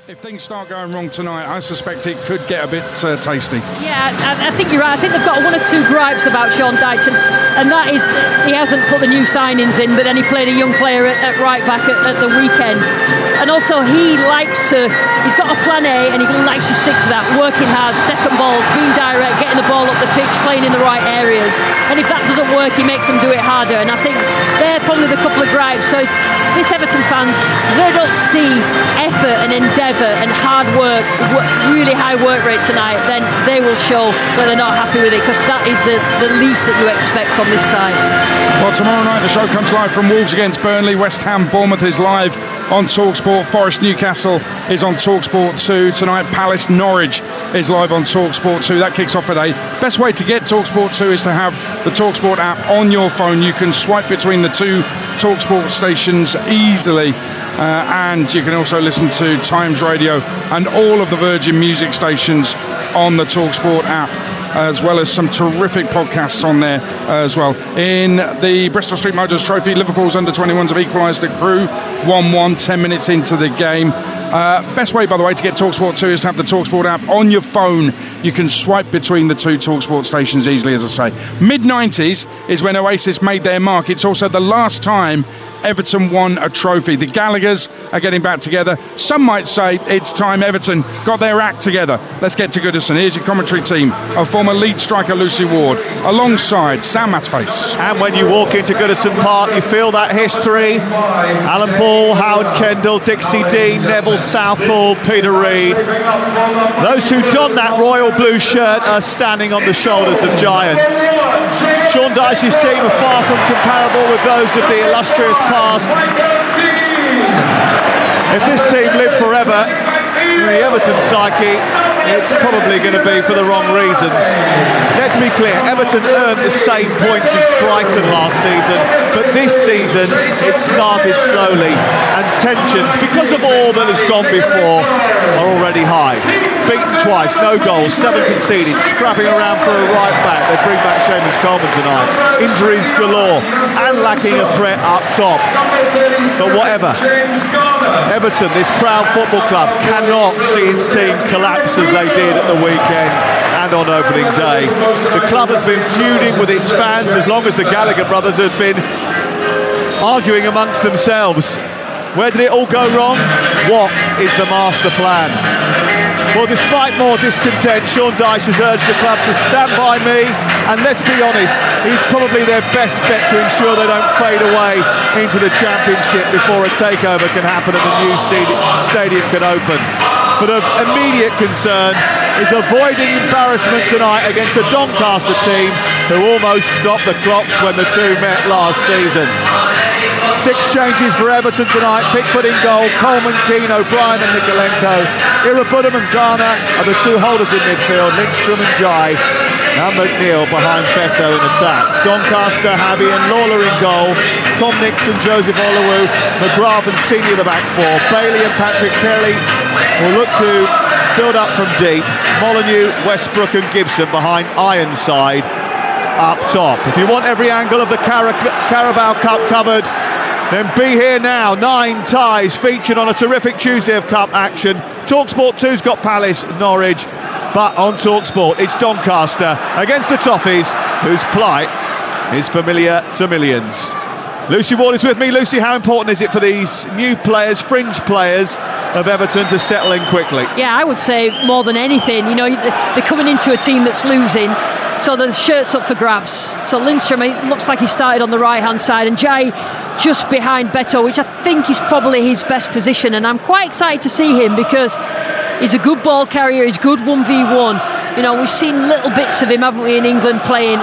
if things start going wrong tonight, I suspect it could get a bit tasty. Yeah, I think you're right. I think they've got one or two gripes about Sean Dyche, and that is he hasn't put the new signings in, but then he played a young player at right back at the weekend. And also he's got a plan A and he likes to stick to that, working hard, second balls, being direct, getting the ball up the pitch, playing in the right areas. And if that doesn't work, he makes them do it harder. And I think they're probably the couple of gripes. So if this Everton fans, they don't see effort and endeavour and hard work, really high work rate tonight, then they will show that they're not happy with it, because that is the least that you expect from this side. Well, tomorrow night the show comes live from Wolves against Burnley. West Ham Bournemouth is live on Talksport. Forest Newcastle is on Talksport 2 tonight. Palace Norwich is live on Talksport 2. That kicks off at 8. Best way to get Talksport 2 is to have the Talksport app on your phone. You can swipe between the two Talksport stations easily, and you can also listen to Times Radio and all of the Virgin Music stations on the Talksport app, as well as some terrific podcasts on there as well. In the Bristol Street Motors Trophy, Liverpool's under-21s have equalised at Crewe 1-1, 10 minutes into the game. Best way, by the way, to get Talksport 2 is to have the Talksport app on your phone. You can swipe between the two Talksport stations easily, as I say. Mid-90s is when Oasis made their mark. It's also the last time Everton won a trophy. The Gallaghers are getting back together. Some might say it's time Everton got their act together. Let's get to Goodison. Here's your commentary team of former lead striker Lucy Ward, alongside Sam Matface. And when you walk into Goodison Park, you feel that history. Alan Ball, Howard Kendall, Dixie Dean, Neville Southall, Peter Reid. Those who don that royal blue shirt are standing on the shoulders of giants. Sean Dyche's team are far from comparable with those of the illustrious past. If this team lived forever in the Everton psyche, it's probably going to be for the wrong reasons. Let's be clear, Everton earned the same points as Brighton last season, but this season it started slowly, and tensions, because of all that has gone before, are already high. Beaten twice, no goals, 7 conceded, scrapping around for a right back. They bring back Seamus Coleman tonight. Injuries galore and lacking a threat up top. But whatever, Everton, this proud football club, cannot see its team collapse as they did at the weekend and on opening day. The club has been feuding with its fans as long as the Gallagher brothers have been arguing amongst themselves. Where did it all go wrong? What is the master plan? Well, despite more discontent, Sean Dyche has urged the club to stand by me, and let's be honest, he's probably their best bet to ensure they don't fade away into the Championship before a takeover can happen and the new stadium can open. But of immediate concern is avoiding embarrassment tonight against a Doncaster team who almost stopped the clocks when the two met last season. 6 changes for Everton tonight. Pickford in goal, Coleman, Keane, O'Brien and Nikolenko. Irabudum and Garner are the two holders in midfield, Lindstrom and Jai. And McNeil behind Beto in attack. Doncaster, Habby and Lawler in goal. Tom Nixon, Joseph Olowu, McGrath and Senior the back four. Bailey and Patrick Kelly will look to build up from deep. Molyneux, Westbrook and Gibson behind Ironside up top. If you want every angle of the Carabao Cup covered, then be here now. 9 ties featured on a terrific Tuesday of Cup action. Talksport 2's got Palace, Norwich, but on Talksport it's Doncaster against the Toffees, whose plight is familiar to millions. Lucy Ward is with me. Lucy, how important is it for these new players, fringe players of Everton, to settle in quickly? Yeah, I would say more than anything. You know, they're coming into a team that's losing, so the shirt's up for grabs. So Lindstrom, it looks like he started on the right-hand side, and Jai just behind Beto, which I think is probably his best position. And I'm quite excited to see him because he's a good ball carrier, he's good 1v1. You know, we've seen little bits of him, haven't we, in England playing.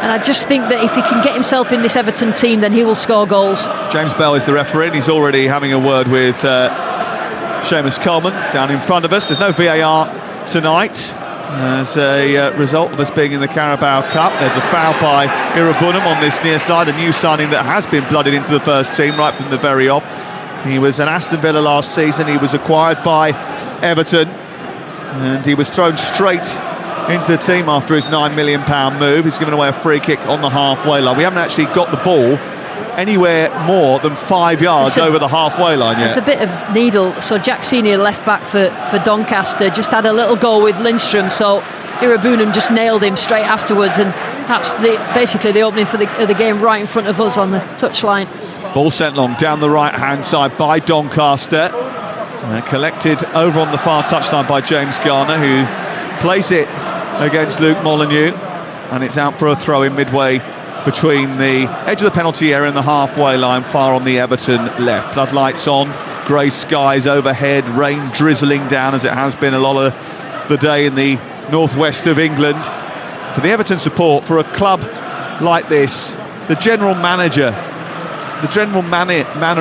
And I just think that if he can get himself in this Everton team, then he will score goals. James Bell is the referee, and he's already having a word with Seamus Coleman down in front of us. There's no VAR tonight as a result of us being in the Carabao Cup. There's a foul by Irabunum on this near side, a new signing that has been blooded into the first team right from the very off. He was at Aston Villa last season. He was acquired by Everton, and he was thrown straight into the team after his £9 million move. He's given away a free kick on the halfway line. We haven't actually got the ball anywhere more than 5 yards over the halfway line yet. It's a bit of needle. So Jack Senior, left back for Doncaster, just had a little go with Lindstrom, so Irabunum just nailed him straight afterwards, and that's basically the opening for the game right in front of us on the touchline. Ball sent long down the right hand side by Doncaster, collected over on the far touchline by James Garner, who plays it against Luke Molyneux, and it's out for a throw in midway between the edge of the penalty area and the halfway line, far on the Everton left. Floodlights on, grey skies overhead, rain drizzling down as it has been a lot of the day in the northwest of England. For the Everton support, for a club like this, the general manner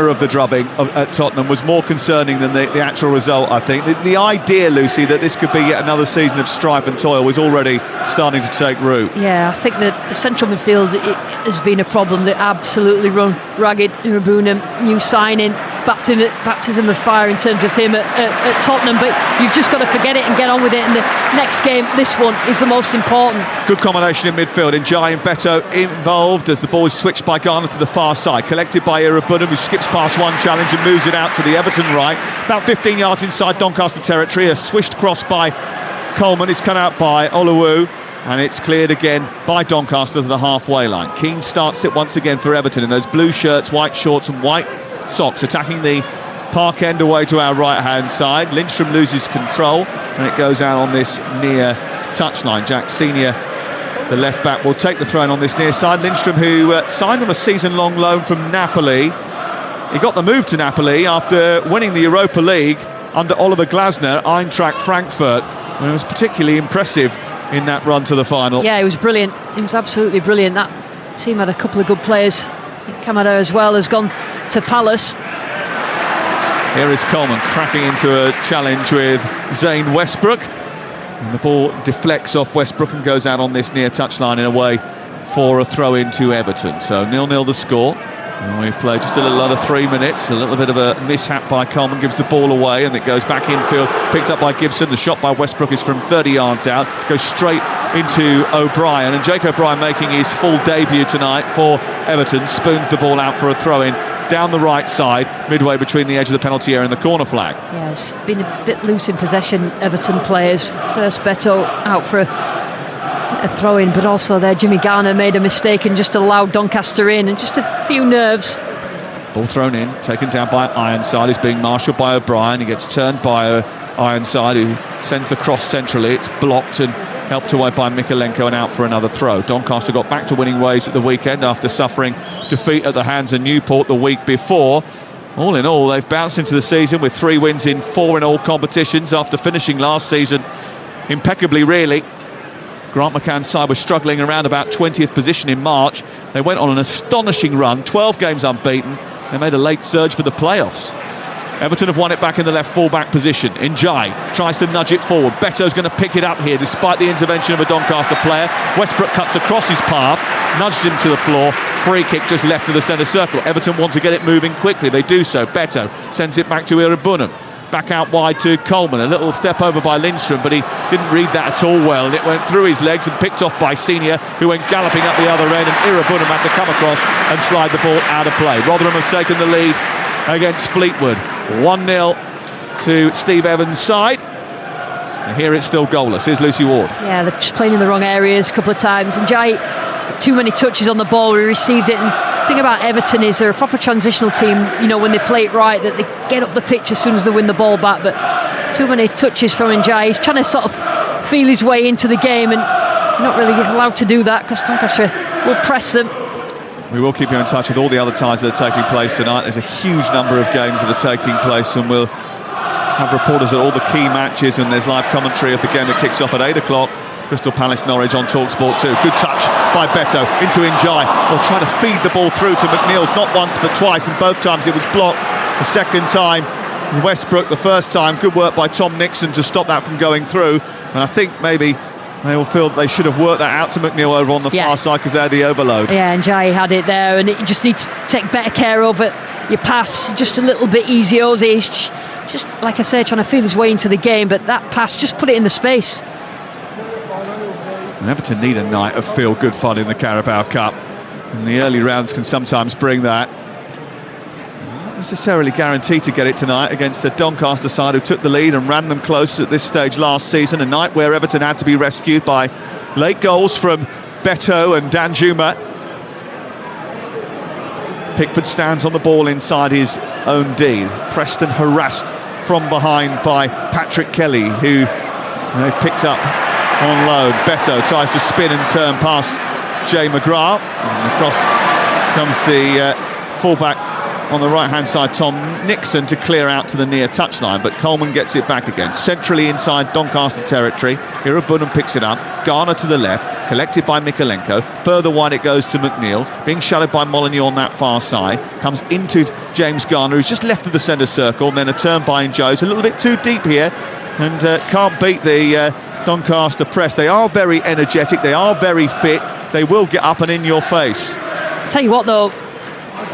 of the drubbing at Tottenham was more concerning than the actual result, I think. The idea, Lucy, that this could be yet another season of strife and toil was already starting to take root. Yeah, I think that the central midfield has been a problem. They absolutely run ragged. Irabunum, new signing, baptism of fire in terms of him at Tottenham, but you've just got to forget it and get on with it, and the next game, this one, is the most important. Good combination in midfield. Njai and Beto involved as the ball is switched by Garner to the far side, collected by Irabunum, who skips past one challenge and moves it out to the Everton right, about 15 yards inside Doncaster territory. A swished cross by Coleman is cut out by Oluwu, and it's cleared again by Doncaster to the halfway line. Keane starts it once again for Everton in those blue shirts, white shorts and white socks, attacking the Park end away to our right hand side. Lindstrom loses control and it goes out on this near touchline. Jack Senior, the left back, will take the throw in on this near side. Lindstrom, who signed on a season-long loan from Napoli. He got the move to Napoli after winning the Europa League under Oliver Glasner, Eintracht Frankfurt, and it was particularly impressive in that run to the final. Yeah, it was brilliant. It was absolutely brilliant. That team had a couple of good players. Kamada as well has gone to Palace. Here is Coleman cracking into a challenge with Zane Westbrook, and the ball deflects off Westbrook and goes out on this near touchline and away for a throw into Everton. So 0-0 the score, and we've played just a little under 3 minutes. A little bit of a mishap by Coleman, gives the ball away, and it goes back infield, picked up by Gibson. The shot by Westbrook is from 30 yards out, goes straight into O'Brien, and Jake O'Brien, making his full debut tonight for Everton, spoons the ball out for a throw-in down the right side, midway between the edge of the penalty area and the corner flag. Yeah, it's been a bit loose in possession, Everton players. First Beto out for a throw-in, but also there Jimmy Garner made a mistake and just allowed Doncaster in, and just a few nerves. Ball thrown in, taken down by Ironside. He's being marshalled by O'Brien. He gets turned by Ironside, who sends the cross centrally. It's blocked and helped away by Mikalenko and out for another throw. Doncaster got back to winning ways at the weekend after suffering defeat at the hands of Newport the week before. All in all, they've bounced into the season with 3 wins in 4 in all competitions after finishing last season impeccably, really. Grant McCann's side was struggling around about 20th position in March. They went on an astonishing run, 12 games unbeaten. They made a late surge for the playoffs. Everton have won it back in the left full-back position. Njai tries to nudge it forward. Beto's going to pick it up here despite the intervention of a Doncaster player. Westbrook cuts across his path, nudged him to the floor. Free kick just left of the centre circle. Everton want to get it moving quickly. They do so. Beto sends it back to Irabunum. Back out wide to Coleman. A little step over by Lindstrom, but he didn't read that at all well, and it went through his legs and picked off by Senior, who went galloping up the other end, and Irabunum had to come across and slide the ball out of play. Rotherham have taken the lead against Fleetwood. 1-0 to Steve Evans' side. And here it's still goalless. Here's Lucy Ward. Yeah, they're just playing in the wrong areas a couple of times. And Jai, too many touches on the ball. We received it. And the thing about Everton is they're a proper transitional team. You know, when they play it right, that they get up the pitch as soon as they win the ball back. But too many touches from Njai. He's trying to sort of feel his way into the game, and not really allowed to do that because Doncaster will press them. We will keep you in touch with all the other ties that are taking place tonight. There's a huge number of games that are taking place, and we'll have reporters at all the key matches, and there's live commentary of the game that kicks off at 8 o'clock. Crystal Palace Norwich on Talksport 2. Good touch by Beto into Njai. Well, trying to feed the ball through to McNeil, not once but twice, and both times it was blocked. The second time Westbrook, the first time. Good work by Tom Nixon to stop that from going through, and I think maybe they will feel they should have worked that out to McNeil over on the far side because they're the overload. Yeah, and Njai had it there, and you just need to take better care of it. Your pass just a little bit easier. He's just, like I say, trying to feel his way into the game, but that pass, just put it in the space. And Everton need a night of feel-good fun in the Carabao Cup. And the early rounds can sometimes bring that. Not necessarily guaranteed to get it tonight against a Doncaster side who took the lead and ran them close at this stage last season. A night where Everton had to be rescued by late goals from Beto and Danjuma. Pickford stands on the ball inside his own D. Preston harassed from behind by Patrick Kelly, who they picked up on loan. Beto tries to spin and turn past Jay McGrath, and across comes the fullback on the right hand side, Tom Nixon, to clear out to the near touchline, but Coleman gets it back again, centrally inside Doncaster territory. Irabunam picks it up, Garner to the left, collected by Mikalenko, further wide it goes to McNeil, being shadowed by Molineux on that far side, comes into James Garner, who's just left of the centre circle, and then a turn by Joe's a little bit too deep here, and can't beat the Doncaster press. They are very energetic, they are very fit, they will get up and in your face. Tell you what though,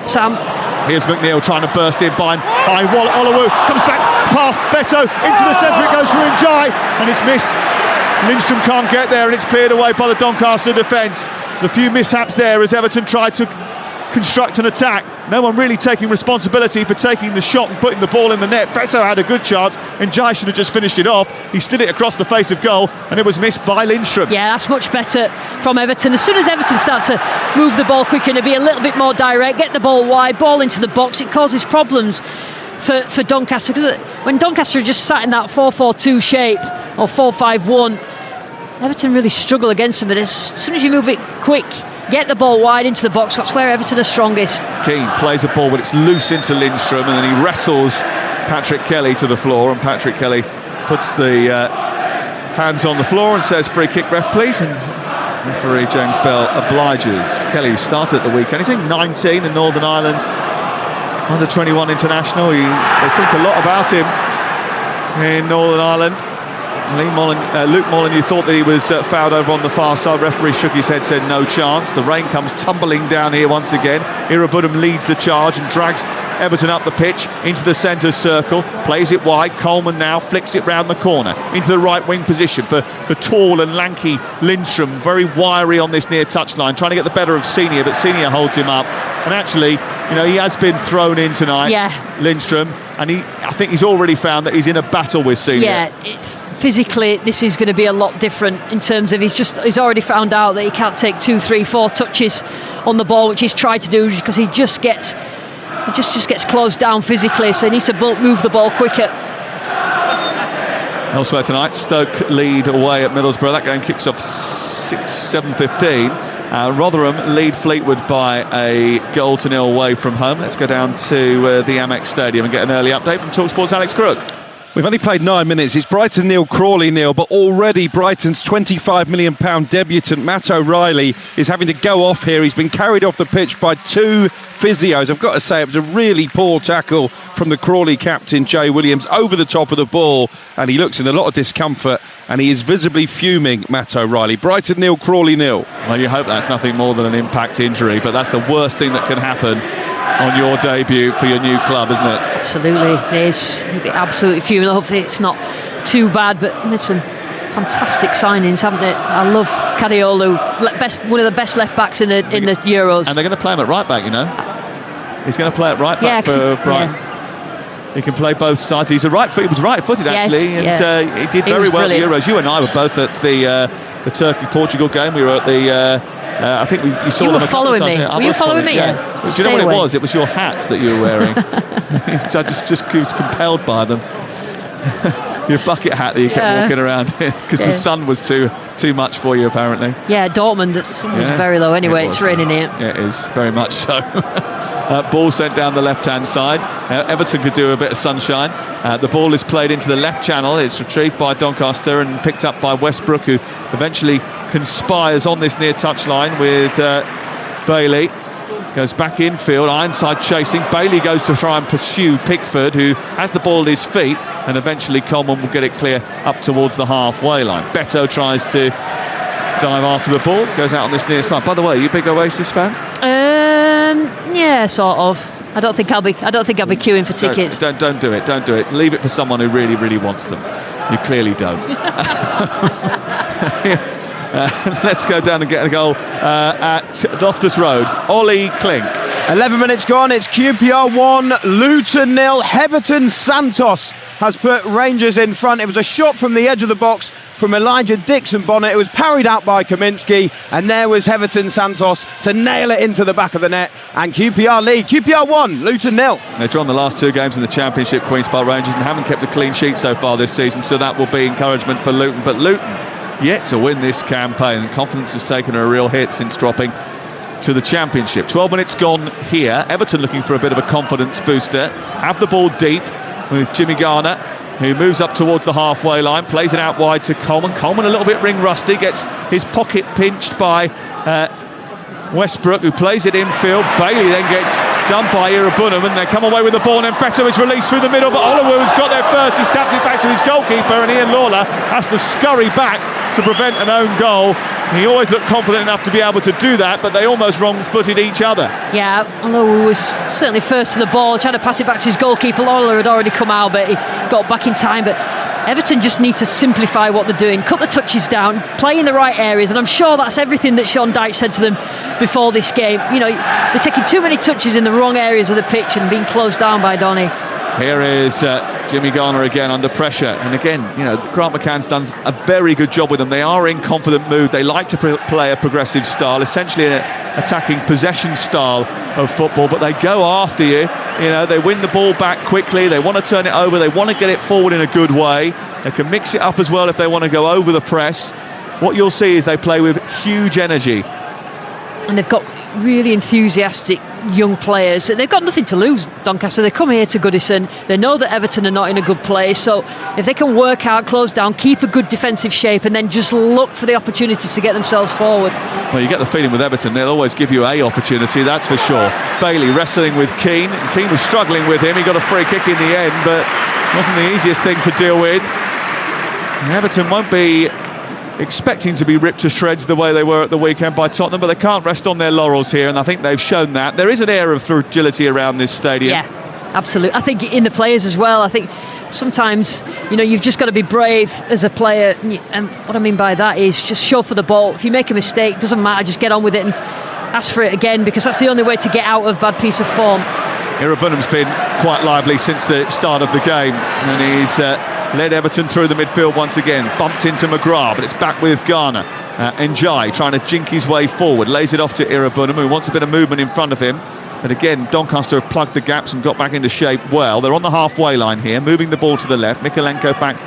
Sam, here's McNeil trying to burst in by Oluwu, comes back past Beto into the centre, it goes for Njai and it's missed. Lindstrom can't get there and it's cleared away by the Doncaster defence. There's a few mishaps there as Everton tried to construct an attack. No one really taking responsibility for taking the shot and putting the ball in the net. Beto had a good chance, Njai should have just finished it off. He slid it across the face of goal and it was missed by Lindstrom. Yeah, that's much better from Everton. As soon as Everton start to move the ball quicker and to be a little bit more direct, get the ball wide, ball into the box, it causes problems for Doncaster, because when Doncaster just sat in that 4-4-2 shape or 4-5-1, Everton really struggle against them. But as soon as you move it quick, get the ball wide into the box, that's where Everton are strongest. Keane plays a ball but it's loose into Lindstrom, and then he wrestles Patrick Kelly to the floor, and Patrick Kelly puts the hands on the floor and says free kick, ref please, and referee James Bell obliges. Kelly, who started at the weekend, he's only 19 in Northern Ireland, under 21 international. They think a lot about him in Northern Ireland. Luke Molineux thought that he was fouled over on the far side. Referee shook his head, said no chance. The rain comes tumbling down here once again. Irabunam leads the charge and drags Everton up the pitch into the centre circle, plays it wide. Coleman now flicks it round the corner into the right wing position for the tall and lanky Lindstrom, very wiry on this near touchline, trying to get the better of Senior, but Senior holds him up. And actually, he has been thrown in tonight, Lindstrom, and I think he's already found that he's in a battle with Senior. Yeah, physically this is going to be a lot different in terms of he's already found out that he can't take 2, 3, 4 touches on the ball, which he's tried to do, because he just gets closed down physically, so he needs to move the ball quicker. Elsewhere tonight, Stoke lead away at Middlesbrough. That game kicks off 7:15. Rotherham lead Fleetwood by a 0-0 away from home. Let's go down to the Amex Stadium and get an early update from Talksport's Alex Crook. We've only played 9 minutes. It's Brighton 0, Crawley 0, but already Brighton's £25 million debutant Matt O'Reilly is having to go off here. He's been carried off the pitch by 2 physios. I've got to say, it was a really poor tackle from the Crawley captain, Jay Williams, over the top of the ball, and he looks in a lot of discomfort, and he is visibly fuming, Matt O'Reilly. Brighton 0, Crawley 0. Well, you hope that's nothing more than an impact injury, but that's the worst thing that can happen on your debut for your new club, isn't it? Absolutely, it is. He'll be absolutely fuming. Hopefully it's not too bad, but listen, fantastic signings, haven't they? I love Cariolo, one of the best left backs in the Euros. And they're going to play him at right back, He's going to play at right back for Brighton. Yeah. He can play both sides. He was right-footed actually, and he did very well at the Euros. You and I were both at the Turkey-Portugal game. We were at the I think you saw them a couple of times. Were you following me? Yeah. Do you know what it was? It was your hat that you were wearing. I just was compelled by them. Your bucket hat that you kept walking around in, because the sun was too much for you apparently. Yeah, Dortmund, the sun was very low anyway. It's raining here. Yeah, it is, very much so. Ball sent down the left-hand side. Everton could do a bit of sunshine. The ball is played into the left channel. It's retrieved by Doncaster and picked up by Westbrook, who eventually conspires on this near touchline with Bailey. Goes back infield, Ironside chasing. Bailey goes to try and pursue Pickford, who has the ball at his feet, and eventually Coleman will get it clear up towards the halfway line. Beto tries to dive after the ball, goes out on this near side. By the way, are you a big Oasis fan? Yeah, sort of. I don't think I'll be queuing for tickets. Don't do it. Leave it for someone who really, really wants them. You clearly don't. Let's go down and get a goal at Loftus Road. Ollie Klink. 11 minutes gone, it's QPR 1, Luton 0. Everton Santos has put Rangers in front. It was a shot from the edge of the box from Elijah Dixon-Bonnet. It was parried out by Kaminsky, and there was Everton Santos to nail it into the back of the net, and QPR lead. QPR 1, Luton 0. They've drawn the last 2 games in the Championship, Queen's Park Rangers, and haven't kept a clean sheet so far this season, so that will be encouragement for Luton. But Luton yet to win this campaign, and confidence has taken a real hit since dropping to the Championship. 12 minutes gone here. Everton looking for a bit of a confidence booster. Have the ball deep with Jimmy Garner, who moves up towards the halfway line, plays it out wide to Coleman. Coleman a little bit ring rusty, gets his pocket pinched by Westbrook, who plays it infield. Bailey then gets done by Irabunum, and they come away with the ball, and Beto is released through the middle, but Oluwu's got there first. He's tapped it back to his goalkeeper, and Ian Lawler has to scurry back to prevent an own goal. He always looked confident enough to be able to do that, but they almost wrong-footed each other. Yeah, Oluwu was certainly first to the ball, trying to pass it back to his goalkeeper. Lawler had already come out, but he got back in time. But Everton just need to simplify what they're doing, cut the touches down, play in the right areas, and I'm sure that's everything that Sean Dyche said to them before this game. You know, they're taking too many touches in the wrong areas of the pitch and being closed down by Donny. Here is Jimmy Garner again under pressure, and again, you know, Grant McCann's done a very good job with them. They are in confident mood. They like to play a progressive style, essentially an attacking possession style of football, but they go after you. You know, they win the ball back quickly. They want to turn it over. They want to get it forward in a good way. They can mix it up as well if they want to go over the press. What you'll see is they play with huge energy. And they've got really enthusiastic young players. They've got nothing to lose, Doncaster. They come here to Goodison. They know that Everton are not in a good place. So if they can work out, close down, keep a good defensive shape, and then just look for the opportunities to get themselves forward. Well, you get the feeling with Everton, they'll always give you a opportunity, that's for sure. Bailey wrestling with Keane. Keane was struggling with him. He got a free kick in the end, but it wasn't the easiest thing to deal with. And Everton won't be expecting to be ripped to shreds the way they were at the weekend by Tottenham, but they can't rest on their laurels here, and I think they've shown that. There is an air of fragility around this stadium. Yeah, absolutely. I think in the players as well. I think sometimes, you know, you've just got to be brave as a player, and what I mean by that is just show for the ball. If you make a mistake, doesn't matter, just get on with it and ask for it again, because that's the only way to get out of bad piece of form. Irabunum's been quite lively since the start of the game, and he's led Everton through the midfield once again. Bumped into McGrath, but it's back with Garner. Njai trying to jink his way forward, lays it off to Irabunum, who wants a bit of movement in front of him. But again, Doncaster have plugged the gaps and got back into shape well. They're on the halfway line here, moving the ball to the left. Mikalenko back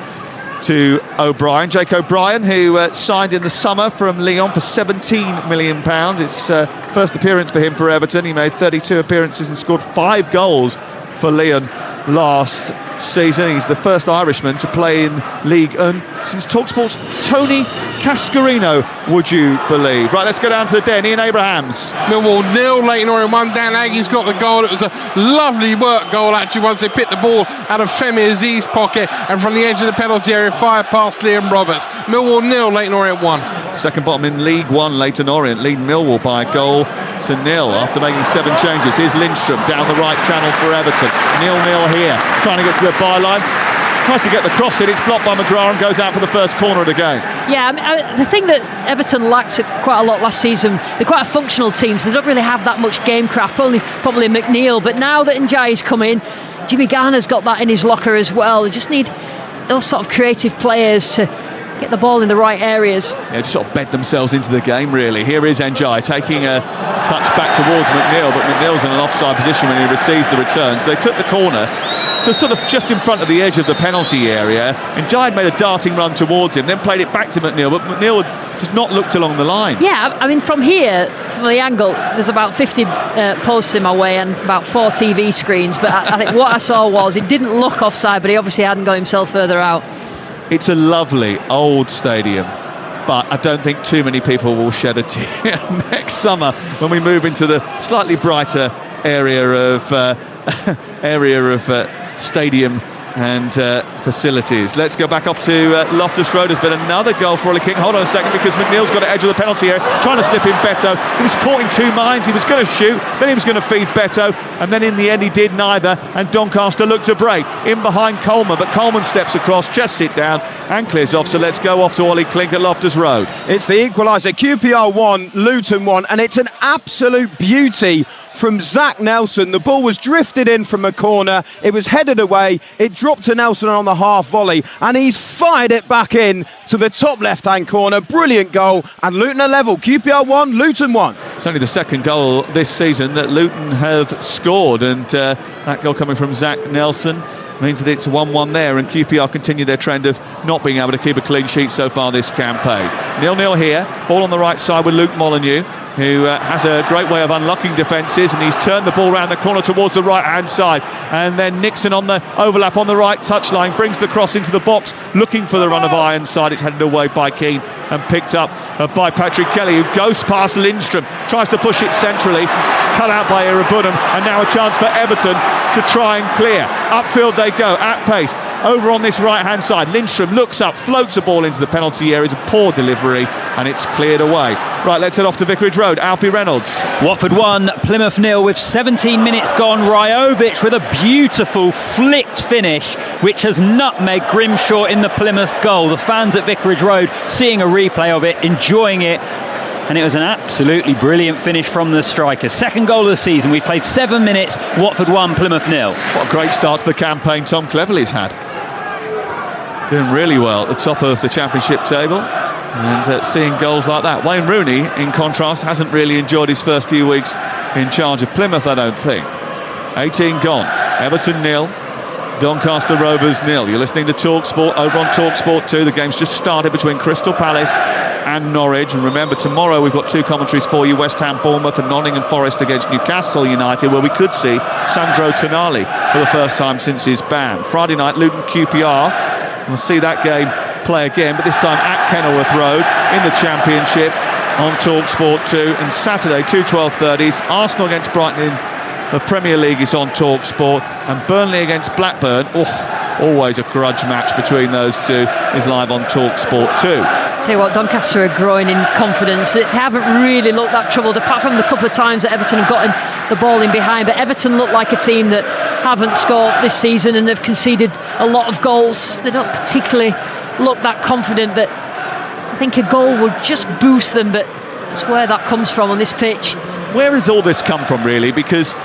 to O'Brien. Jake O'Brien, who signed in the summer from Lyon for £17 million. It's first appearance for him for Everton. He made 32 appearances and scored 5 goals for Lyon last season. He's the first Irishman to play in League 1 since Talksport's Tony Cascarino, would you believe? Right, let's go down to the den. Ian Abrahams. Millwall 0, Leighton Orient 1. Dan Aggie's got the goal. It was a lovely work goal actually once they picked the ball out of Femi Aziz's pocket and from the edge of the penalty area fired past Liam Roberts. Millwall 0, Leighton Orient 1. Second bottom in League 1, Leighton Orient lead Millwall by a goal to 0 after making 7 changes. Here's Lindstrom down the right channel for Everton. 0-0 here, trying to get to the byline. Tries to get the cross in, it's blocked by McGrath and goes out for the first corner of the game. Yeah, I mean, the thing that Everton lacked quite a lot last season, they're quite a functional team, so they don't really have that much gamecraft, only probably McNeil. But now that Njai's come in, Jimmy Garner's got that in his locker as well. They just need those sort of creative players to get the ball in the right areas. Yeah, just sort of bed themselves into the game, really. Here is Njai taking a touch back towards McNeil, but McNeil's in an offside position when he receives the returns. They took the corner to sort of just in front of the edge of the penalty area, and Njai made a darting run towards him, then played it back to McNeil, but McNeil had just not looked along the line. Yeah, I mean, from here, from the angle, there's about 50 posts in my way and about 4 TV screens, but I think what I saw was it didn't look offside, but he obviously hadn't got himself further out. It's a lovely old stadium, but I don't think too many people will shed a tear next summer when we move into the slightly brighter area of stadium and facilities. Let's go back up to Loftus Road. There's been another goal for Ollie King. Hold on a second, because McNeil's got the edge of the penalty area, trying to slip in Beto. He was caught in two minds. He was going to shoot, then he was going to feed Beto, and then in the end he did neither, and Doncaster looked to break in behind Coleman, but Coleman steps across, chests it down and clears off. So let's go off to Ollie Clink at Loftus Road. It's the equaliser. QPR 1, Luton 1, and it's an absolute beauty from Zach Nelson. The ball was drifted in from a corner, it was headed away, it dropped to Nelson on the half volley, and he's fired it back in to the top left hand corner. Brilliant goal, and Luton are level. QPR 1, Luton 1. It's only the second goal this season that Luton have scored, and that goal coming from Zach Nelson means that it's 1-1 there, and QPR continue their trend of not being able to keep a clean sheet so far this campaign. 0-0 here, ball on the right side with Luke Molyneux, who has a great way of unlocking defences, and he's turned the ball round the corner towards the right hand side, and then Nixon on the overlap on the right touchline brings the cross into the box, looking for the run of Ironside. It's headed away by Keane and picked up by Patrick Kelly, who goes past Lindstrom, tries to push it centrally. It's cut out by Irabunum, and now a chance for Everton to try and clear. Upfield they go at pace over on this right hand side. Lindstrom looks up, floats the ball into the penalty area. It's a poor delivery, and it's cleared away. Right, let's head off to Vicarage Road. Alfie Reynolds. Watford 1, Plymouth 0 with 17 minutes gone. Ryovic with a beautiful flicked finish, which has nutmegged Grimshaw in the Plymouth goal. The fans at Vicarage Road seeing a replay of it, enjoying it, and it was an absolutely brilliant finish from the striker. Second goal of the season. We've played 7 minutes. Watford 1, Plymouth 0. What a great start to the campaign Tom Cleverley's had. Doing really well at the top of the Championship table, and seeing goals like that. Wayne Rooney, in contrast, hasn't really enjoyed his first few weeks in charge of Plymouth, I don't think. 18 gone. Everton 0, Doncaster Rovers 0. You're listening to Talksport over on Talksport 2. The game's just started between Crystal Palace and Norwich, and remember, tomorrow we've got two commentaries for you: West Ham Bournemouth and Nottingham Forest against Newcastle United, where we could see Sandro Tonali for the first time since his ban. Friday night, Luton QPR. We'll see that game play again, but this time at Kenilworth Road in the Championship on Talksport 2. And Saturday, 2:12:30s, Arsenal against Brighton in the Premier League is on Talksport, and Burnley against Blackburn, always a grudge match between those two, is live on Talksport 2. Tell you what, Doncaster are growing in confidence. They haven't really looked that troubled, apart from the couple of times that Everton have gotten the ball in behind. But Everton look like a team that haven't scored this season, and they've conceded a lot of goals. They don't particularly look that confident, but I think a goal would just boost them. But it's where that comes from on this pitch. Where has all this come from, really? Because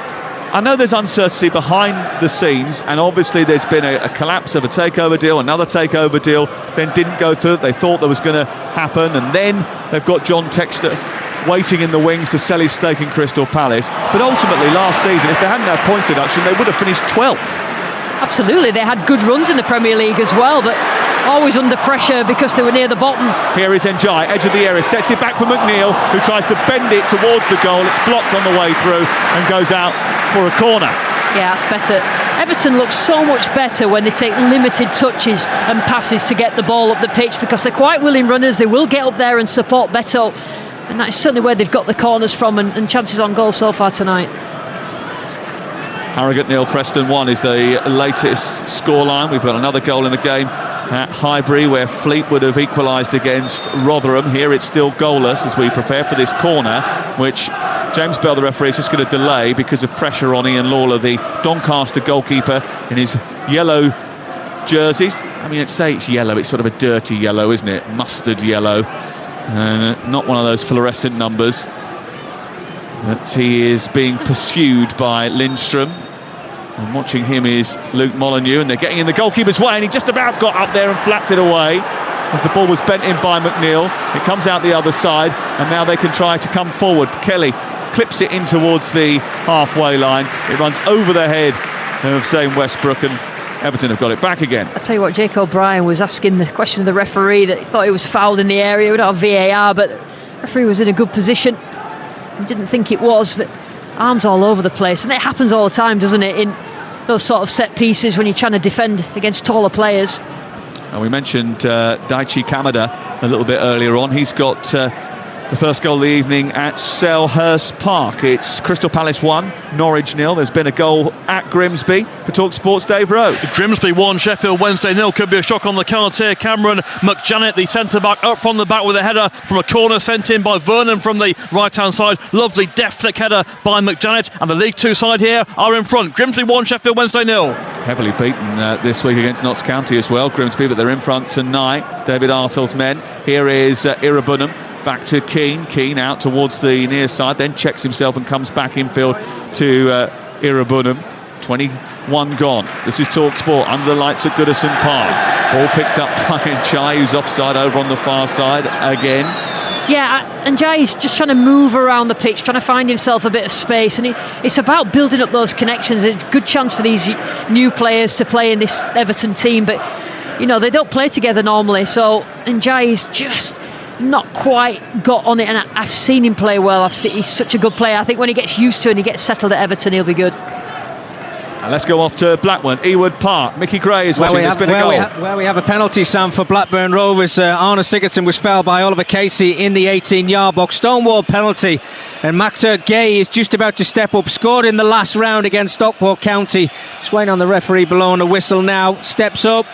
I know there's uncertainty behind the scenes, and obviously there's been a collapse of a takeover deal, another takeover deal, then didn't go through. They thought that was going to happen, and then they've got John Textor waiting in the wings to sell his stake in Crystal Palace. But ultimately, last season, if they hadn't had points deduction, they would have finished 12th. Absolutely, they had good runs in the Premier League as well, but always under pressure because they were near the bottom. Here is Njai, edge of the area, sets it back for McNeil, who tries to bend it towards the goal. It's blocked on the way through and goes out for a corner. Yeah, that's better. Everton looks so much better when they take limited touches and passes to get the ball up the pitch, because they're quite willing runners. They will get up there and support Beto, and that's certainly where they've got the corners from and chances on goal so far tonight. Harrogate 0, Preston 1 is the latest scoreline. We've got another goal in the game at Highbury, where Fleetwood have equalised against Rotherham. Here it's still goalless as we prepare for this corner, which James Bell, the referee, is just going to delay because of pressure on Ian Lawler, the Doncaster goalkeeper, in his yellow jerseys. I mean, it's yellow, it's sort of a dirty yellow, isn't it? Mustard yellow. Not one of those fluorescent numbers. But he is being pursued by Lindstrom. And watching him is Luke Molyneux, and they're getting in the goalkeeper's way, and he just about got up there and flapped it away as the ball was bent in by McNeil. It comes out the other side, and now they can try to come forward. Kelly clips it in towards the halfway line. It runs over the head of Zane Westbrook, and Everton have got it back again. I tell you what, Jake O'Brien was asking the question of the referee that he thought he was fouled in the area. We don't have VAR, but the referee was in a good position. He didn't think it was, but arms all over the place, and it happens all the time, doesn't it, in those sort of set pieces when you're trying to defend against taller players. And we mentioned Daichi Kamada a little bit earlier on. He's got the first goal of the evening at Selhurst Park. It's Crystal Palace 1, Norwich 0. There's been a goal at Grimsby for Talksport's Dave Rowe. Grimsby 1, Sheffield Wednesday 0. Could be a shock on the cards here. Cameron McJanet, the centre-back, up from the back with a header from a corner sent in by Vernon from the right-hand side. Lovely deft-flick header by McJanet. And the League 2 side here are in front. Grimsby 1, Sheffield Wednesday 0. Heavily beaten this week against Notts County as well, Grimsby, but they're in front tonight. David Artell's men. Here is Irabunum. Back to Keane out towards the near side, then checks himself and comes back infield to Irabunum. 21 gone. This is Talksport under the lights at Goodison Park. Ball picked up by Njai, who's offside over on the far side again. Yeah, and Njai's just trying to move around the pitch, trying to find himself a bit of space, and it's about building up those connections. It's a good chance for these new players to play in this Everton team, but you know they don't play together normally, so Njai's just not quite got on it, and I've seen him play well. He's such a good player. I think when he gets used to it and he gets settled at Everton, he'll be good. And let's go off to Blackburn, Ewood Park. Mickey Gray is watching. There's been a goal. Where we have a penalty, Sam, for Blackburn Rovers. Arne Sigurdsson was fouled by Oliver Casey in the 18-yard box. Stonewall penalty. And Maxa Gay is just about to step up. Scored in the last round against Stockport County. Just waiting on the referee blowing a whistle now. Steps up.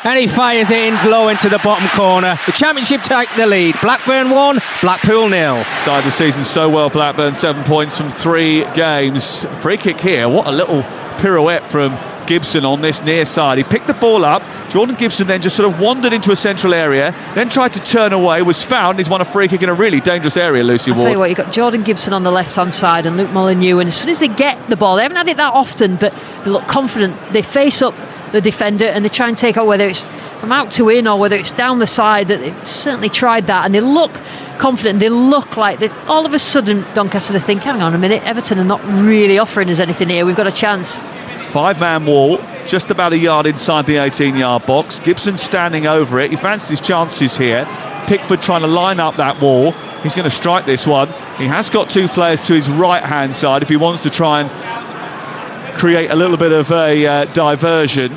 And he fires it in low into the bottom corner. The Championship take the lead. Blackburn 1, Blackpool 0. Started the season so well, Blackburn, 7 points from 3 games. Free kick here. What a little pirouette from Gibson on this near side. He picked the ball up. Jordan Gibson then just sort of wandered into a central area, then tried to turn away, was found. He's won a free kick in a really dangerous area, Lucy Ward. I'll tell you what, you've got Jordan Gibson on the left-hand side and Luke Molyneux, and as soon as they get the ball, they haven't had it that often, but they look confident. They face up the defender and they try and take out, whether it's from out to in or whether it's down the side. That they've certainly tried that, and they look confident. They look like they all of a sudden, Doncaster, they think, hang on a minute, Everton are not really offering us anything here, we've got a chance. 5-man wall, just about a yard inside the 18-yard box. Gibson standing over it. He fancies his chances here. Pickford trying to line up that wall. He's going to strike this one. He has got 2 players to his right-hand side if he wants to try and create a little bit of a diversion.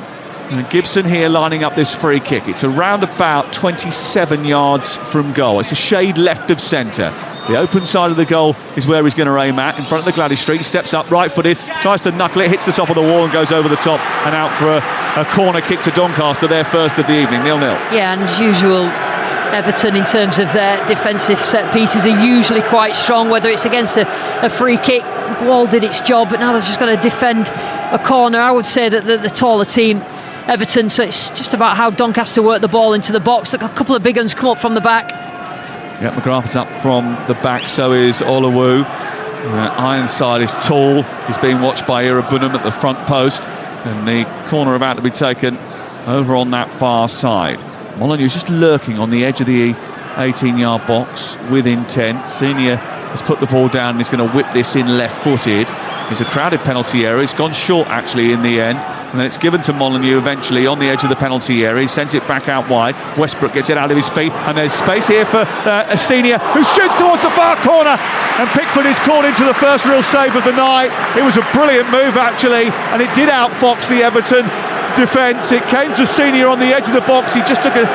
And Gibson here lining up this free kick. It's around about 27 yards from goal. It's a shade left of centre. The open side of the goal is where he's going to aim at, in front of the Gladys Street. He steps up right-footed, tries to knuckle it, hits the top of the wall and goes over the top and out for a corner kick to Doncaster, their first of the evening, 0-0. Yeah, and as usual, Everton, in terms of their defensive set pieces, are usually quite strong, whether it's against a free kick. Wall did its job, but now they've just got to defend a corner. I would say that the taller team, Everton, so it's just about how Doncaster work the ball into the box. They've got a couple of big ones come up from the back. Yeah, McGrath is up from the back, so is Olawu. Ironside is tall. He's being watched by Irabunum at the front post, and the corner about to be taken over on that far side. Molyneux is just lurking on the edge of the 18-yard box with intent. Senior has put the ball down and he's going to whip this in left-footed. It's a crowded penalty area. It's gone short actually in the end, and then it's given to Molyneux eventually on the edge of the penalty area. He sends it back out wide. Westbrook gets it out of his feet, and there's space here for a Senior who shoots towards the far corner, and Pickford is caught into the first real save of the night. It was a brilliant move actually, and it did outfox the Everton defence. It came to Senior on the edge of the box. He just took a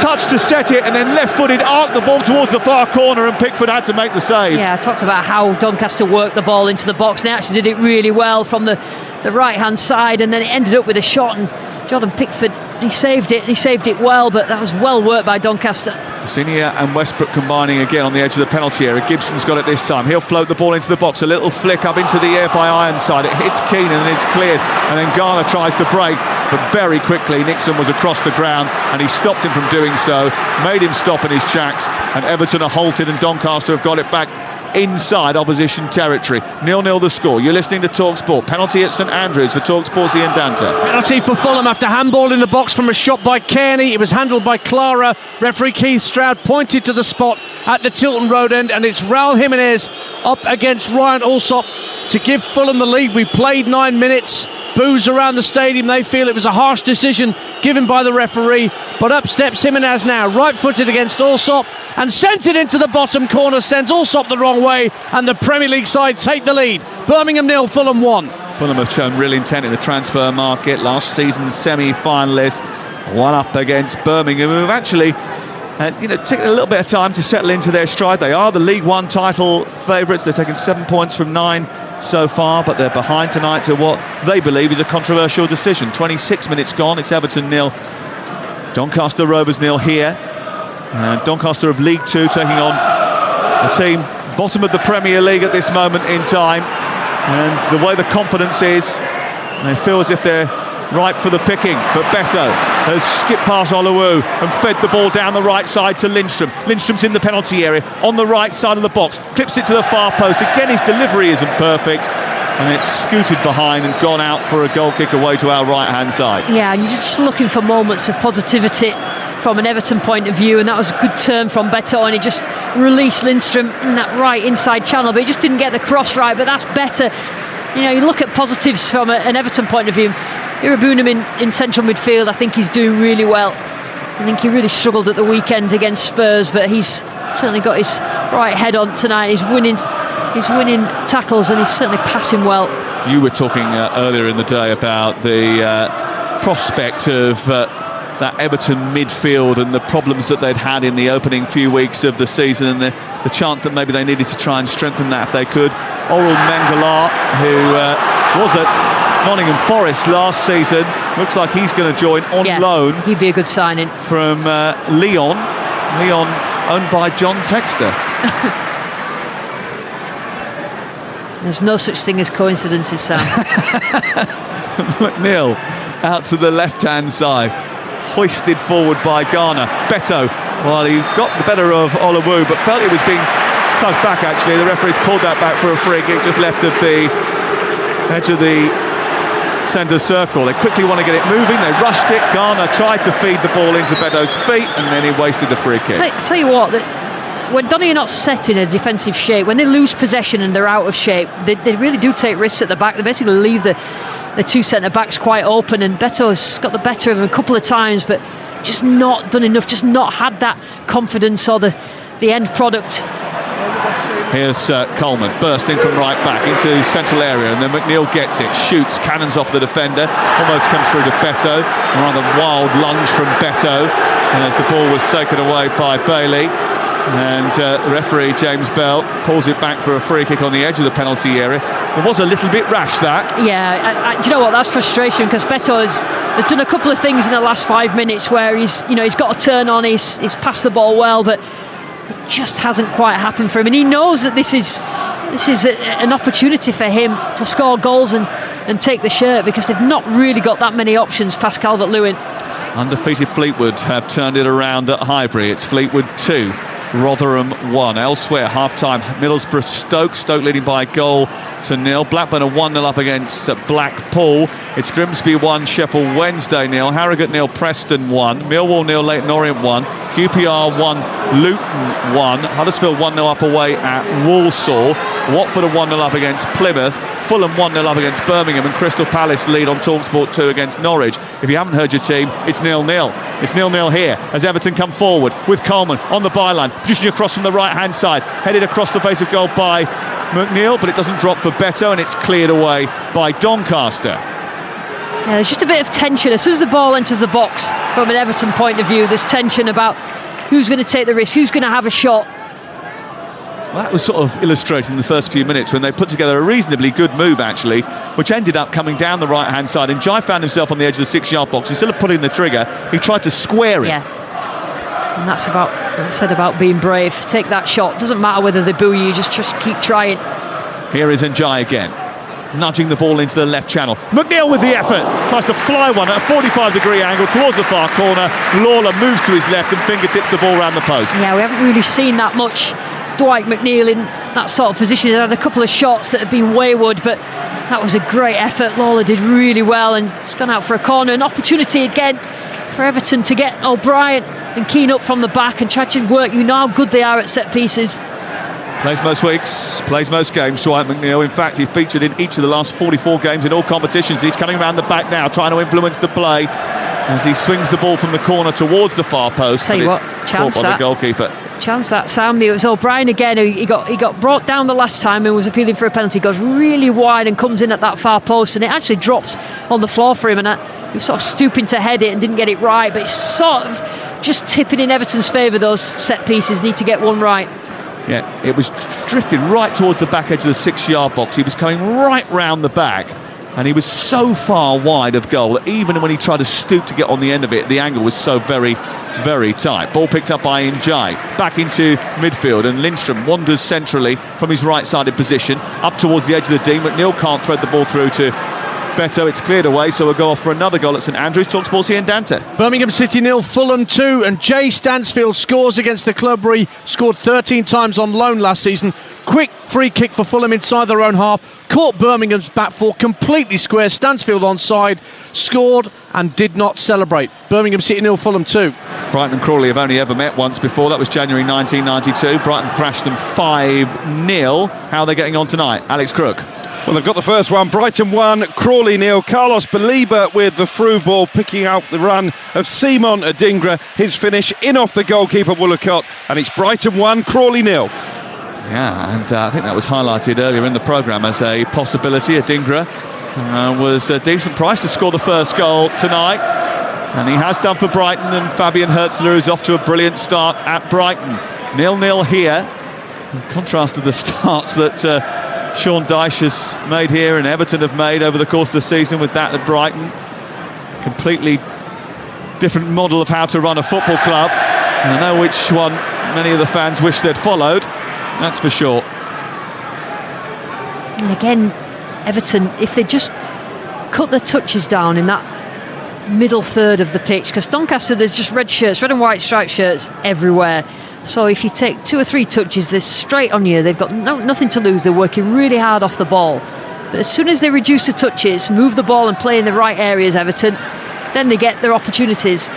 touch to set it and then left-footed arced the ball towards the far corner, and Pickford had to make the save. Yeah, I talked about how Doncaster worked the ball into the box, and they actually did it really well from the right-hand side, and then it ended up with a shot, and Jordan Pickford, he saved it well, but that was well worked by Doncaster. Senior and Westbrook combining again on the edge of the penalty area. Gibson's got it this time. He'll float the ball into the box. A little flick up into the air by Ironside. It hits Keane and it's cleared, and then Garner tries to break, but very quickly Nixon was across the ground and he stopped him from doing so, made him stop in his tracks, and Everton are halted and Doncaster have got it back inside opposition territory. 0-0 the score. You're listening to Talksport. Penalty at St Andrews for Talksport's Ian Danter. Penalty for Fulham after handball in the box from a shot by Kearney. It was handled by Clara. Referee Keith Stroud pointed to the spot at the Tilton Road end, and it's Raul Jimenez up against Ryan Alsop to give Fulham the lead. We played 9 minutes. Boos around the stadium. They feel it was a harsh decision given by the referee, but up steps Jimenez now, right-footed against Alsop, and sent it into the bottom corner, sends Alsop the wrong way, and the Premier League side take the lead. Birmingham 0, Fulham 1. Fulham have shown real intent in the transfer market. Last season's semi-finalist, one up against Birmingham, who have actually And, taking a little bit of time to settle into their stride. They are the League One title favourites. They're taking 7 points from 9 so far, but they're behind tonight to what they believe is a controversial decision. 26 minutes gone. It's Everton 0, Doncaster Rovers 0 here. And Doncaster of League 2 taking on a team bottom of the Premier League at this moment in time. And the way the confidence is, they feel as if they're ripe for the picking, but Beto has skipped past Oluwu and fed the ball down the right side to Lindstrom. Lindstrom's in the penalty area on the right side of the box, clips it to the far post. Again, his delivery isn't perfect, and it's scooted behind and gone out for a goal kick away to our right hand side. Yeah, and you're just looking for moments of positivity from an Everton point of view, and that was a good turn from Beto, and he just released Lindstrom in that right inside channel, but he just didn't get the cross right. But that's better. You look at positives from an Everton point of view. Irabunam in central midfield, I think he's doing really well. I think he really struggled at the weekend against Spurs, but he's certainly got his right head on tonight. He's winning tackles, and he's certainly passing well. You were talking earlier in the day about the prospect of that Everton midfield and the problems that they'd had in the opening few weeks of the season, and the chance that maybe they needed to try and strengthen that if they could. Oral Mangala, who was at Nottingham Forest last season, looks like he's going to join on loan. He'd be a good signing from Lyon owned by John Textor. There's no such thing as coincidences, Sam. McNeil out to the left hand side, hoisted forward by Garner. Beto, well, he got the better of Oluwu, but felt it was being tugged back. Actually, the referee's pulled that back for a free kick just left of the edge of the centre circle. They quickly want to get it moving. They rushed it. Garner tried to feed the ball into Beto's feet, and then he wasted the free kick. Tell you what, when Donny are not set in a defensive shape, when they lose possession and they're out of shape, they really do take risks at the back. They basically leave the two centre backs quite open, and Beto's got the better of him a couple of times, but just not done enough, just not had that confidence or the end product. Here's Coleman bursting from right back into the central area, and then McNeil gets it, shoots, cannons off the defender, almost comes through to Beto. A rather wild lunge from Beto, and as the ball was taken away by Bailey, and referee James Bell pulls it back for a free kick on the edge of the penalty area. It was a little bit rash, that. Yeah, do you know what? That's frustration, because Beto has done a couple of things in the last 5 minutes where he's got a turn on, he's passed the ball well, but it just hasn't quite happened for him, and he knows that this is an opportunity for him to score goals and take the shirt, because they've not really got that many options past Calvert-Lewin. Undefeated Fleetwood have turned it around at Highbury. It's Fleetwood 2, Rotherham 1. Elsewhere, half-time, Middlesbrough Stoke leading by a goal to nil. Blackburn are 1-0 up against Blackpool. It's Grimsby 1, Sheffield Wednesday 0, Harrogate 0, Preston 1, Millwall 0, Leyton Orient 1, QPR 1, Luton 1, Huddersfield 1-0 up away at Walsall, Watford are 1-0 up against Plymouth, Fulham 1-0 up against Birmingham, and Crystal Palace lead on Talksport 2 against Norwich. If you haven't heard your team, it's 0-0. It's 0-0 here as Everton come forward with Coleman on the byline, positioning across from the right-hand side, headed across the face of goal by McNeil, but it doesn't drop for Beto, and it's cleared away by Doncaster. Yeah, there's just a bit of tension as soon as the ball enters the box. From an Everton point of view, there's tension about who's going to take the risk, who's going to have a shot. Well, that was sort of illustrated in the first few minutes when they put together a reasonably good move, actually, which ended up coming down the right-hand side, and Jai found himself on the edge of the 6-yard box. Instead of putting the trigger, he tried to square it. Yeah, and that's about being brave. Take that shot. Doesn't matter whether they boo you, just keep trying. Here is Njai again, nudging the ball into the left channel. McNeil with the effort, tries to fly one at a 45-degree angle towards the far corner. Lawler moves to his left and fingertips the ball around the post. Yeah, we haven't really seen that much Dwight McNeil in that sort of position. He had a couple of shots that have been wayward, but that was a great effort. Lawler did really well, and it's gone out for a corner. An opportunity again for Everton to get O'Brien and Keane up from the back and try to work. You know how good they are at set pieces. Plays most weeks, plays most games, Dwight McNeil. In fact, he featured in each of the last 44 games in all competitions. He's coming around the back now, trying to influence the play as he swings the ball from the corner towards the far post. Tell you what, chance caught by the goalkeeper. Chance that, Sam. It was O'Brien again. He got brought down the last time and was appealing for a penalty. He goes really wide and comes in at that far post, and it actually drops on the floor for him, and he was sort of stooping to head it and didn't get it right, but it's sort of just tipping in Everton's favour. Those set pieces need to get one right. Yeah, it was drifted right towards the back edge of the 6-yard box. He was coming right round the back, and he was so far wide of goal that even when he tried to stoop to get on the end of it, the angle was so very, very tight. Ball picked up by Njai, back into midfield, and Lindstrom wanders centrally from his right-sided position up towards the edge of the D. McNeil can't thread the ball through to Beto. It's cleared away, so we'll go off for another goal at St Andrews. Talksport's Ian Dante. Birmingham City 0, Fulham 2, and Jay Stansfield scores against the club where he scored 13 times on loan last season. Quick free kick for Fulham inside their own half, caught Birmingham's back four completely square. Stansfield onside, scored and did not celebrate. Birmingham City 0, Fulham 2. Brighton and Crawley have only ever met once before. That was January 1992. Brighton thrashed them 5-0. How are they getting on tonight? Alex Crook. Well, they've got the first one. Brighton 1, Crawley 0. Carlos Baliba with the through ball, picking out the run of Simon Adingra. His finish in off the goalkeeper Woolacott, and it's Brighton 1, Crawley 0. Yeah, and I think that was highlighted earlier in the programme as a possibility. Adingra was a decent price to score the first goal tonight, and he has done for Brighton, and Fabian Hertzler is off to a brilliant start at Brighton. 0-0 here, in contrast to the starts that Sean Dyche has made here and Everton have made over the course of the season with that at Brighton. Completely different model of how to run a football club, and I know which one many of the fans wish they'd followed, that's for sure. And again, Everton, if they just cut the touches down in that middle third of the pitch, because Doncaster, there's just red shirts, red and white striped shirts everywhere. So if you take 2 or 3 touches, they're straight on you. They've got nothing to lose. They're working really hard off the ball. But as soon as they reduce the touches, move the ball and play in the right areas, Everton, then they get their opportunities.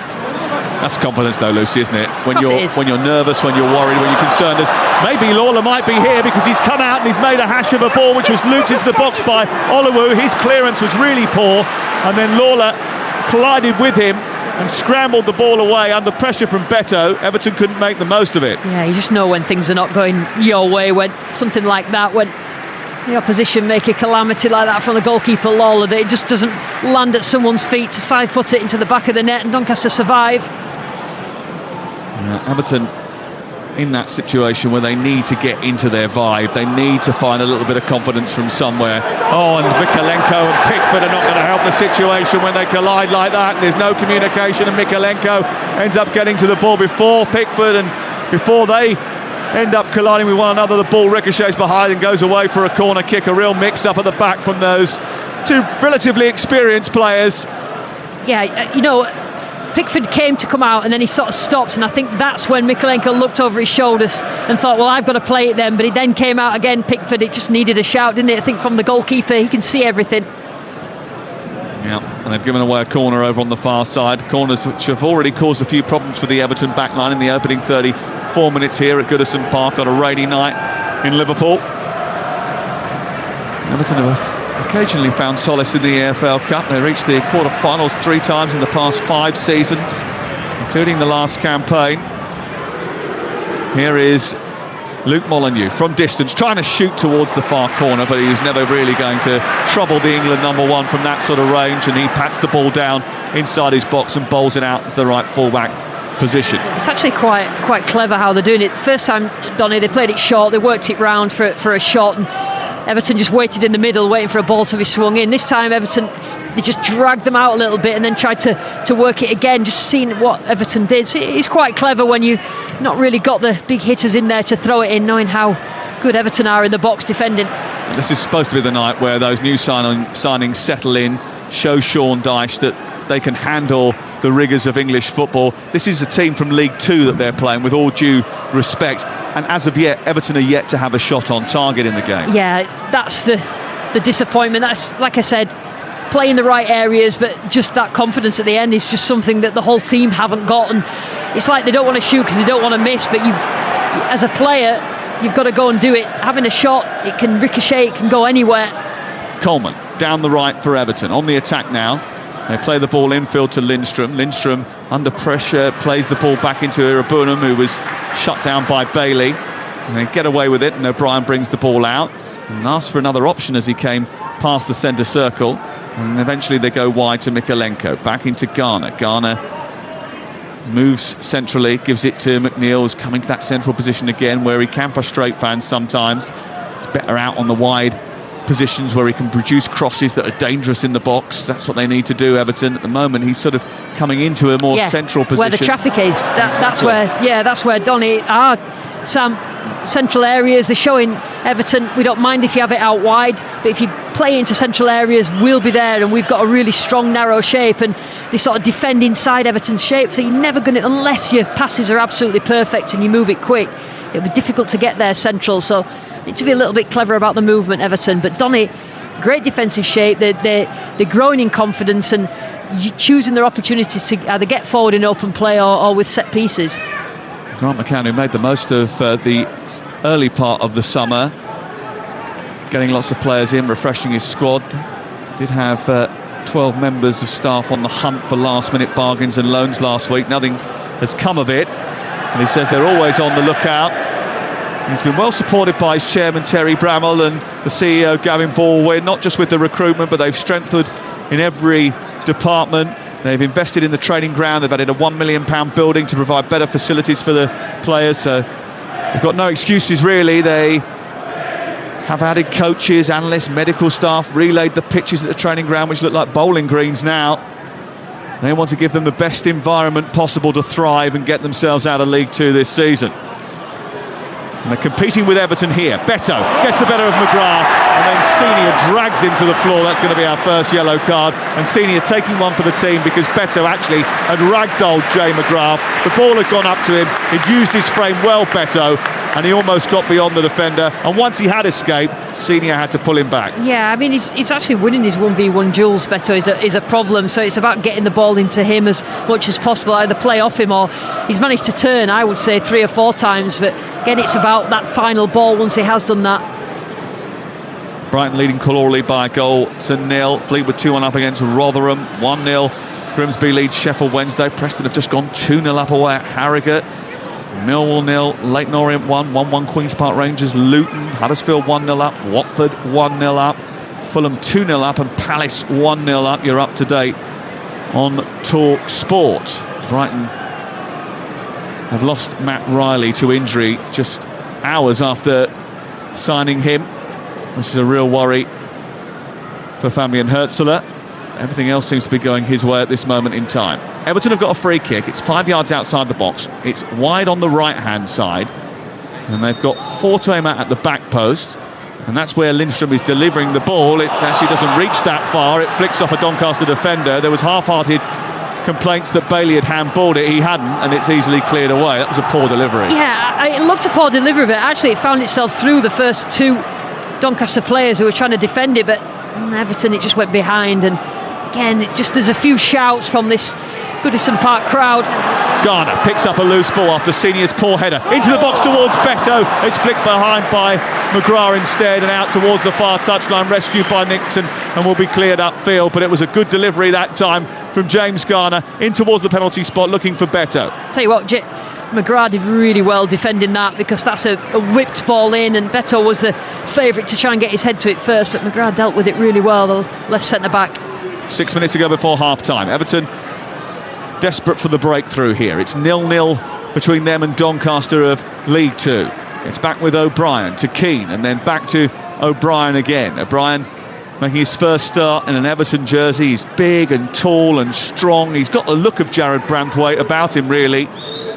That's confidence though, Lucy, isn't it? When you're nervous, when you're worried, when you're concerned. Maybe Lawler might be here because he's come out and he's made a hash of a ball which was looped into the box by Oluwu. His clearance was really poor, and then Lawler collided with him and scrambled the ball away under pressure from Beto. Everton couldn't make the most of it. Yeah, you just know when things are not going your way, when something like that, when the opposition make a calamity like that from the goalkeeper Lawler, that it just doesn't land at someone's feet to side foot it into the back of the net, and Doncaster survive. Everton in that situation where they need to get into their vibe, they need to find a little bit of confidence from somewhere. Oh, and Mikalenko and Pickford are not going to help the situation when they collide like that, and there's no communication, and Mikalenko ends up getting to the ball before Pickford, and before they end up colliding with one another, the ball ricochets behind and goes away for a corner kick. A real mix-up at the back from those two relatively experienced players. Yeah, you know, Pickford came to come out and then he sort of stopped, and I think that's when Mikalenko looked over his shoulders and thought, well, I've got to play it then, but he then came out again. Pickford, it just needed a shout, didn't it? I think from the goalkeeper, he can see everything. Yeah, and they've given away a corner over on the far side. Corners which have already caused a few problems for the Everton backline in the opening 34 minutes here at Goodison Park on a rainy night in Liverpool. Everton have occasionally found solace in the EFL Cup. They reached the quarter-finals 3 times in the past 5 seasons, including the last campaign. Here is Luke Molineux from distance, trying to shoot towards the far corner, but he's never really going to trouble the England number 1 from that sort of range, and he pats the ball down inside his box and bowls it out to the right full-back position. It's actually quite clever how they're doing it. The first time, Donny, they played it short, they worked it round for a shot, and Everton just waited in the middle, waiting for a ball to be swung in. This time, Everton, they just dragged them out a little bit and then tried to work it again, just seeing what Everton did. So it's quite clever when you've not really got the big hitters in there to throw it in, knowing how good Everton are in the box defending. This is supposed to be the night where those new signings settle in, show Sean Dyche that they can handle the rigours of English football. This is a team from League 2 that they're playing, with all due respect, and as of yet, Everton are yet to have a shot on target in the game. Yeah, that's the disappointment. That's, like I said, play in the right areas, but just that confidence at the end is just something that the whole team haven't got. And it's like they don't want to shoot because they don't want to miss, but you, as a player, you've got to go and do it. Having a shot, it can ricochet, it can go anywhere. Coleman down the right for Everton, on the attack now. They play the ball infield to Lindstrom. Lindstrom under pressure plays the ball back into Irabunum, who was shut down by Bailey, and they get away with it, and O'Brien brings the ball out and asks for another option as he came past the centre circle, and eventually they go wide to Mikalenko, back into Garner. Garner Moves centrally, gives it to McNeil, who's coming to that central position again where he can frustrate fans sometimes. It's better out on the wide positions where he can produce crosses that are dangerous in the box. That's what they need to do, Everton. At the moment, he's sort of coming into a more central position. Where the traffic is. That's where Donny are. Sam, central areas, they're showing Everton, we don't mind if you have it out wide, but if you play into central areas, we'll be there, and we've got a really strong narrow shape, and they sort of defend inside Everton's shape, so you're never going to, unless your passes are absolutely perfect and you move it quick, it'll be difficult to get there central. So need to be a little bit clever about the movement, Everton. But Donny, great defensive shape, they're growing in confidence and choosing their opportunities to either get forward in open play or with set pieces. Grant McCann, who made the most of the early part of the summer, getting lots of players in, refreshing his squad. Did have 12 members of staff on the hunt for last-minute bargains and loans last week. Nothing has come of it, and he says they're always on the lookout. He's been well supported by his chairman Terry Bramall and the CEO Gavin Baldwin, not just with the recruitment, but they've strengthened in every department. They've invested in the training ground. They've added a £1 million building to provide better facilities for the players. So they've got no excuses, really. They have added coaches, analysts, medical staff, relayed the pitches at the training ground, which look like bowling greens now. They want to give them the best environment possible to thrive and get themselves out of League Two this season. And they're competing with Everton here. Beto gets the better of McGrath, and then Senior drags him to the floor. That's going to be our first yellow card. And Senior taking one for the team because Beto actually had ragdolled Jay McGrath. The ball had gone up to him. He'd used his frame well, Beto, and he almost got beyond the defender. And once he had escaped, Senior had to pull him back. Yeah, I mean, he's actually winning his 1v1 duels, Beto, is a problem. So it's about getting the ball into him as much as possible, either play off him or he's managed to turn, I would say, 3 or 4 times. But again, it's about that final ball once he has done that. Brighton leading Crawley by a goal to nil. Fleetwood 2-1 up against Rotherham. 1-0. Grimsby leads Sheffield Wednesday. Preston have just gone 2-0 up away at Harrogate. Millwall 0, Leyton Orient 1-1 Queen's Park Rangers, Luton, Huddersfield 1-0 up, Watford 1-0 up, Fulham 2-0 up, and Palace 1-0 up. You're up to date on Talksport. Brighton have lost Matt Riley to injury just hours after signing him, which is a real worry for Fabian Hürzeler. Everything else seems to be going his way at this moment in time. Everton have got a free kick. It's 5 yards outside the box. It's wide on the right-hand side. And they've got 4 to aim at the back post. And that's where Lindstrom is delivering the ball. It actually doesn't reach that far. It flicks off a Doncaster defender. There was half-hearted complaints that Bailey had handballed it. He hadn't, and it's easily cleared away. That was a poor delivery. Yeah, it looked a poor delivery, but actually it found itself through the first 2 Doncaster players who were trying to defend it, but Everton, it just went behind. And again, there's a few shouts from this Goodison Park crowd. Garner picks up a loose ball after Senior's poor header into the box towards Beto. It's flicked behind by McGrath instead and out towards the far touchline, rescued by Nixon, and will be cleared upfield. But it was a good delivery that time from James Garner in towards the penalty spot, looking for Beto. Tell you what, McGrath did really well defending that, because that's a whipped ball in, and Beto was the favourite to try and get his head to it first, but McGrath dealt with it really well, the left centre back. 6 minutes to go before half time. Everton desperate for the breakthrough here. It's 0-0 between them and Doncaster of League Two. It's back with O'Brien to Keane, and then back to O'Brien again. O'Brien making his first start in an Everton jersey. He's big and tall and strong. He's got the look of Jared Branthwaite about him, really.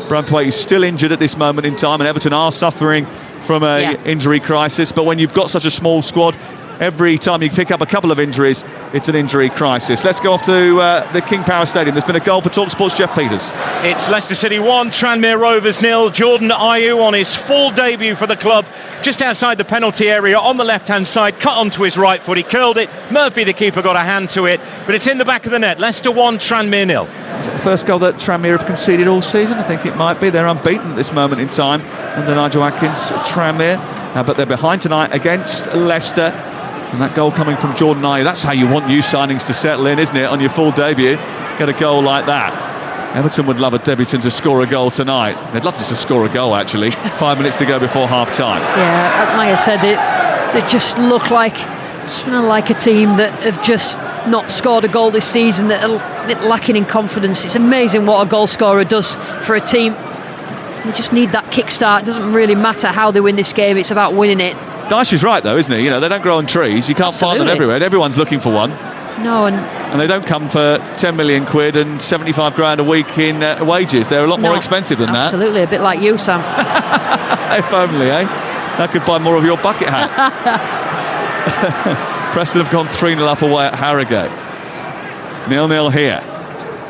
Branthwaite is still injured at this moment in time, and Everton are suffering from a injury crisis. But when you've got such a small squad, every time you pick up a couple of injuries, it's an injury crisis. Let's go off to the King Power Stadium. There's been a goal for Talksport's Jeff Peters. It's Leicester City 1, Tranmere Rovers 0. Jordan Ayew on his full debut for the club, just outside the penalty area on the left-hand side, cut onto his right foot. He curled it. Murphy, the keeper, got a hand to it, but it's in the back of the net. Leicester 1, Tranmere 0. Is it the first goal that Tranmere have conceded all season? I think it might be. They're unbeaten at this moment in time under Nigel Atkins, Tranmere. But they're behind tonight against Leicester. And that goal coming from Jordan Ayew, that's how you want new signings to settle in, isn't it? On your full debut, get a goal like that. Everton would love a debutant to score a goal tonight. They'd love to score a goal, actually. 5 minutes to go before half-time. Yeah, like I said, they just look like, smell like a team that have just not scored a goal this season, that are a bit lacking in confidence. It's amazing what a goal scorer does for a team. They just need that kickstart. It doesn't really matter how they win this game, it's about winning it. Dyche is right though, isn't he? You know, they don't grow on trees. You can't find them everywhere. Everyone's looking for one. No, and they don't come for 10 million quid and 75 grand a week in wages. They're a lot more expensive than that. Absolutely, a bit like you, Sam. If only, eh? I could buy more of your bucket hats. Preston have gone 3-0 up away at Harrogate. 0-0 here.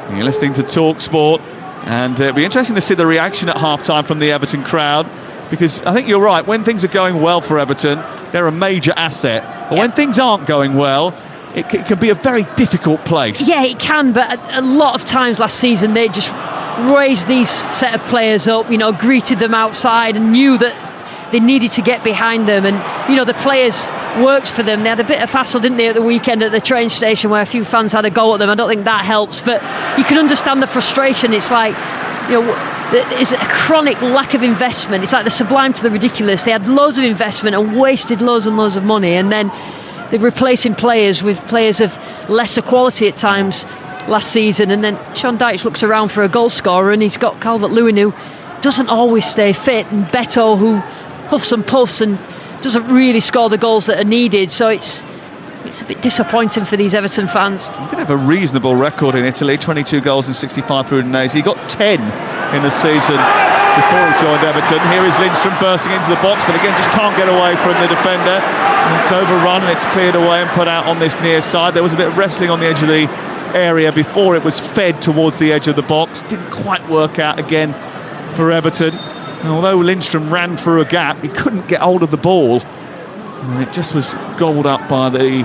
And you're listening to Talksport, and it'll be interesting to see the reaction at half-time from the Everton crowd, because I think you're right. When things are going well for Everton, they're a major asset. But when things aren't going well, it can be a very difficult place. Yeah, it can, but a lot of times last season they just raised these set of players up, you know, greeted them outside and knew that they needed to get behind them, and you know, the players worked for them. They had a bit of hassle, didn't they, at the weekend at the train station where a few fans had a go at them. I don't think that helps, but you can understand the frustration. It's like, you know, it's a chronic lack of investment. It's like the sublime to the ridiculous. They had loads of investment and wasted loads and loads of money, and then they're replacing players with players of lesser quality at times last season. And then Sean Dyche looks around for a goal scorer, and he's got Calvert-Lewin, who doesn't always stay fit, and Beto, who huffs and puffs and doesn't really score the goals that are needed. So it's a bit disappointing for these Everton fans. He did have a reasonable record in Italy, 22 goals and 65 through Udinese. He got 10 in the season before he joined Everton. Here is Lindstrom bursting into the box, but again just can't get away from the defender. And it's overrun and it's cleared away and put out on this near side. There was a bit of wrestling on the edge of the area before it was fed towards the edge of the box. Didn't quite work out again for Everton. And although Lindstrom ran through a gap, he couldn't get hold of the ball, and it just was gobbled up by the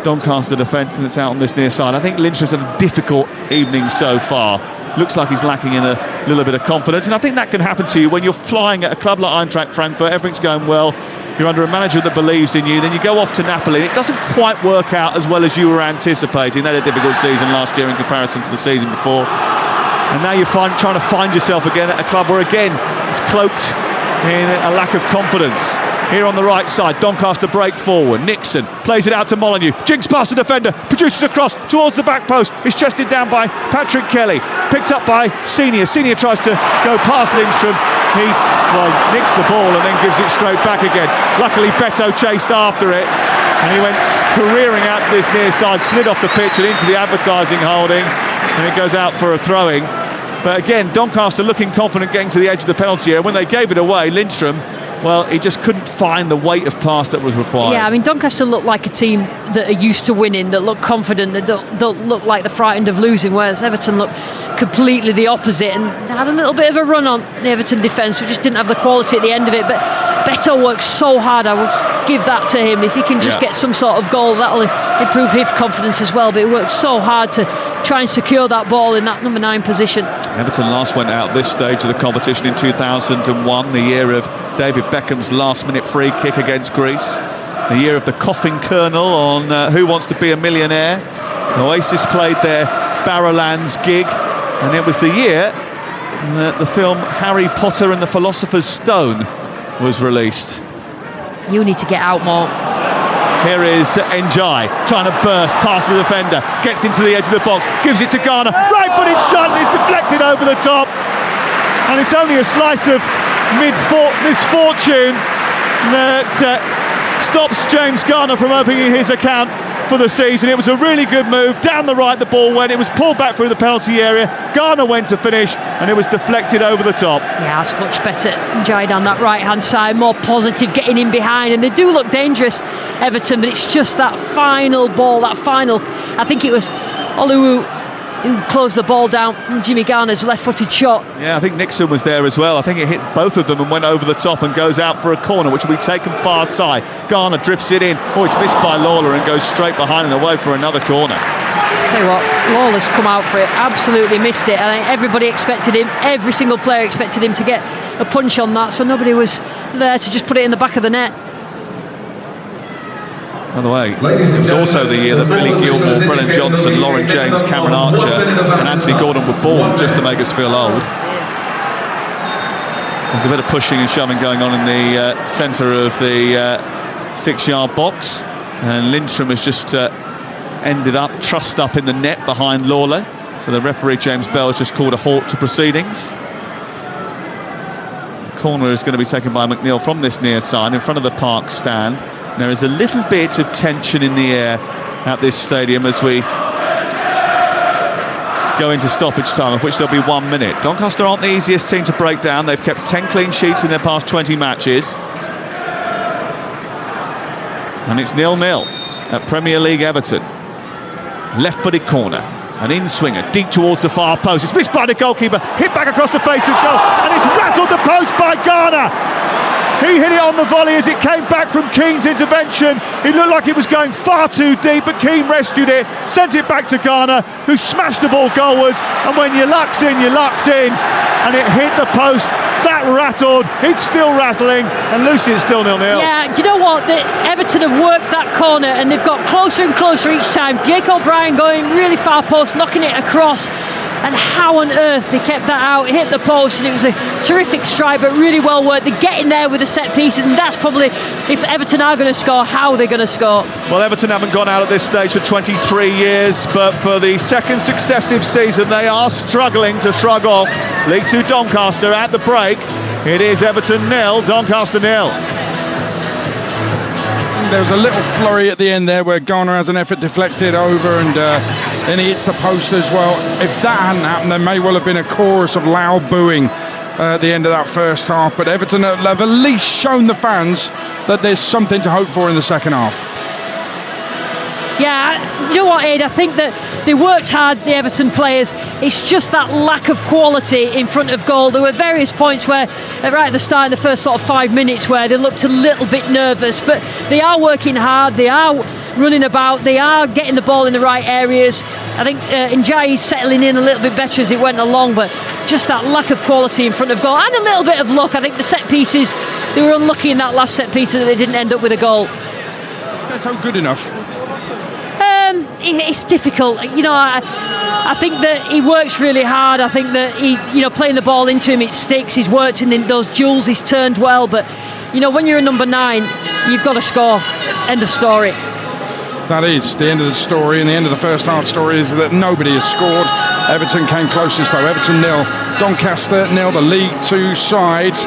Doncaster defence, and it's out on this near side. I think Lindstrom's had a difficult evening so far. Looks like he's lacking in a little bit of confidence, and I think that can happen to you when you're flying at a club like Eintracht Frankfurt. Everything's going well, you're under a manager that believes in you, then you go off to Napoli, and it doesn't quite work out as well as you were anticipating. They had a difficult season last year in comparison to the season before, and now you're trying to find yourself again at a club where again it's cloaked in a lack of confidence. Here on the right side, Doncaster break forward. Nixon plays it out to Molyneux. Jinks past the defender, produces a cross towards the back post. It's chested down by Patrick Kelly. Picked up by Senior. Senior tries to go past Lindstrom. He nicks the ball and then gives it straight back again. Luckily, Beto chased after it, and he went careering out to this near side, slid off the pitch and into the advertising holding, and it goes out for a throw-in. But again, Doncaster looking confident getting to the edge of the penalty area. When they gave it away, Lindstrom, well, he just couldn't find the weight of pass that was required. Yeah, I mean, Doncaster look like a team that are used to winning, that look confident, that don't look like they're frightened of losing, whereas Everton look completely the opposite, and had a little bit of a run on the Everton defence. We just didn't have the quality at the end of it. But Beto works so hard. I would give that to him. If he can just get some sort of goal, that'll improve his confidence as well. But he works so hard to try and secure that ball in that number 9 position. Everton last went out this stage of the competition in 2001, the year of David Beckham's last-minute free kick against Greece, the year of the coughing colonel on Who Wants to Be a Millionaire. Oasis played their Barrowlands gig, and it was the year that the film Harry Potter and the Philosopher's Stone was released. You need to get out more. Here is Njai trying to burst past the defender, gets into the edge of the box, gives it to Garner, right-footed shot, and it's deflected over the top, and it's only a slice of misfortune that stops James Garner from opening his account for the season. It was a really good move. Down the right the ball went. It was pulled back through the penalty area. Garner went to finish, and it was deflected over the top. Yeah, that's much better. Njai down that right-hand side, more positive, getting in behind, and they do look dangerous, Everton, but it's just that final ball, I think it was Oluwu who closed the ball down from Jimmy Garner's left-footed shot. Yeah, I think Nixon was there as well. I think it hit both of them and went over the top and goes out for a corner, which will be taken far side. Garner drifts it in. Oh, it's missed by Lawler and goes straight behind and away for another corner. Tell you what, Lawler's come out for it, absolutely missed it. I think everybody expected him, every single player expected him to get a punch on that, so nobody was there to just put it in the back of the net. By the way, it was also the year that Billy Gilmore, Brennan Johnson, Lauren James, Cameron Archer and Anthony Gordon were born, just to make us feel old. There's a bit of pushing and shoving going on in the centre of the 6-yard box, and Lindstrom has just ended up trussed up in the net behind Lawler. So the referee, James Bell, has just called a halt to proceedings. The corner is going to be taken by McNeil from this near side in front of the Park stand. There is a little bit of tension in the air at this stadium as we go into stoppage time, of which there'll be 1 minute. Doncaster aren't the easiest team to break down. They've kept 10 clean sheets in their past 20 matches. And it's 0-0 at Premier League Everton. Left-footed corner. An in-swinger, deep towards the far post. It's missed by the goalkeeper, hit back across the face of goal, and it's rattled the post by Garner. He hit it on the volley as it came back from Keane's intervention. It looked like it was going far too deep, but Keane rescued it, sent it back to Garner, who smashed the ball goalwards. And when your luck's in, and it hit the post. That rattled, it's still rattling, and Lucy is still 0-0. Yeah, do you know what? Everton have worked that corner and they've got closer and closer each time. Jake O'Brien going really far post, knocking it across. And how on earth they kept that out, hit the post, and it was a terrific strike, but really well worked. They're getting there with the set pieces, and that's probably, if Everton are going to score, how they're going to score. Well, Everton haven't gone out at this stage for 23 years, but for the second successive season, they are struggling to shrug off League Two Doncaster at the break. It is Everton 0, Doncaster 0. There was a little flurry at the end there where Garner has an effort deflected over, and then he hits the post as well. If that hadn't happened, there may well have been a chorus of loud booing at the end of that first half. But Everton have at least shown the fans that there's something to hope for in the second half. Yeah, you know what, Ed? I think that they worked hard, the Everton players. It's just that lack of quality in front of goal. There were various points where, right at the start, in the first sort of 5 minutes, where they looked a little bit nervous. But they are working hard. They are running about. They are getting the ball in the right areas. I think Njai's settling in a little bit better as it went along. But just that lack of quality in front of goal and a little bit of luck. I think the set pieces, they were unlucky in that last set piece that they didn't end up with a goal. That's how good enough. It's difficult, you know. I think that he works really hard. I think that he, you know, playing the ball into him, it sticks. He's worked in those duels. He's turned well, but you know, when you're a number 9, you've got to score. End of story. That is the end of the story, and the end of the first half story is that nobody has scored. Everton came closest though. Everton 0, Doncaster 0. The League Two side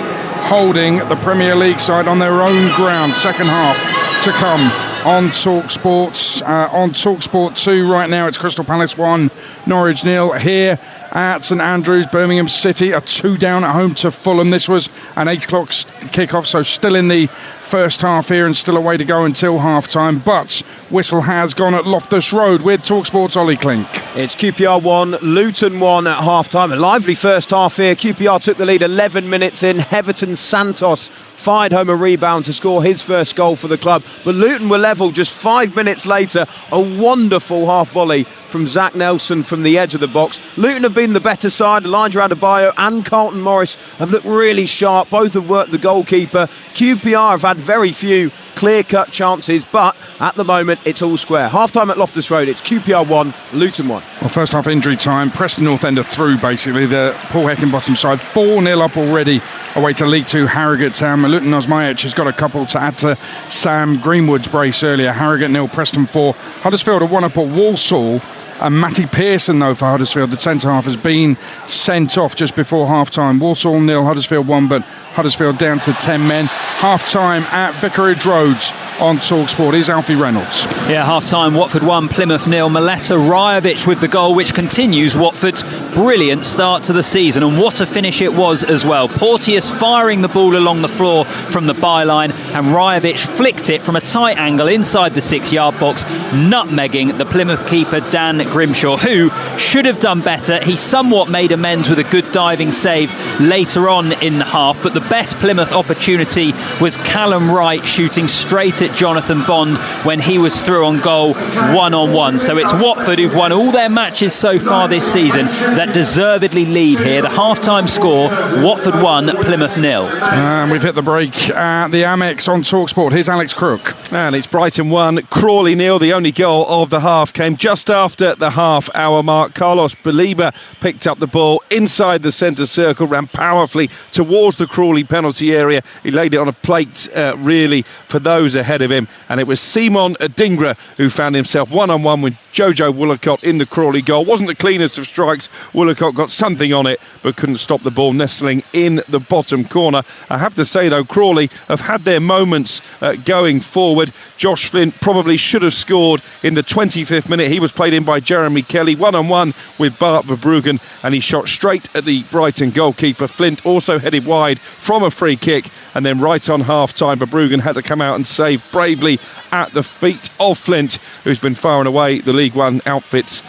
holding the Premier League side on their own ground. Second half to come on Talksport. On Talksport 2 right now, it's Crystal Palace 1, Norwich 0. Here at St Andrews, Birmingham City are 2 down at home to Fulham. This was an 8 o'clock kickoff, so still in the first half here and still a way to go until half time. But whistle has gone at Loftus Road with Talksport's Ollie Klink. It's QPR 1, Luton 1 at half time. A lively first half here. QPR took the lead 11 minutes in. Everton Santos fired home a rebound to score his first goal for the club, but Luton were level just 5 minutes later. A wonderful half volley from Zach Nelson from the edge of the box. Luton have been the better side. Elijah Adebayo and Carlton Morris have looked really sharp. Both have worked the goalkeeper. QPR have had very few clear-cut chances, but at the moment it's all square. Half-time at Loftus Road, it's QPR 1, Luton 1. Well, first half injury time, Preston North End are through basically. The Paul Heckingbottom side 4-0 up already away to League Two Harrogate Town. Luton Osmajic has got a couple to add to Sam Greenwood's brace earlier. Harrogate 0, Preston 4. Huddersfield are 1 up at Walsall. And Matty Pearson, though, for Huddersfield, the centre half, has been sent off just before half-time. Walsall 0, Huddersfield 1, but Huddersfield down to 10 men. Half-time at Vicarage Road on Talksport. Here's Alfie Reynolds. Yeah, half-time, Watford 1, Plymouth 0. Mileta Rajovic with the goal, which continues Watford's brilliant start to the season. And what a finish it was as well. Porteous firing the ball along the floor from the byline, and Rajovic flicked it from a tight angle inside the 6-yard box, nutmegging the Plymouth keeper Dan Grimshaw, who should have done better. He somewhat made amends with a good diving save later on in the half, but the best Plymouth opportunity was Callum Wright shooting straight at Jonathan Bond when he was through on goal 1-on-1. So it's Watford who've won all their matches so far this season that deservedly lead here. The half-time score, Watford 1, Plymouth 0. And we've hit the break at the Amex on Talksport. Here's Alex Crook. And it's Brighton 1, Crawley 0. The only goal of the half came just after the half-hour mark. Carlos Baliba picked up the ball inside the centre circle, ran powerfully towards the Crawley penalty area. He laid it on a plate, really, for those ahead of him. And it was Simon Adingra who found himself one-on-one with Jojo Woolacott in the Crawley goal. Wasn't the cleanest of strikes. Woolacott got something on it, but couldn't stop the ball nestling in the bottom corner. I have to say, though, Crawley have had their moments going forward. Josh Flint probably should have scored in the 25th minute. He was played in by Jeremy Kelly, one-on-one with Bart Verbruggen, and he shot straight at the Brighton goalkeeper. Flint also headed wide from a free kick, and then right on half-time, Verbruggen had to come out and save bravely at the feet of Flint, who's been far and away the League One outfit's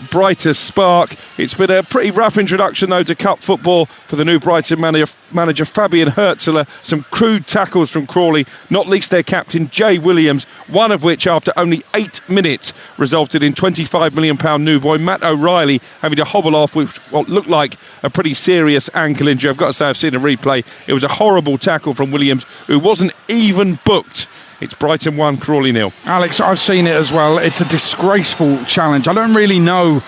brightest spark. It's been a pretty rough introduction, though, to cup football for the new Brighton manager Fabian Hertzler. Some crude tackles from Crawley, not least their captain Jay Williams, one of which after only 8 minutes resulted in £25 million new boy Matt O'Reilly having to hobble off with what looked like a pretty serious ankle injury. I've got to say, I've seen a replay. It was a horrible tackle from Williams, who wasn't even booked. It's Brighton 1, Crawley 0. Alex, I've seen it as well. It's a disgraceful challenge. I don't really know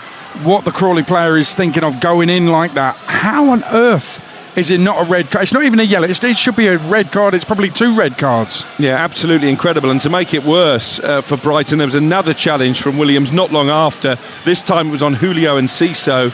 what the Crawley player is thinking of going in like that. How on earth is it not a red card? It's not even a yellow. It should be a red card. It's probably 2 red cards. Yeah, absolutely incredible. And to make it worse for Brighton, there was another challenge from Williams not long after. This time it was on Julio Enciso.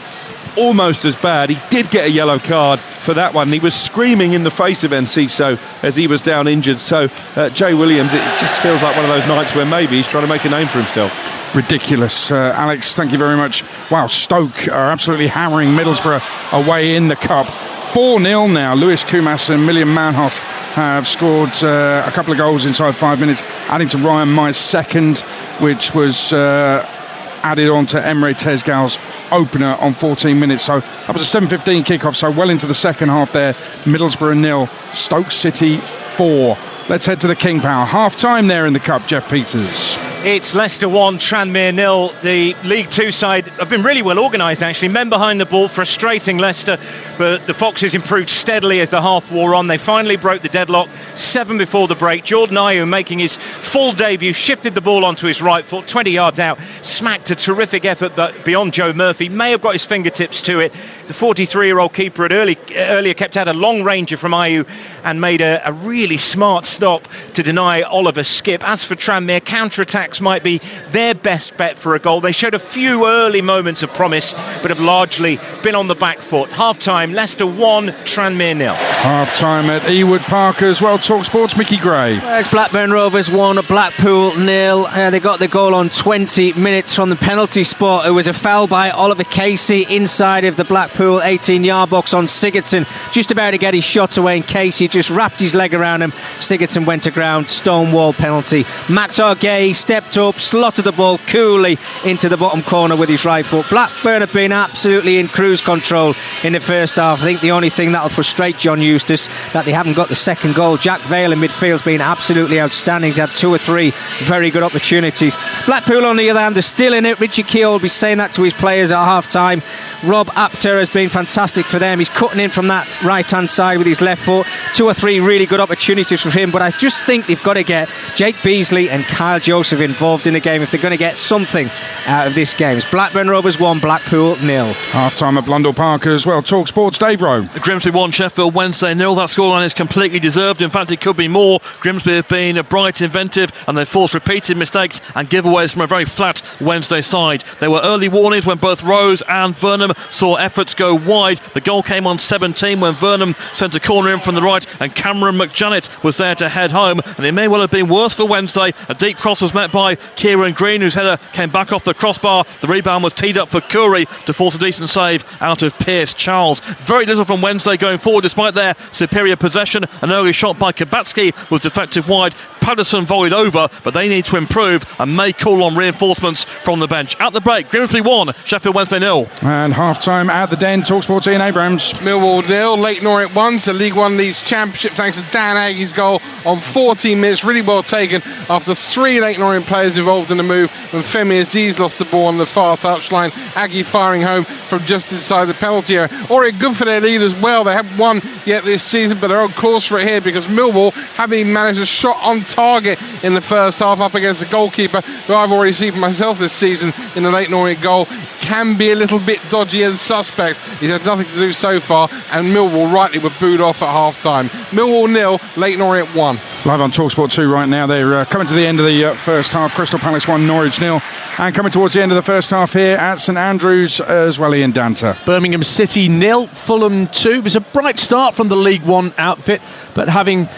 Almost as bad. He did get a yellow card for that one. He was screaming in the face of Enciso as he was down injured. So Jay Williams, it just feels like one of those nights where maybe he's trying to make a name for himself. Ridiculous. Alex, thank you very much. Wow, Stoke are absolutely hammering Middlesbrough away in the cup. 4-0 now. Lewis Kumas and Milliam Manhoff have scored a couple of goals inside 5 minutes, adding to Ryan Myers' second, which was added on to Emre Tezgal's opener on 14 minutes. So that was a 7:15 kickoff, so well into the second half there. Middlesbrough 0, Stoke City 4. Let's head to the King Power. Half time there in the cup, Jeff Peters. It's Leicester 1, Tranmere 0. The League Two side have been really well organised, actually. Men behind the ball, frustrating Leicester, but the Foxes improved steadily as the half wore on. They finally broke the deadlock 7 before the break. Jordan Ayew, making his full debut, shifted the ball onto his right foot, 20 yards out, smacked a terrific effort but beyond Joe Murphy. May have got his fingertips to it. The 43-year-old keeper had earlier kept out a long ranger from Ayew and made a really smart stop to deny Oliver Skip. As for Tranmere, counter-attacks might be their best bet for a goal. They showed a few early moments of promise, but have largely been on the back foot. Half-time, Leicester 1, Tranmere 0. Half-time at Ewood Park as well. Talksport's Mickey Gray. It's Blackburn Rovers 1, Blackpool 0. They got the goal on 20 minutes from the penalty spot. It was a foul by Oliver Casey inside of the Blackpool 18-yard box on Sigurdsson. Just about to get his shot away, and Casey just wrapped his leg around him. Sigurdsson went to ground. Stonewall penalty. Max Argay stepped up, slotted the ball coolly into the bottom corner with his right foot. Blackburn have been absolutely in cruise control in the first half. I think the only thing that'll frustrate John Eustace that they haven't got the second goal. Jack Vale in midfield's been absolutely outstanding. He's had 2 or 3 very good opportunities. Blackpool, on the other hand, they're still in it. Richie Keogh will be saying that to his players at half time. Rob Apter has been fantastic for them. He's cutting in from that right hand side with his left foot. 2 or 3 really good opportunities for him, but I just think they've got to get Jake Beasley and Kyle Joseph involved in the game if they're going to get something out of this game. It's Blackburn Rovers 1, Blackpool 0. Half time at Blundell Park as well. Talk Sports, Dave Rowe. Grimsby 1, Sheffield Wednesday 0. That scoreline is completely deserved. In fact, it could be more. Grimsby have been bright, inventive, and they've forced repeated mistakes and giveaways from a very flat Wednesday side. There were early warnings when both Rose and Vernham saw efforts go wide. The goal came on 17 when Vernham sent a corner in from the right, and Cameron McJanet was there to head home, and it may well have been worse for Wednesday. A deep cross was met by Kieran Green, whose header came back off the crossbar. The rebound was teed up for Curry to force a decent save out of Pierce Charles. Very little from Wednesday going forward despite their superior possession. An early shot by Kabatsky was deflected wide. Patterson volleyed over, but they need to improve and may call on reinforcements from the bench. At the break, Grimsby 1, Sheffield Wednesday 0. And half time at the Den. Talksport, Ian Abrams. Millwall 0, Leyton Orient 1. So League One leads Championship thanks to Dan Aggie's goal on 14 minutes. Really well taken after 3 Leyton Orient players involved in the move when Femi Aziz lost the ball on the far touchline. Aggie firing home from just inside the penalty area. Orient good for their lead as well. They haven't won yet this season, but they're on course for it here because Millwall, having managed a shot on target in the first half up against a goalkeeper who I've already seen for myself this season in the Leyton Orient goal can be a little bit dodgy and suspect. He's had nothing to do so far, and Millwall rightly were booed off at half-time. Millwall 0, Leyton Orient 1. Live on Talksport 2 right now. They're coming to the end of the first half. Crystal Palace 1, Norwich 0. And coming towards the end of the first half here at St Andrews as well, Ian Danter. Birmingham City 0, Fulham 2. It was a bright start from the League One outfit, but having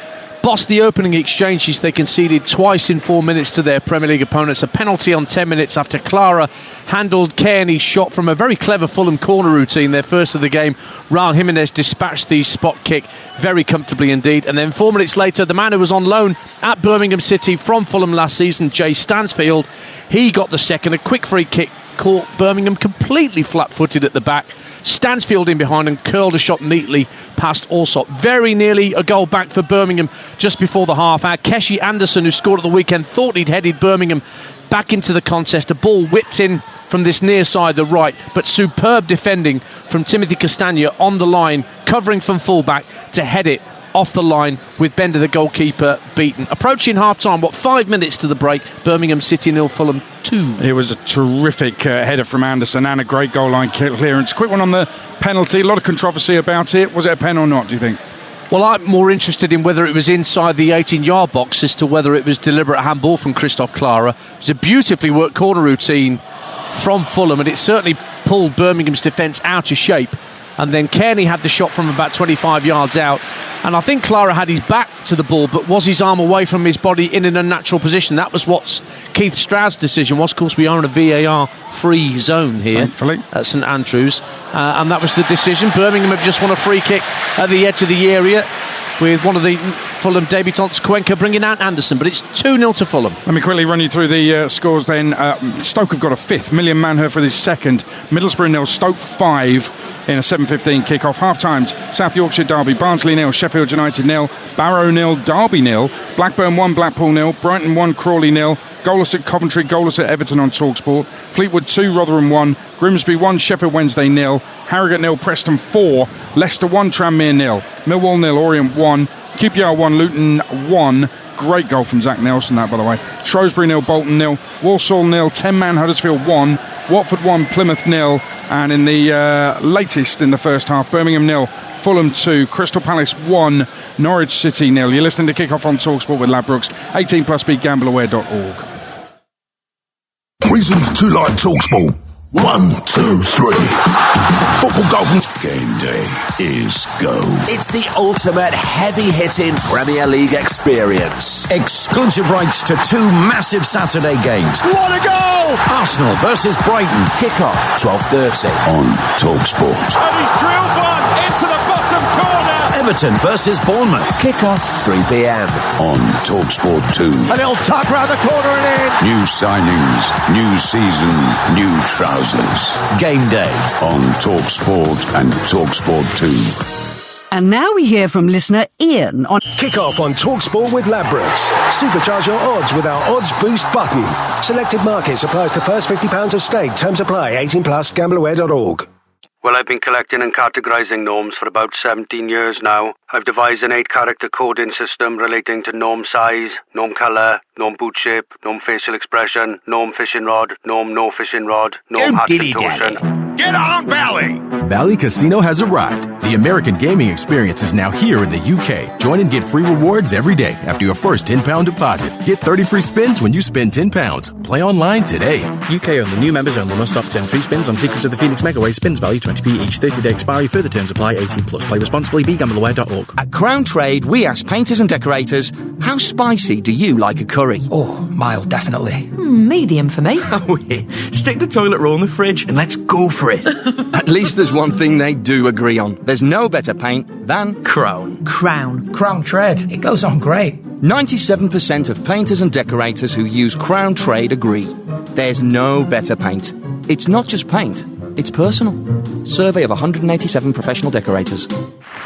bossed the opening exchanges, they conceded twice in 4 minutes to their Premier League opponents. A penalty on 10 minutes after Clara handled Kearney's shot from a very clever Fulham corner routine, their first of the game. Raul Jimenez dispatched the spot kick very comfortably indeed. And then 4 minutes later, the man who was on loan at Birmingham City from Fulham last season, Jay Stansfield, he got the second. A quick free kick caught Birmingham completely flat-footed at the back. Stansfield in behind and curled a shot neatly past Allsop. Very nearly a goal back for Birmingham just before the half. Our Keshi Anderson, who scored at the weekend, thought he'd headed Birmingham back into the contest. A ball whipped in from this near side, the right, but superb defending from Timothy Castagna on the line, covering from fullback to head it off the line with Bender, the goalkeeper, beaten. Approaching half-time, 5 minutes to the break, Birmingham City 0, Fulham 2. It was a terrific header from Anderson and a great goal line clearance. Quick one on the penalty, a lot of controversy about it. Was it a pen or not, do you think? Well, I'm more interested in whether it was inside the 18-yard box as to whether it was deliberate handball from Christophe Clara. It was a beautifully worked corner routine from Fulham, and it certainly pulled Birmingham's defence out of shape. And then Kearney had the shot from about 25 yards out, and I think Clara had his back to the ball, but was his arm away from his body in an unnatural position? That was what Keith Stroud's decision was. Of course, we are in a VAR-free zone here, thankfully, at St Andrews, and that was the decision. Birmingham have just won a free kick at the edge of the area, with one of the Fulham debutants, Cuenca, bringing out Anderson, but it's 2-0 to Fulham. Let me quickly run you through the scores then. Stoke have got a fifth, Million Manhoef with his second, Middlesbrough 0, Stoke 5 in a 7:15 kick-off. Half-times, South Yorkshire Derby, Barnsley 0, Sheffield United 0, Barrow 0, Derby 0, Blackburn 1, Blackpool 0, Brighton 1, Crawley 0, goalless at Coventry, goalless at Everton on Talksport, Fleetwood 2, Rotherham 1, Grimsby 1, Sheffield Wednesday 0, Harrogate 0, Preston 4, Leicester 1, Tranmere 0, Millwall 0, Orient 1, QPR 1, Luton 1. Great goal from Zach Nelson, that, by the way. Shrewsbury 0, Bolton 0, Walsall 0, 10-man Huddersfield 1, Watford 1, Plymouth 0, and in the latest in the first half, Birmingham 0, Fulham 2, Crystal Palace 1, Norwich City 0. You're listening to Kick-Off on Talksport with Ladbrokes. 18+, BeGambleAware.org. Reasons to like Talksport. 1, 2, 3. Football, golf and game day is go. It's the ultimate heavy-hitting Premier League experience. Exclusive rights to 2 massive Saturday games. What a goal! Arsenal versus Brighton. Kick-off, 12:30. On Talksport. And he's drilled one into the bottom corner. Everton versus Bournemouth. Kick-off, 3 p.m. On Talksport 2. A little tuck round the corner and in. New signings, new season, new trousers. Game day on Talksport and Talksport 2. And now we hear from listener Ian on Kick-Off on Talksport with Ladbrokes. Supercharge your odds with our Odds Boost button. Selected markets applies to first £50 of stake. Terms apply. 18+, GambleAware.org. Well, I've been collecting and categorising gnomes for about 17 years now. I've devised an 8-character coding system relating to gnome size, gnome colour, gnome boot shape, gnome facial expression, gnome fishing rod, gnome no fishing rod, gnome hat contortion. Get on, Bally! Bally Casino has arrived. The American gaming experience is now here in the UK. Join and get free rewards every day after your first £10 deposit. Get 30 free spins when you spend £10. Play online today. UK only. New members only. Must opt 10 free spins on Secrets of the Phoenix Megaway. Spins value 20p each. 30-day expiry. Further terms apply. 18+. Play responsibly. BeGambleAware.org. At Crown Trade, we ask painters and decorators, how spicy do you like a curry? Oh, mild, definitely. Medium for me. Stick the toilet roll in the fridge and let's go for it. At least there's one thing they do agree on. There's no better paint than Crown. Crown Trade. It goes on great. 97% of painters and decorators who use Crown Trade agree. There's no better paint. It's not just paint, it's personal. Survey of 187 professional decorators.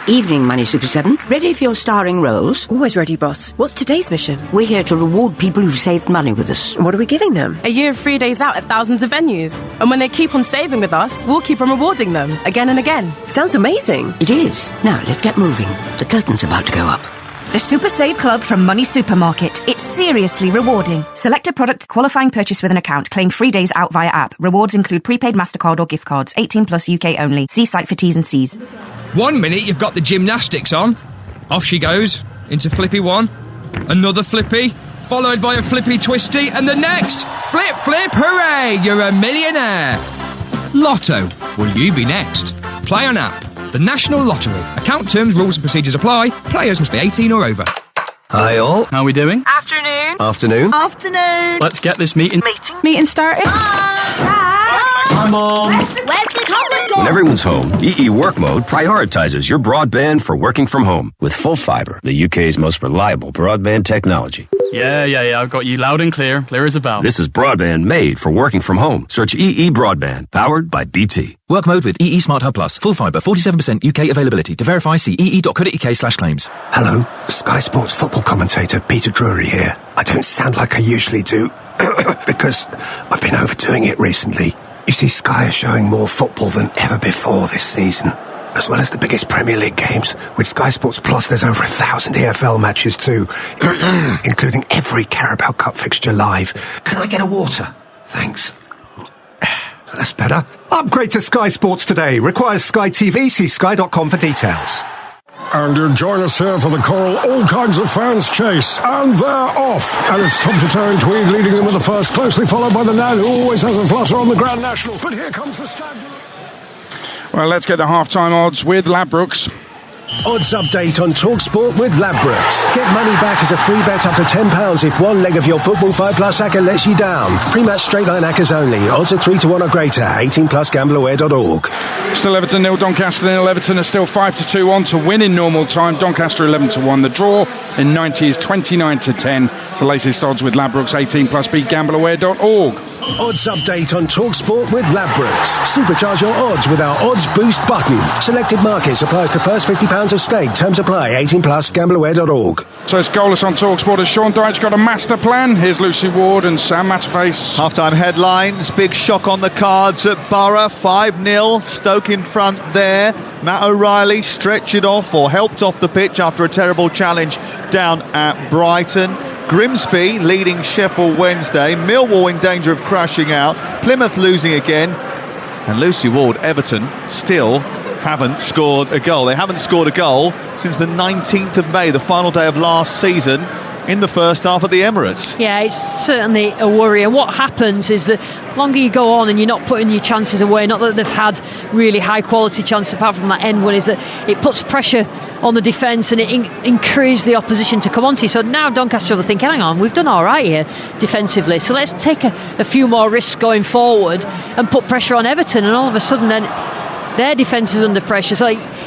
Evening, Money Super 7. Ready for your starring roles? Always ready, boss. What's today's mission? We're here to reward people who've saved money with us. What are we giving them? A year of free days out at thousands of venues. And when they keep on saving with us, we'll keep on rewarding them again and again. Sounds amazing. It is. Now, let's get moving. The curtain's about to go up. The Super Save Club from Money Supermarket. It's seriously rewarding. Selected products, qualifying purchase with an account. Claim 3 days out via app. Rewards include prepaid MasterCard or gift cards. 18 plus UK only. See site for T's and C's. 1 minute you've got the gymnastics on. Off she goes. Into flippy one. Another flippy. Followed by a flippy twisty. And the next. Flip, flip, hooray! You're a millionaire. Lotto. Will you be next? Play on app. The National Lottery. Account terms, rules and procedures apply. Players must be 18 or over. Hi all. How are we doing? Afternoon. Afternoon. Afternoon. Let's get this meeting. Meeting started. Hi Mom. Where's the tablet gone? When everyone's home, EE Work Mode prioritizes your broadband for working from home with full fibre, the UK's most reliable broadband technology. Yeah, I've got you loud and clear as a bell. This is broadband made for working from home. Search EE Broadband, powered by BT. Work mode with EE Smart Hub Plus. Full fibre, 47% UK availability. To verify, see ee.co.uk/claims. Hello, Sky Sports football commentator Peter Drury here. I don't sound like I usually do because I've been overdoing it recently. You see, Sky are showing more football than ever before this season, as well as the biggest Premier League games. With Sky Sports Plus, there's over 1,000 EFL matches too, including every Carabao Cup fixture live. Can I get a water? Thanks. That's better. Upgrade to Sky Sports today. Requires Sky TV. See sky.com for details. And join us here for the Coral All Kinds of Fans chase. And they're off. And it's Tom Tatar and Tweed leading them with the first, closely followed by the Nan, who always has a flutter on the Grand National. But here comes the stand. Well, let's get the half-time odds with Ladbrokes. Odds update on Talksport with Ladbrokes. Get money back as a free bet up to £10 if one leg of your Football 5 Plus acca lets you down. Pre-match straight line accas only. Odds are 3-1 or greater. 18 plus gambleaware.org. Still Everton 0, Doncaster 0. Everton are still 5-2 on to win in normal time. Doncaster 11-1. The draw in 90 is 29-10. It's the latest odds with Ladbrokes. 18 plus. Beat gambleaware.org. Odds update on Talksport with Ladbrokes. Supercharge your odds with our Odds Boost button. Selected markets applies to first £50 of stake. Terms apply. 18 plus. Gambleaware.org. So it's goalless on Talksport. Has Sean Dyche got a master plan? Here's Lucy Ward and Sam Matterface. Half-time headlines. Big shock on the cards at Borough. 5-0. Stoke in front there. Matt O'Reilly stretched off or helped off the pitch after a terrible challenge down at Brighton. Grimsby leading Sheffield Wednesday. Millwall in danger of crashing out. Plymouth losing again. And Lucy Ward, Everton, still haven't scored a goal. They haven't scored a goal since the 19th of May, the final day of last season, in the first half at the Emirates. Yeah, it's certainly a worry. And what happens is that longer you go on and you're not putting your chances away, not that they've had really high quality chances apart from that end one, is that it puts pressure on the defence and it encourages the opposition to come on to you. So now Doncaster are thinking, hang on, we've done all right here defensively, so let's take a few more risks going forward and put pressure on Everton, and all of a sudden then their defence is under pressure. So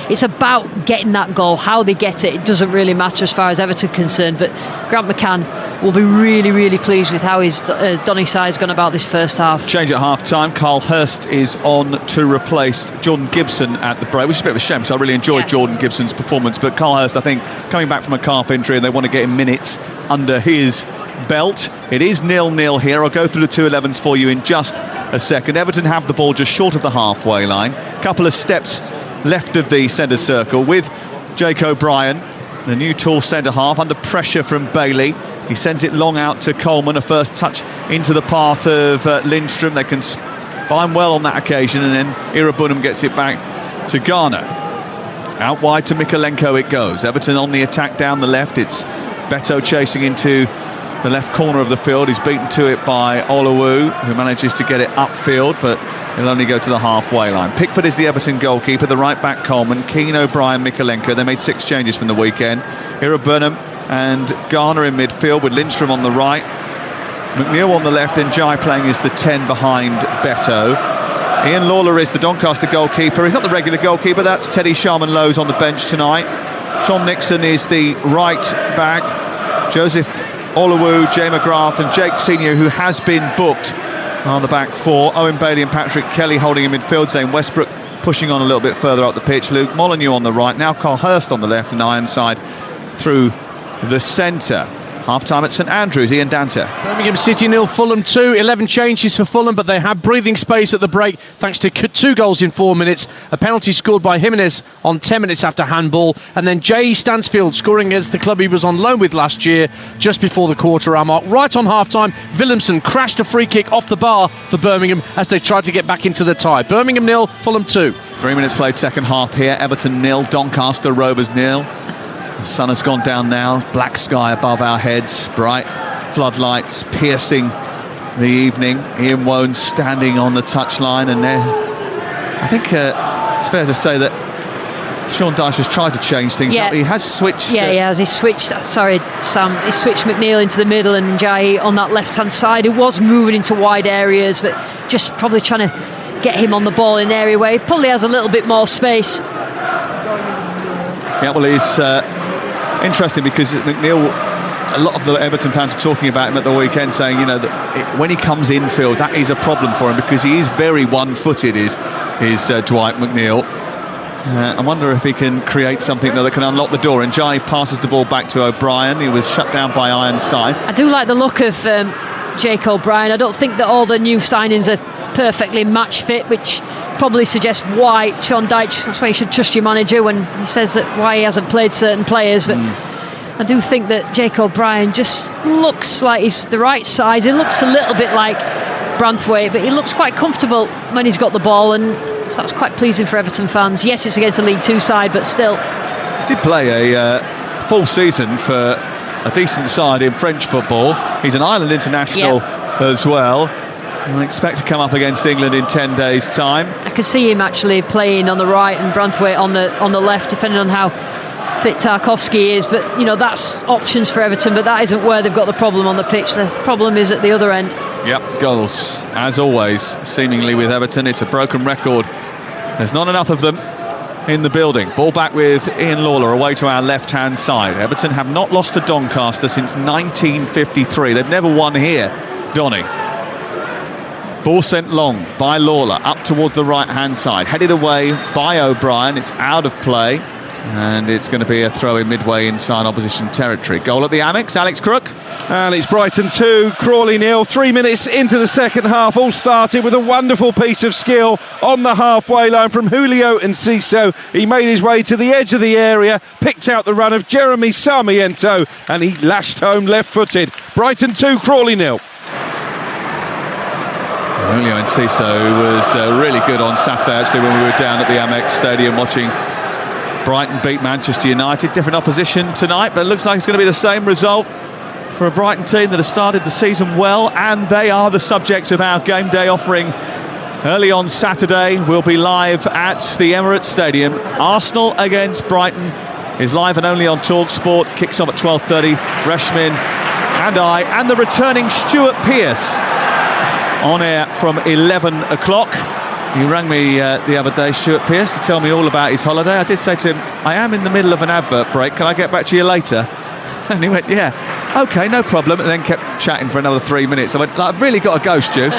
it's about getting that goal. How they get it doesn't really matter as far as Everton are concerned, but Grant McCann will be really, really pleased with how his Donny side's gone about this first half. Change at half-time. Carl Hurst is on to replace Jordan Gibson at the break, which is a bit of a shame because I really enjoyed Jordan Gibson's performance, but Carl Hurst, I think, coming back from a calf injury, and they want to get him minutes under his belt. It is 0-0 here. I'll go through the 2-11s for you in just a second. Everton have the ball just short of the halfway line. Couple of steps left of the centre circle with Jake O'Brien, the new tall centre half, under pressure from Bailey. He sends it long out to Coleman, a first touch into the path of Lindstrom. They can find well on that occasion, and then Irabunum gets it back to Garner. Out wide to Mikalenko it goes. Everton on the attack down the left. It's Beto chasing into the left corner of the field. He's beaten to it by Oluwu, who manages to get it upfield, but he'll only go to the halfway line. Pickford is the Everton goalkeeper, the right back Coleman, Keane, O'Brien, Mikalenko. They made 6 changes from the weekend. Irabunum and Garner in midfield with Lindstrom on the right, McNeil on the left, and Jai playing as the 10 behind Beto. Ian Lawler is the Doncaster goalkeeper. He's not the regular goalkeeper, that's Teddy Sharman-Lowe's on the bench tonight. Tom Nixon is the right back. Joseph Oluwu, Jay McGrath and Jake Senior, who has been booked, on the back four. Owen Bailey and Patrick Kelly holding in midfield. Zane Westbrook pushing on a little bit further up the pitch. Luke Molyneux on the right. Now Carl Hurst on the left and Ironside through the centre. Half-time at St Andrews, Ian Danter. Birmingham City 0, Fulham 2. 11 changes for Fulham, but they had breathing space at the break thanks to 2 goals in 4 minutes. A penalty scored by Jimenez on 10 minutes after handball, and then Jay Stansfield scoring against the club he was on loan with last year just before the quarter-hour mark. Right on half-time, Willemsen crashed a free kick off the bar for Birmingham as they tried to get back into the tie. Birmingham 0, Fulham 2. 3 minutes played second half here. Everton 0, Doncaster Rovers 0. The sun has gone down now, black sky above our heads, bright floodlights piercing the evening. Ian Woan standing on the touchline, and there, I think it's fair to say that Sean Dyche has tried to change things up. He has switched. He has. He switched. Sorry, Sam. He switched McNeil into the middle and Jai on that left-hand side. He was moving into wide areas, but just probably trying to get him on the ball in an area where he probably has a little bit more space. Yeah, well, he's interesting because McNeil, a lot of the Everton fans are talking about him at the weekend, saying, you know, that when he comes infield, that is a problem for him because he is very one-footed, is Dwight McNeil. I wonder if he can create something that can unlock the door. And Jai passes the ball back to O'Brien. He was shut down by Ironside. I do like the look of Jake O'Brien. I don't think that all the new signings are perfectly match fit, which probably suggests why Sean Dyche, that's why you should trust your manager when he says that why he hasn't played certain players. But I do think that Jake O'Brien just looks like he's the right size. He looks a little bit like Branthwaite, but he looks quite comfortable when he's got the ball, and so that's quite pleasing for Everton fans. Yes, it's against a League Two side, but still. He did play a full season for a decent side in French football. He's an Ireland international as well. I expect to come up against England in 10 days' time. I can see him actually playing on the right and Branthwaite on the left, depending on how fit Tarkowski is. But, you know, that's options for Everton, but that isn't where they've got the problem on the pitch. The problem is at the other end. Yep, goals, as always, seemingly with Everton. It's a broken record. There's not enough of them in the building. Ball back with Ian Lawler away to our left-hand side. Everton have not lost to Doncaster since 1953. They've never won here, Donny. Ball sent long by Lawler up towards the right-hand side. Headed away by O'Brien. It's out of play. And it's going to be a throw in midway inside opposition territory. Goal at the Amex, Alex Crook. And it's Brighton 2, Crawley 0. 3 minutes into the second half. All started with a wonderful piece of skill on the halfway line from Julio Enciso. He made his way to the edge of the area, picked out the run of Jeremy Sarmiento, and he lashed home left-footed. Brighton 2, Crawley 0. Julio Enciso was really good on Saturday, actually, when we were down at the Amex Stadium watching Brighton beat Manchester United. Different opposition tonight, but it looks like it's going to be the same result for a Brighton team that has started the season well, and they are the subject of our game day offering early on Saturday. We'll be live at the Emirates Stadium. Arsenal against Brighton is live and only on Talksport. Kicks off at 12:30. Reshmin and I and the returning Stuart Pearce on air from 11 o'clock. He rang me the other day, Stuart Pearce, to tell me all about his holiday. I did say to him, I am in the middle of an advert break, can I get back to you later? And he went, yeah, OK, no problem, and then kept chatting for another 3 minutes. I went, I've really got to go, Stu.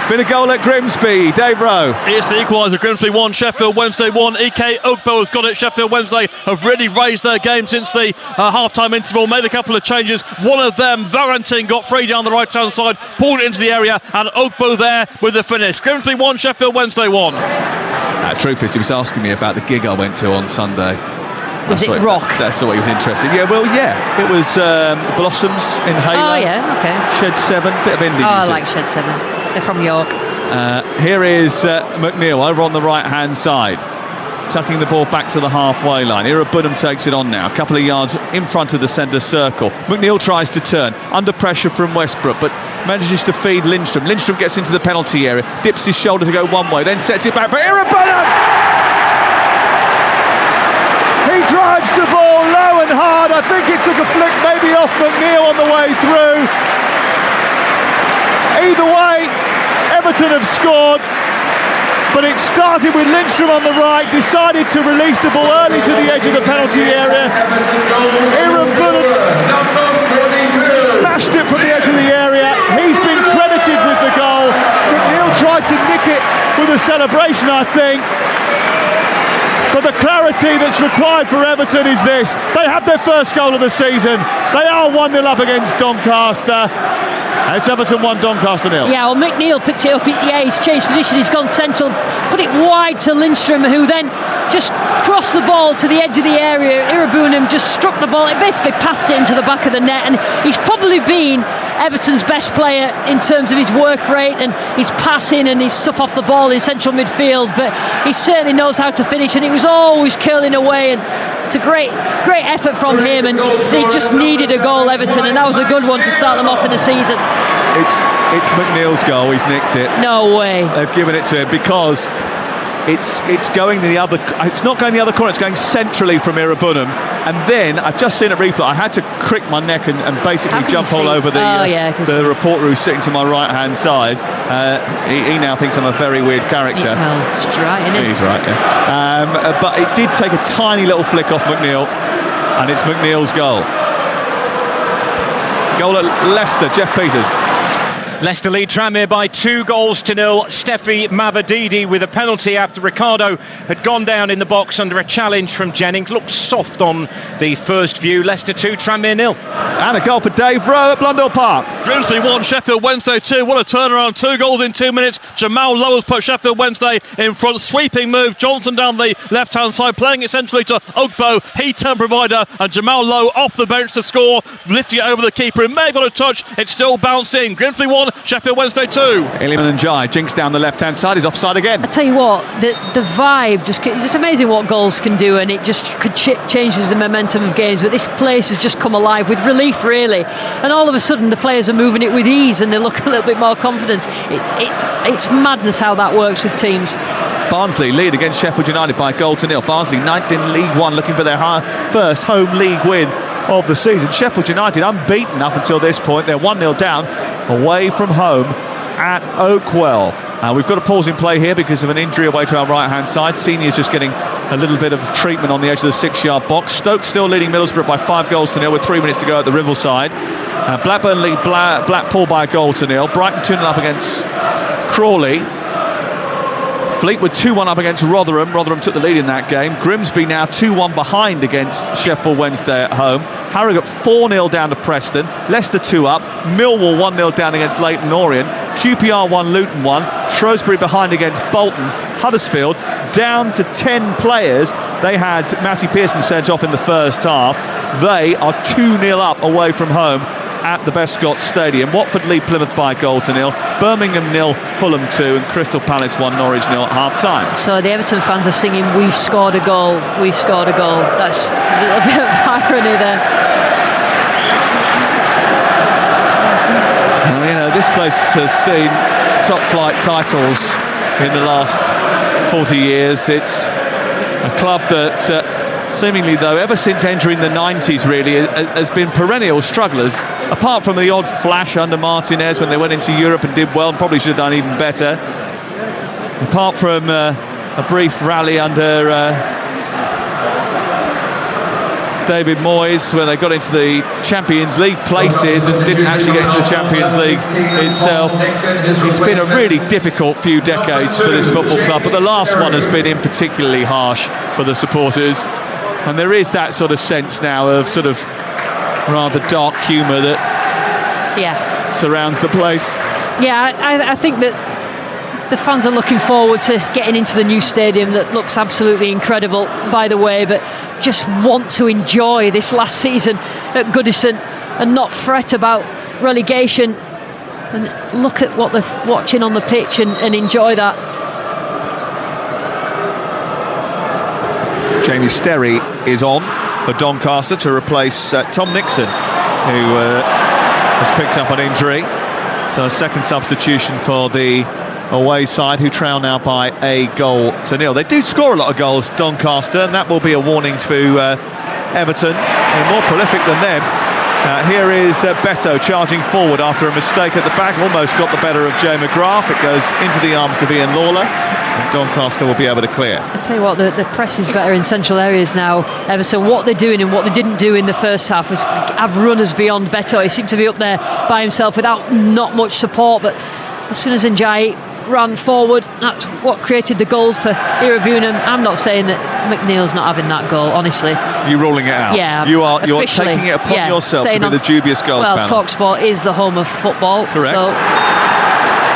Been a goal at Grimsby. Dave Rowe. It's the equaliser. Grimsby 1, Sheffield Wednesday 1. EK Ogbel has got it. Sheffield Wednesday have really raised their game since the half-time interval, made a couple of changes. One of them, Valentin, got free down the right-hand side, pulled it into the area, and Ogbel there with the finish. Grimsby 1, Sheffield Wednesday 1. Truth is, he was asking me about the gig I went to on Sunday. Was it rock? That's what he was interested in. Yeah, well, yeah. It was Blossoms in Halo. Oh, yeah, OK. Shed 7, bit of indie music. I like Shed 7. They're from York. Here is McNeil over on the right-hand side, tucking the ball back to the halfway line. Irabunum takes it on now, a couple of yards in front of the centre circle. McNeil tries to turn, under pressure from Westbrook, but manages to feed Lindstrom. Lindstrom gets into the penalty area, dips his shoulder to go one way, then sets it back for Irabunum! He drives the ball low and hard. I think it took a flick maybe off McNeil on the way through. Either way, Everton have scored, but it started with Lindstrom on the right, decided to release the ball early to the edge of the penalty area. Irabunum smashed it from the edge of the area. He's been credited with the goal. McNeil tried to nick it with a celebration, I think. But the clarity that's required for Everton is this. They have their first goal of the season. They are 1-0 up against Doncaster. It's Everton 1, Doncaster 0. Yeah, well, McNeil picked it up. He's changed position. He's gone central, put it wide to Lindstrom, who then just crossed the ball to the edge of the area. Irabunam just struck the ball. It basically passed it into the back of the net, and he's probably been Everton's best player in terms of his work rate and his passing and his stuff off the ball in central midfield. But he certainly knows how to finish, and it was always curling away. And it's a great effort from him, and they just needed a goal, Everton, and that was a good one to start them off in the season. It's McNeil's goal. He's nicked it. No way. They've given it to him because it's going the other. It's not going the other corner. It's going centrally from Irabunam, and then I've just seen it replay. I had to crick my neck and basically jump all over the reporter who's sitting to my right hand side. He now thinks I'm a very weird character. Well, he's right, isn't he? He's right. Yeah. But it did take a tiny little flick off McNeil, and it's McNeil's goal. Goal at Leicester, Jeff Peters. Leicester lead Tranmere by 2-0. Steffi Mavadidi with a penalty after Ricardo had gone down in the box under a challenge from Jennings. Looked soft on the first view. Leicester 2, Tranmere 0. And a goal for Dave Rowe at Blundell Park. Grimsby 1, Sheffield Wednesday 2. What a turnaround. 2 goals in 2 minutes. Jamal Lowe has put Sheffield Wednesday in front. Sweeping move. Johnson down the left-hand side, playing it centrally to Ogbo. He turn provider, and Jamal Lowe off the bench to score, lifting it over the keeper. It may have got a touch. It's still bounced in. Grimsby 1, Sheffield Wednesday 2. Iliman Njai jinks down the left hand side, he's offside again. I tell you what, the vibe it's amazing what goals can do, and it just could changes the momentum of games. But this place has just come alive with relief, really, and all of a sudden the players are moving it with ease and they look a little bit more confident. It's madness how that works with teams. Barnsley lead against Sheffield United by 1-0. Barnsley 9th in League One, looking for their first home league win of the season. Sheffield United unbeaten up until this point. They're 1-0 down away from home at Oakwell. We've got a pause in play here because of an injury away to our right hand side. Senior's just getting a little bit of treatment on the edge of the 6-yard box. Stoke still leading Middlesbrough by 5-0 with 3 minutes to go at the Riverside. Blackburn lead Blackpool by 1-0. Brighton 2-0 up against Crawley. Fleetwood 2-1 up against Rotherham. Rotherham took the lead in that game. Grimsby now 2-1 behind against Sheffield Wednesday at home. Harrogate 4-0 down to Preston. Leicester 2 up. Millwall 1-0 down against Leyton Orient. QPR 1, Luton 1. Shrewsbury behind against Bolton. Huddersfield down to 10 players. They had Matty Pearson sent off in the first half. They are 2-0 up away from home at the Bescott Stadium. Watford lead Plymouth by 1-0. Birmingham 0, Fulham 2, and Crystal Palace 1, Norwich 0 at half time. So the Everton fans are singing, "We've scored a goal, we've scored a goal." That's a little bit of irony there. Well, this place has seen top flight titles in the last 40 years. It's a club that seemingly, though, ever since entering the 90s, really, has been perennial strugglers, apart from the odd flash under Martinez when they went into Europe and did well and probably should have done even better. Apart from a brief rally under David Moyes, where they got into the Champions League places and didn't actually get into the Champions League itself. It's been a really difficult few decades for this football club, but the last one has been in particularly harsh for the supporters. And there is that sort of sense now of sort of rather dark humour that surrounds the place. Yeah, I think that the fans are looking forward to getting into the new stadium that looks absolutely incredible, by the way, but just want to enjoy this last season at Goodison and not fret about relegation and look at what they're watching on the pitch and enjoy that. Jamie Sterry is on for Doncaster to replace Tom Nixon, who has picked up an injury. So a second substitution for the away side, who trail now by 1-0. They do score a lot of goals, Doncaster, and that will be a warning to Everton. They're more prolific than them. Here is Beto charging forward after a mistake at the back, almost got the better of Joe McGrath. It goes into the arms of Ian Lawler, and Doncaster will be able to clear. I tell you what, the press is better in central areas now, Everton. What they're doing and what they didn't do in the first half was have runners beyond Beto. He seemed to be up there by himself without not much support, but as soon as Njai ran forward. That's what created the goals for Irabunam. I'm not saying that McNeil's not having that goal, honestly. You're ruling it out? Yeah. You're taking it upon yourself to be the dubious goals panel. Well, Talksport is the home of football. Correct. So.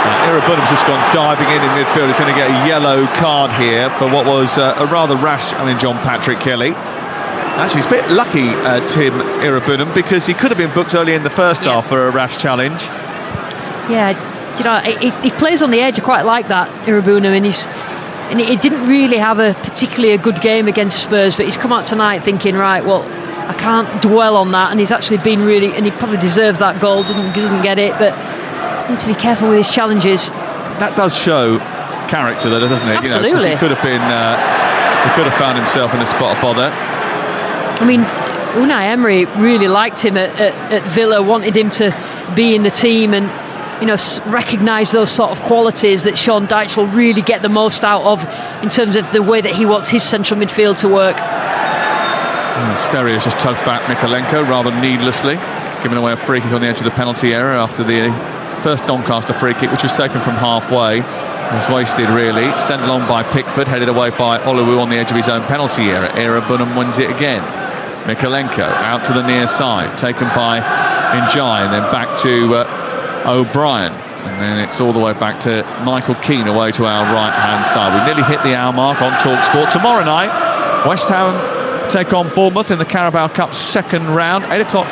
Irabunam's just gone diving in midfield. He's going to get a yellow card here for what was a rather rash challenge on Patrick Kelly. Actually, he's a bit lucky, Tim Irabunam, because he could have been booked early in the first half for a rash challenge. Yeah, he plays on the edge. I quite like that, Irabunam, and he didn't really have a particularly a good game against Spurs, but he's come out tonight thinking, right, well, I can't dwell on that, and he's actually been really, and he probably deserves that goal, doesn't get it, but need to be careful with his challenges. That does show character, though, doesn't it? Absolutely. He could have been, he could have found himself in a spot of bother. I mean, Unai Emery really liked him at Villa, wanted him to be in the team, and recognise those sort of qualities that Sean Dyche will really get the most out of in terms of the way that he wants his central midfield to work. Stereo's just tugged back Mikalenko rather needlessly, giving away a free kick on the edge of the penalty area after the first Doncaster free kick, which was taken from halfway. It was wasted, really. Sent long by Pickford, headed away by Oluwu on the edge of his own penalty area. Irabunam wins it again. Mikalenko out to the near side, taken by Njai, and then back to O'Brien, and then it's all the way back to Michael Keane away to our right hand side. We nearly hit the hour mark on Talksport. Tomorrow night, West Ham take on Bournemouth in the Carabao Cup second round, 8 o'clock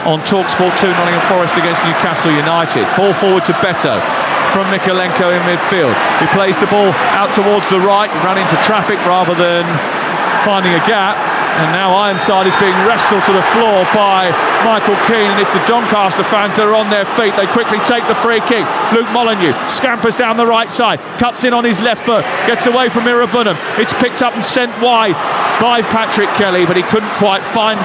on Talksport 2, Nottingham Forest against Newcastle United. Ball forward to Beto from Mikalenko in midfield. He plays the ball out towards the right, ran into traffic rather than finding a gap. And now Ironside is being wrestled to the floor by Michael Keane, and it's the Doncaster fans that are on their feet. They quickly take the free kick. Luke Molineux scampers down the right side, cuts in on his left foot, gets away from Irabunam. It's picked up and sent wide by Patrick Kelly, but he couldn't quite find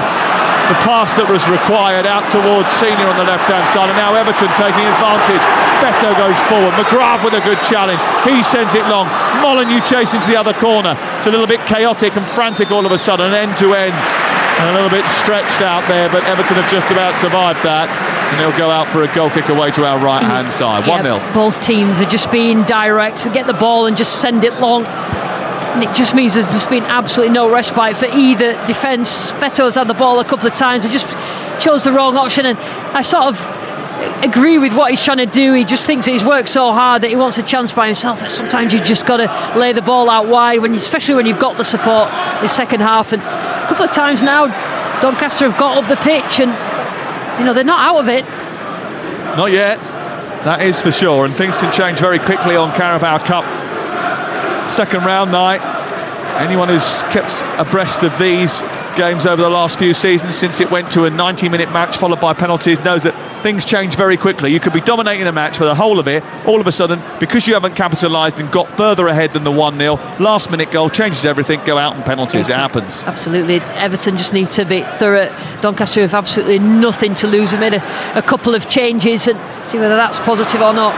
the pass that was required out towards Senior on the left-hand side. And now Everton taking advantage. Beto goes forward. McGrath with a good challenge. He sends it long. Molineux chasing to the other corner. It's a little bit chaotic and frantic all of a sudden, end-to-end. And a little bit stretched out there, but Everton have just about survived that. And they'll go out for a goal kick away to our right-hand side. 1-0. Both teams are just being direct, get the ball and just send it long. And it just means there's been absolutely no respite for either defence. Beto's had the ball a couple of times. He just chose the wrong option, and I sort of agree with what he's trying to do. He just thinks that he's worked so hard that he wants a chance by himself. But sometimes you've just got to lay the ball out wide, especially when you've got the support in the second half. And a couple of times now, Doncaster have got up the pitch, and they're not out of it. Not yet, that is for sure. And things can change very quickly on Carabao Cup second round night. Anyone who's kept abreast of these games over the last few seasons, since it went to a 90-minute match followed by penalties, knows that things change very quickly. You could be dominating a match for the whole of it, all of a sudden, because you haven't capitalised and got further ahead than the 1-0, last-minute goal changes everything, go out on penalties. It happens. Absolutely. Everton just need to be thorough. Doncaster have absolutely nothing to lose. They made a couple of changes, and see whether that's positive or not.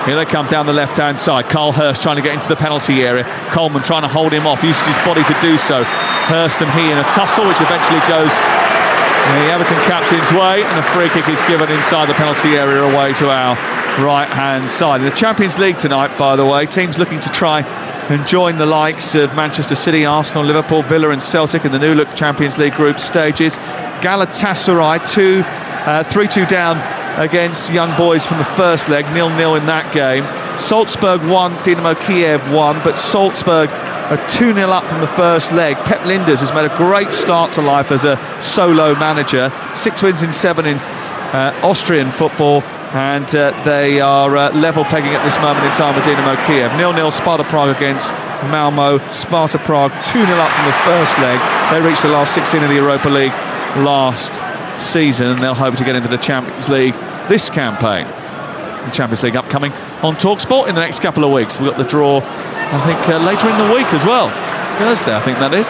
Here they come down the left-hand side. Carl Hurst trying to get into the penalty area. Coleman trying to hold him off, uses his body to do so. Hurst and he in a tussle, which eventually goes the Everton captain's way, and a free kick is given inside the penalty area away to our right-hand side. In the Champions League tonight, by the way, teams looking to try and join the likes of Manchester City, Arsenal, Liverpool, Villa and Celtic in the new-look Champions League group stages. Galatasaray 3-2 down against Young Boys from the first leg, 0-0 in that game. Salzburg 1, Dynamo Kiev 1, but Salzburg are 2-0 up from the first leg. Pep Linders has made a great start to life as a solo manager. 6 wins in 7 in Austrian football, and they are level pegging at this moment in time with Dynamo Kiev. 0-0 Sparta Prague against Malmo. Sparta Prague 2-0 up from the first leg. They reached the last 16 of the Europa League last season, and they'll hope to get into the Champions League this campaign. The Champions League upcoming on Talksport in the next couple of weeks. We've got the draw, I think, later in the week as well. Thursday, I think that is.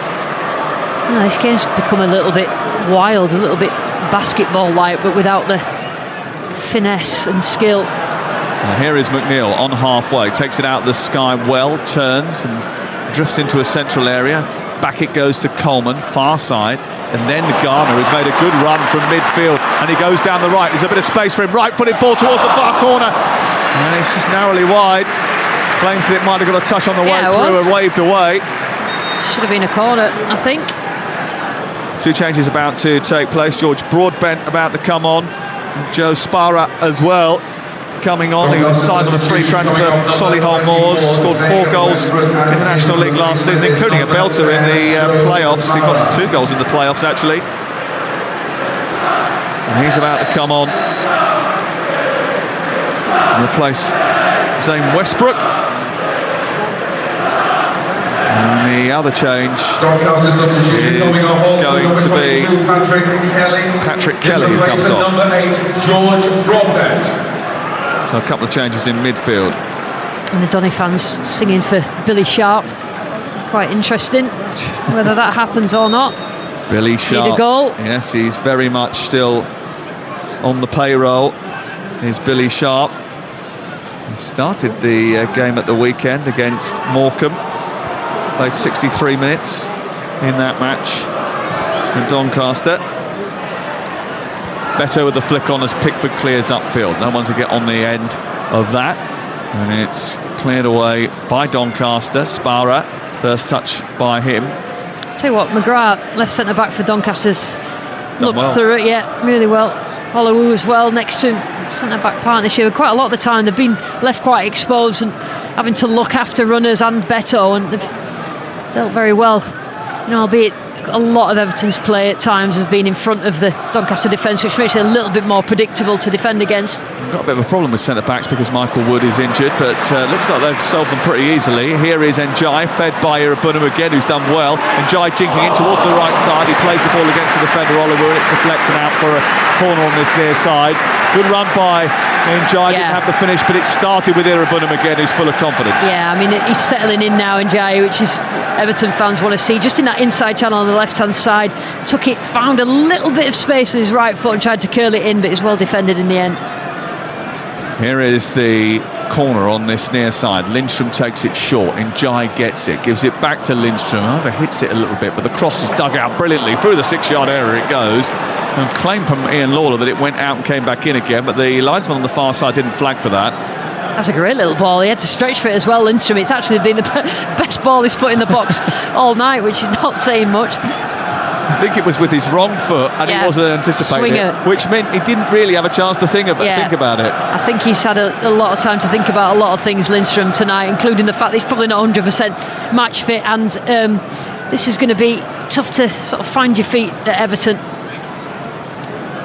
This game's become a little bit wild, a little bit basketball-like, but without the finesse and skill. Now here is McNeil on halfway, takes it out the sky well, turns and drifts into a central area. Back it goes to Coleman, far side, and then Garner has made a good run from midfield, and he goes down the right. There's a bit of space for him. Right-footed ball towards the far corner, and it's just narrowly wide. Claims that it might have got a touch on the way through and waved away. Should have been a corner, I think. 2 changes about to take place. George Broadbent about to come on. Joe Spara as well coming on. He was signed on a free transfer from Solihull Moors. Scored 4 goals in the National League last season, including a belter in the playoffs. He got 2 goals in the playoffs, actually. And he's about to come on and replace Zane Westbrook. And the other change is going to be Patrick Kelly who comes off. George Broadbent. So a couple of changes in midfield. And the Donny fans singing for Billy Sharp. Quite interesting whether that happens or not. Billy Sharp. Need a goal. Yes, he's very much still on the payroll. Is Billy Sharp. He started the game at the weekend against Morecambe. Played 63 minutes in that match in Doncaster. Better with the flick on as Pickford clears upfield. No one's to get on the end of that. And it's cleared away by Doncaster. Spara, first touch by him. Tell you what, McGrath, left centre-back for Doncaster's looked well through it, really well. Hollowoo as well, next to centre-back partnership. Quite a lot of the time they've been left quite exposed and having to look after runners and Beto, and they've dealt very well. Albeit a lot of Everton's play at times has been in front of the Doncaster defence, which makes it a little bit more predictable to defend against. Got a bit of a problem with centre-backs because Michael Wood is injured, but looks like they've solved them pretty easily. Here is Njai, fed by Irabunam again, who's done well. Njai jinking in towards the right side. He plays the ball against the defender, Oliver, and it deflects and out for a corner on this near side. Good run by Njai, didn't have the finish, but it started with Irabunam again, who's full of confidence. Yeah, I mean, he's settling in now, Njai, which is Everton fans want to see. Just in that inside channel on the left-hand side, took it, found a little bit of space with his right foot and tried to curl it in, but he's well defended in the end. Here is the corner on this near side. Lindstrom takes it short. Njai gets it, gives it back to Lindstrom. Hits it a little bit, but the cross is dug out brilliantly. Through the 6-yard area it goes. And claim from Ian Lawler that it went out and came back in again, but the linesman on the far side didn't flag for that. That's a great little ball. He had to stretch for it as well, Lindstrom. It's actually been the best ball he's put in the box all night, which is not saying much. I think it was with his wrong foot, and he wasn't anticipating it, which meant he didn't really have a chance to think about it. I think he's had a lot of time to think about a lot of things, Lindstrom, tonight, including the fact that he's probably not 100% match fit, and this is going to be tough to sort of find your feet at Everton.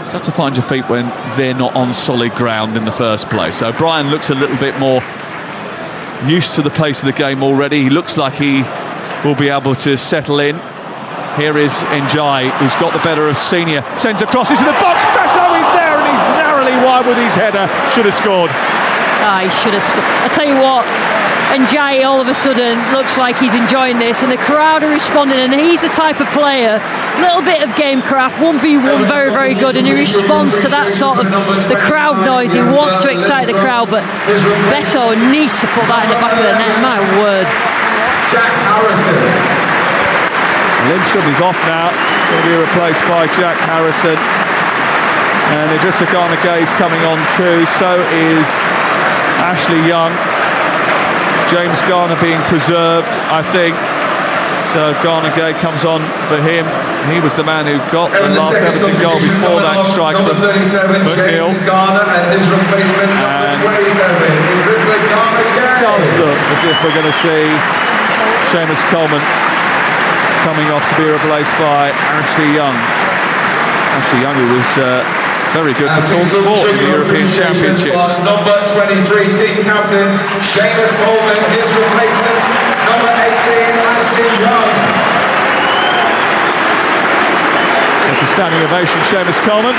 It's tough to find your feet when they're not on solid ground in the first place. So Brian looks a little bit more used to the pace of the game already. He looks like he will be able to settle in. Here is Njai, who's got the better of Senior. Sends a cross into the box. Beto is there, and he's narrowly wide with his header. Should have scored. He should have scored. I tell you what, Njai all of a sudden looks like he's enjoying this, and the crowd are responding, and he's the type of player, little bit of game craft, 1v1, very, very good, and he responds to that sort of the crowd noise. He wants to excite the crowd, but Beto needs to put that in the back of the net, my word. Jack Harrison. Lindstrom is off now, going to be replaced by Jack Harrison, and Idrissa Gana Gay's coming on too, so is Ashley Young. James Garner being preserved, I think, so Gana Gay comes on for him. He was the man who got the last Everton goal before that strike from McNeil. And it does look as if we're going to see Seamus Coleman coming off to be replaced by Ashley Young. Ashley Young, who was very good for Talksport in the European Championships. Number 23, team captain Seamus Coleman, his replacement, number 18, Ashley Young. It's a standing ovation, Seamus Coleman.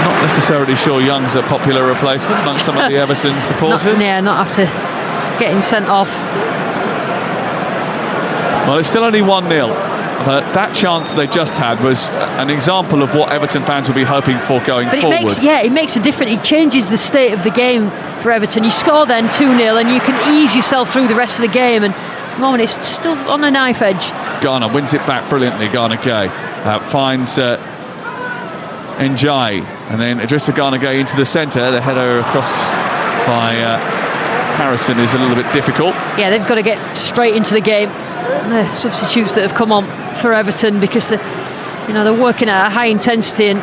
Not necessarily sure Young's a popular replacement amongst some of the Everton supporters. Not after getting sent off. Well, it's still only 1-0. But that chance they just had was an example of what Everton fans will be hoping for going forward. It makes a difference. It changes the state of the game for Everton. You score then 2-0 and you can ease yourself through the rest of the game, and at the moment it's still on the knife edge. Garner wins it back brilliantly. Garner Gay finds Njai, and then Idrissa Gana Gay into the centre. The header across by Harrison is a little bit difficult. Yeah, they've got to get straight into the game. The substitutes that have come on for Everton, because they're working at a high intensity, and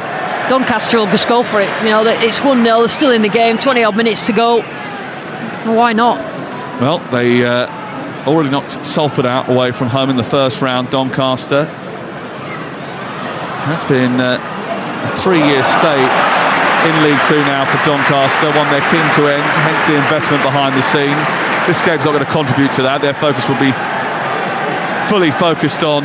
Doncaster will just go for it. It's 1-0, they're still in the game, 20 odd minutes to go. Well, why not? Well, they already knocked Salford out away from home in the first round. Doncaster. That's been a 3-year stay in League Two now for Doncaster, one they're keen to end, hence the investment behind the scenes. This game's not going to contribute to that. Their focus will be fully focused on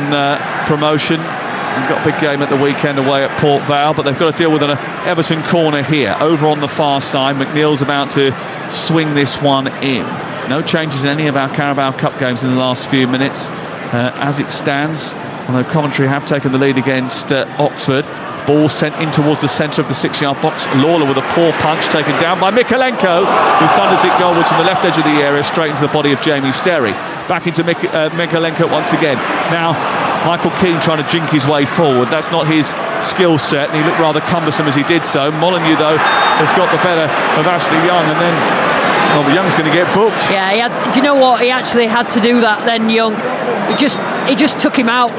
promotion. They've got a big game at the weekend away at Port Vale, but they've got to deal with an Everton corner here. Over on the far side, McNeil's about to swing this one in. No changes in any of our Carabao Cup games in the last few minutes as it stands, although Coventry have taken the lead against Oxford. Ball sent in towards the centre of the 6-yard box. Lawler with a poor punch taken down by Mikalenko, who thunders it goalwards from the left edge of the area straight into the body of Jamie Sterry. Back into Mikalenko once again. Now Michael Keane trying to jink his way forward. That's not his skill set, and he looked rather cumbersome as he did so. Molyneux, though, has got the better of Ashley Young, and then Young's going to get booked. Yeah, do you know what? He actually had to do that then, Young. He just took him out,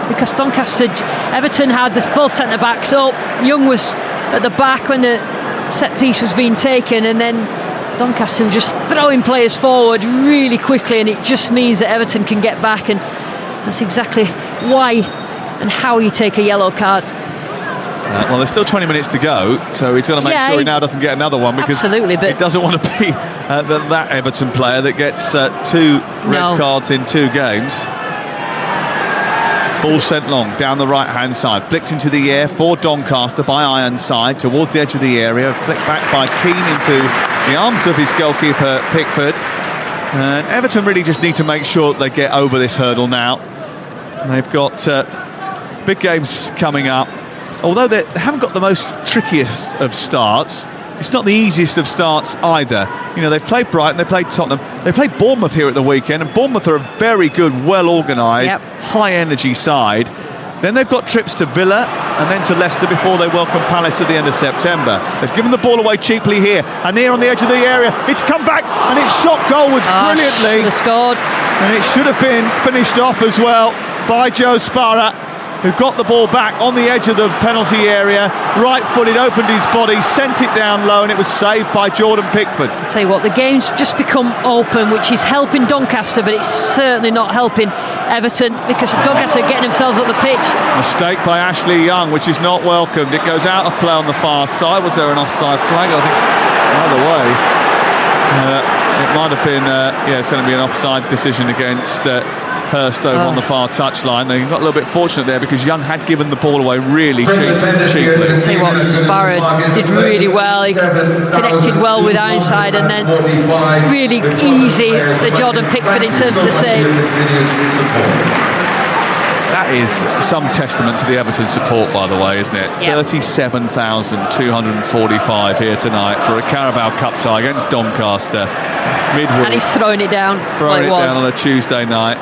because Doncaster, Everton had both centre-backs up. Young was at the back when the set piece was being taken, and then Doncaster were just throwing players forward really quickly, and it just means that Everton can get back, and that's exactly why and how you take a yellow card. Well, there's still 20 minutes to go, so he's got to make sure he now doesn't get another one, because he doesn't want to be that Everton player that gets 2 red cards in 2 games. Ball sent long down the right-hand side, flicked into the air for Doncaster by Ironside towards the edge of the area, flicked back by Keane into the arms of his goalkeeper Pickford. And Everton really just need to make sure that they get over this hurdle now. They've got big games coming up. Although they haven't got the most trickiest of starts, it's not the easiest of starts either. They've played Brighton, they played Tottenham, they played Bournemouth here at the weekend, and Bournemouth are a very good, well-organised, high-energy side. Then they've got trips to Villa and then to Leicester before they welcome Palace at the end of September. They've given the ball away cheaply here, and here on the edge of the area, it's come back and it's shot goalwards brilliantly. Should have scored. And it should have been finished off as well by Joe Sparrow, who got the ball back on the edge of the penalty area, right-footed, opened his body, sent it down low, and it was saved by Jordan Pickford. I'll tell you what, the game's just become open, which is helping Doncaster, but it's certainly not helping Everton, because Doncaster are getting themselves up the pitch. Mistake by Ashley Young, which is not welcomed. It goes out of play on the far side. Was there an offside flag? I think either way. It might have been, it's going to be an offside decision against Hurst over on the far touchline. They got a little bit fortunate there, because Young had given the ball away really cheaply. See what Sparrow did really well. He connected well with Ironside, and then really easy for Jordan Pickford in terms of the save. That is some testament to the Everton support, by the way, isn't it? Yep. 37,245 here tonight for a Carabao Cup tie against Doncaster midweek. And he's throwing it down. Throwing it down on a Tuesday night.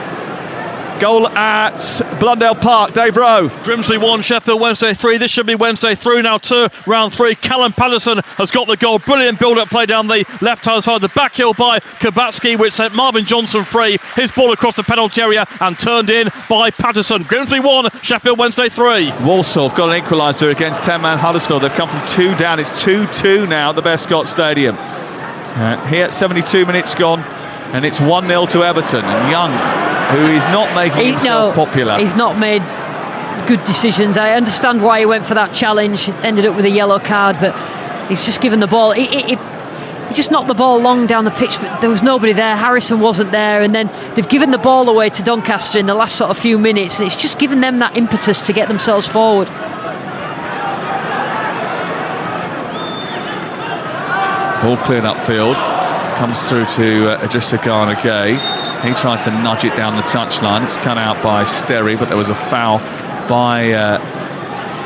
Goal at Blundell Park, Dave Rowe. Grimsby 1, Sheffield Wednesday 3. This should be Wednesday through now to round 3. Callum Patterson has got the goal. Brilliant build-up play down the left-hand side. The back heel by Kabatsky, which sent Marvin Johnson free. His ball across the penalty area and turned in by Patterson. Grimsby 1, Sheffield Wednesday 3. Walsall have got an equaliser against 10-man Huddersfield. They've come from 2 down. It's 2-2 now at the Bescott Stadium. Here, 72 minutes gone, and it's 1-0 to Everton. And Young, who is not making himself popular. He's not made good decisions. I understand why he went for that challenge, ended up with a yellow card, but he's just given the ball. He just knocked the ball long down the pitch, but there was nobody there. Harrison wasn't there, and then they've given the ball away to Doncaster in the last sort of few minutes, and it's just given them that impetus to get themselves forward. Ball cleared upfield. Comes through to Idrissa Gana Gay. He tries to nudge it down the touchline. It's cut out by Sterry, but there was a foul by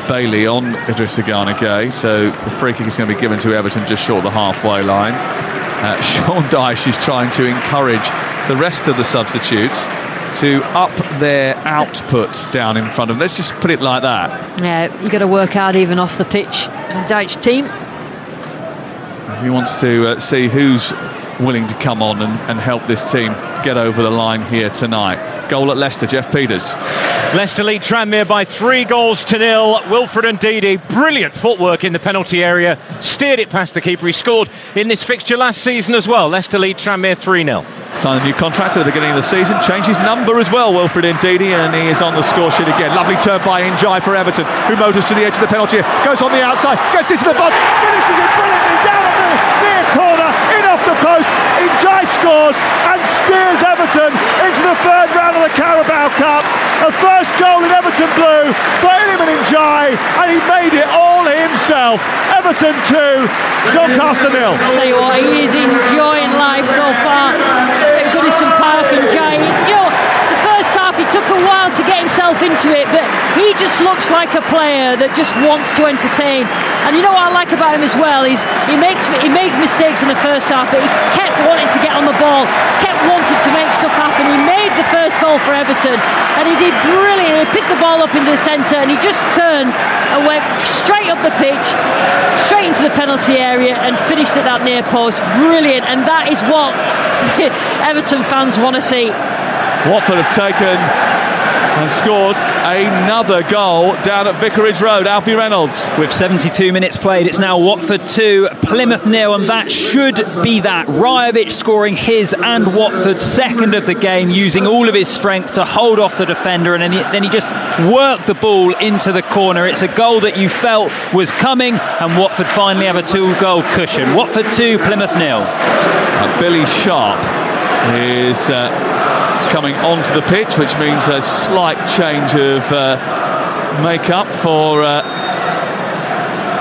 Bailey on Idrissa Gana Gay. So the free kick is going to be given to Everton just short of the halfway line. Sean Dyche is trying to encourage the rest of the substitutes to up their output down in front of them. Let's just put it like that. Yeah, you've got to work hard even off the pitch. Dyche team. As he wants to see who's willing to come on and help this team get over the line here tonight. Goal at Leicester, Jeff Peters. Leicester lead Tranmere by 3-0. Wilfred Ndidi, brilliant footwork in the penalty area, steered it past the keeper. He scored in this fixture last season as well. Leicester lead Tranmere 3-0. Signed a new contract at the beginning of the season, changed his number as well, Wilfred Ndidi, and he is on the score sheet again. Lovely turn by Njai for Everton, who motors to the edge of the penalty, goes on the outside, gets into the box, finishes it brilliantly down at the near corner, in off the post. Njai scores and steers Everton into the third round of the Carabao Cup. A first goal in Everton blue by Iliman Njai, and he made it all himself. Everton 2, Doncaster 0. I'll tell you what, he is enjoying life so far at Goodison Park. Njai, you know, the first half he took a while to get himself into it, but he just looks like a player that just wants to entertain. And you know what I like about him as well is he made mistakes in the first half, but he kept wanting to get on the ball, kept wanting to make stuff happen. He made the first goal for Everton, and he did brilliant. He picked the ball up into the centre, and he just turned and went straight up the pitch, straight into the penalty area, and finished at that near post. Brilliant, and that is what Everton fans want to see. Watford have taken and scored another goal down at Vicarage Road. Alfie Reynolds. With 72 minutes played, it's now Watford 2, Plymouth 0, and that should be that. Rajovic scoring his and Watford's second of the game, using all of his strength to hold off the defender, and then he just worked the ball into the corner. It's a goal that you felt was coming, and Watford finally have a 2-goal cushion. Watford 2, Plymouth 0. Billy Sharp is coming onto the pitch, which means a slight change of make-up for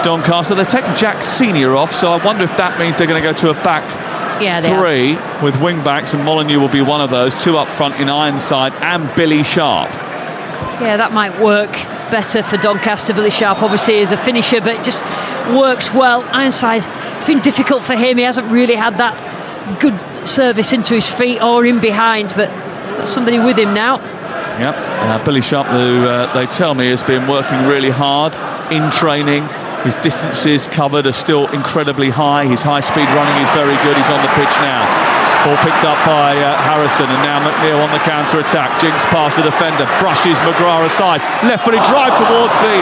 Doncaster. They're taking Jack Senior off, so I wonder if that means they're going to go to a back three with wing-backs, and Molyneux will be one of those. 2 up front in Ironside and Billy Sharp. Yeah, that might work better for Doncaster. Billy Sharp obviously is a finisher, but it just works well. Ironside, it's been difficult for him. He hasn't really had that good service into his feet or in behind, but got somebody with him now. Yep, Billy Sharp, who they tell me has been working really hard in training. His distances covered are still incredibly high. His high speed running is very good. He's on the pitch now. Ball picked up by Harrison, and now McNeil on the counter-attack. Jinks past the defender, brushes McGrath aside. Left-footed drive towards the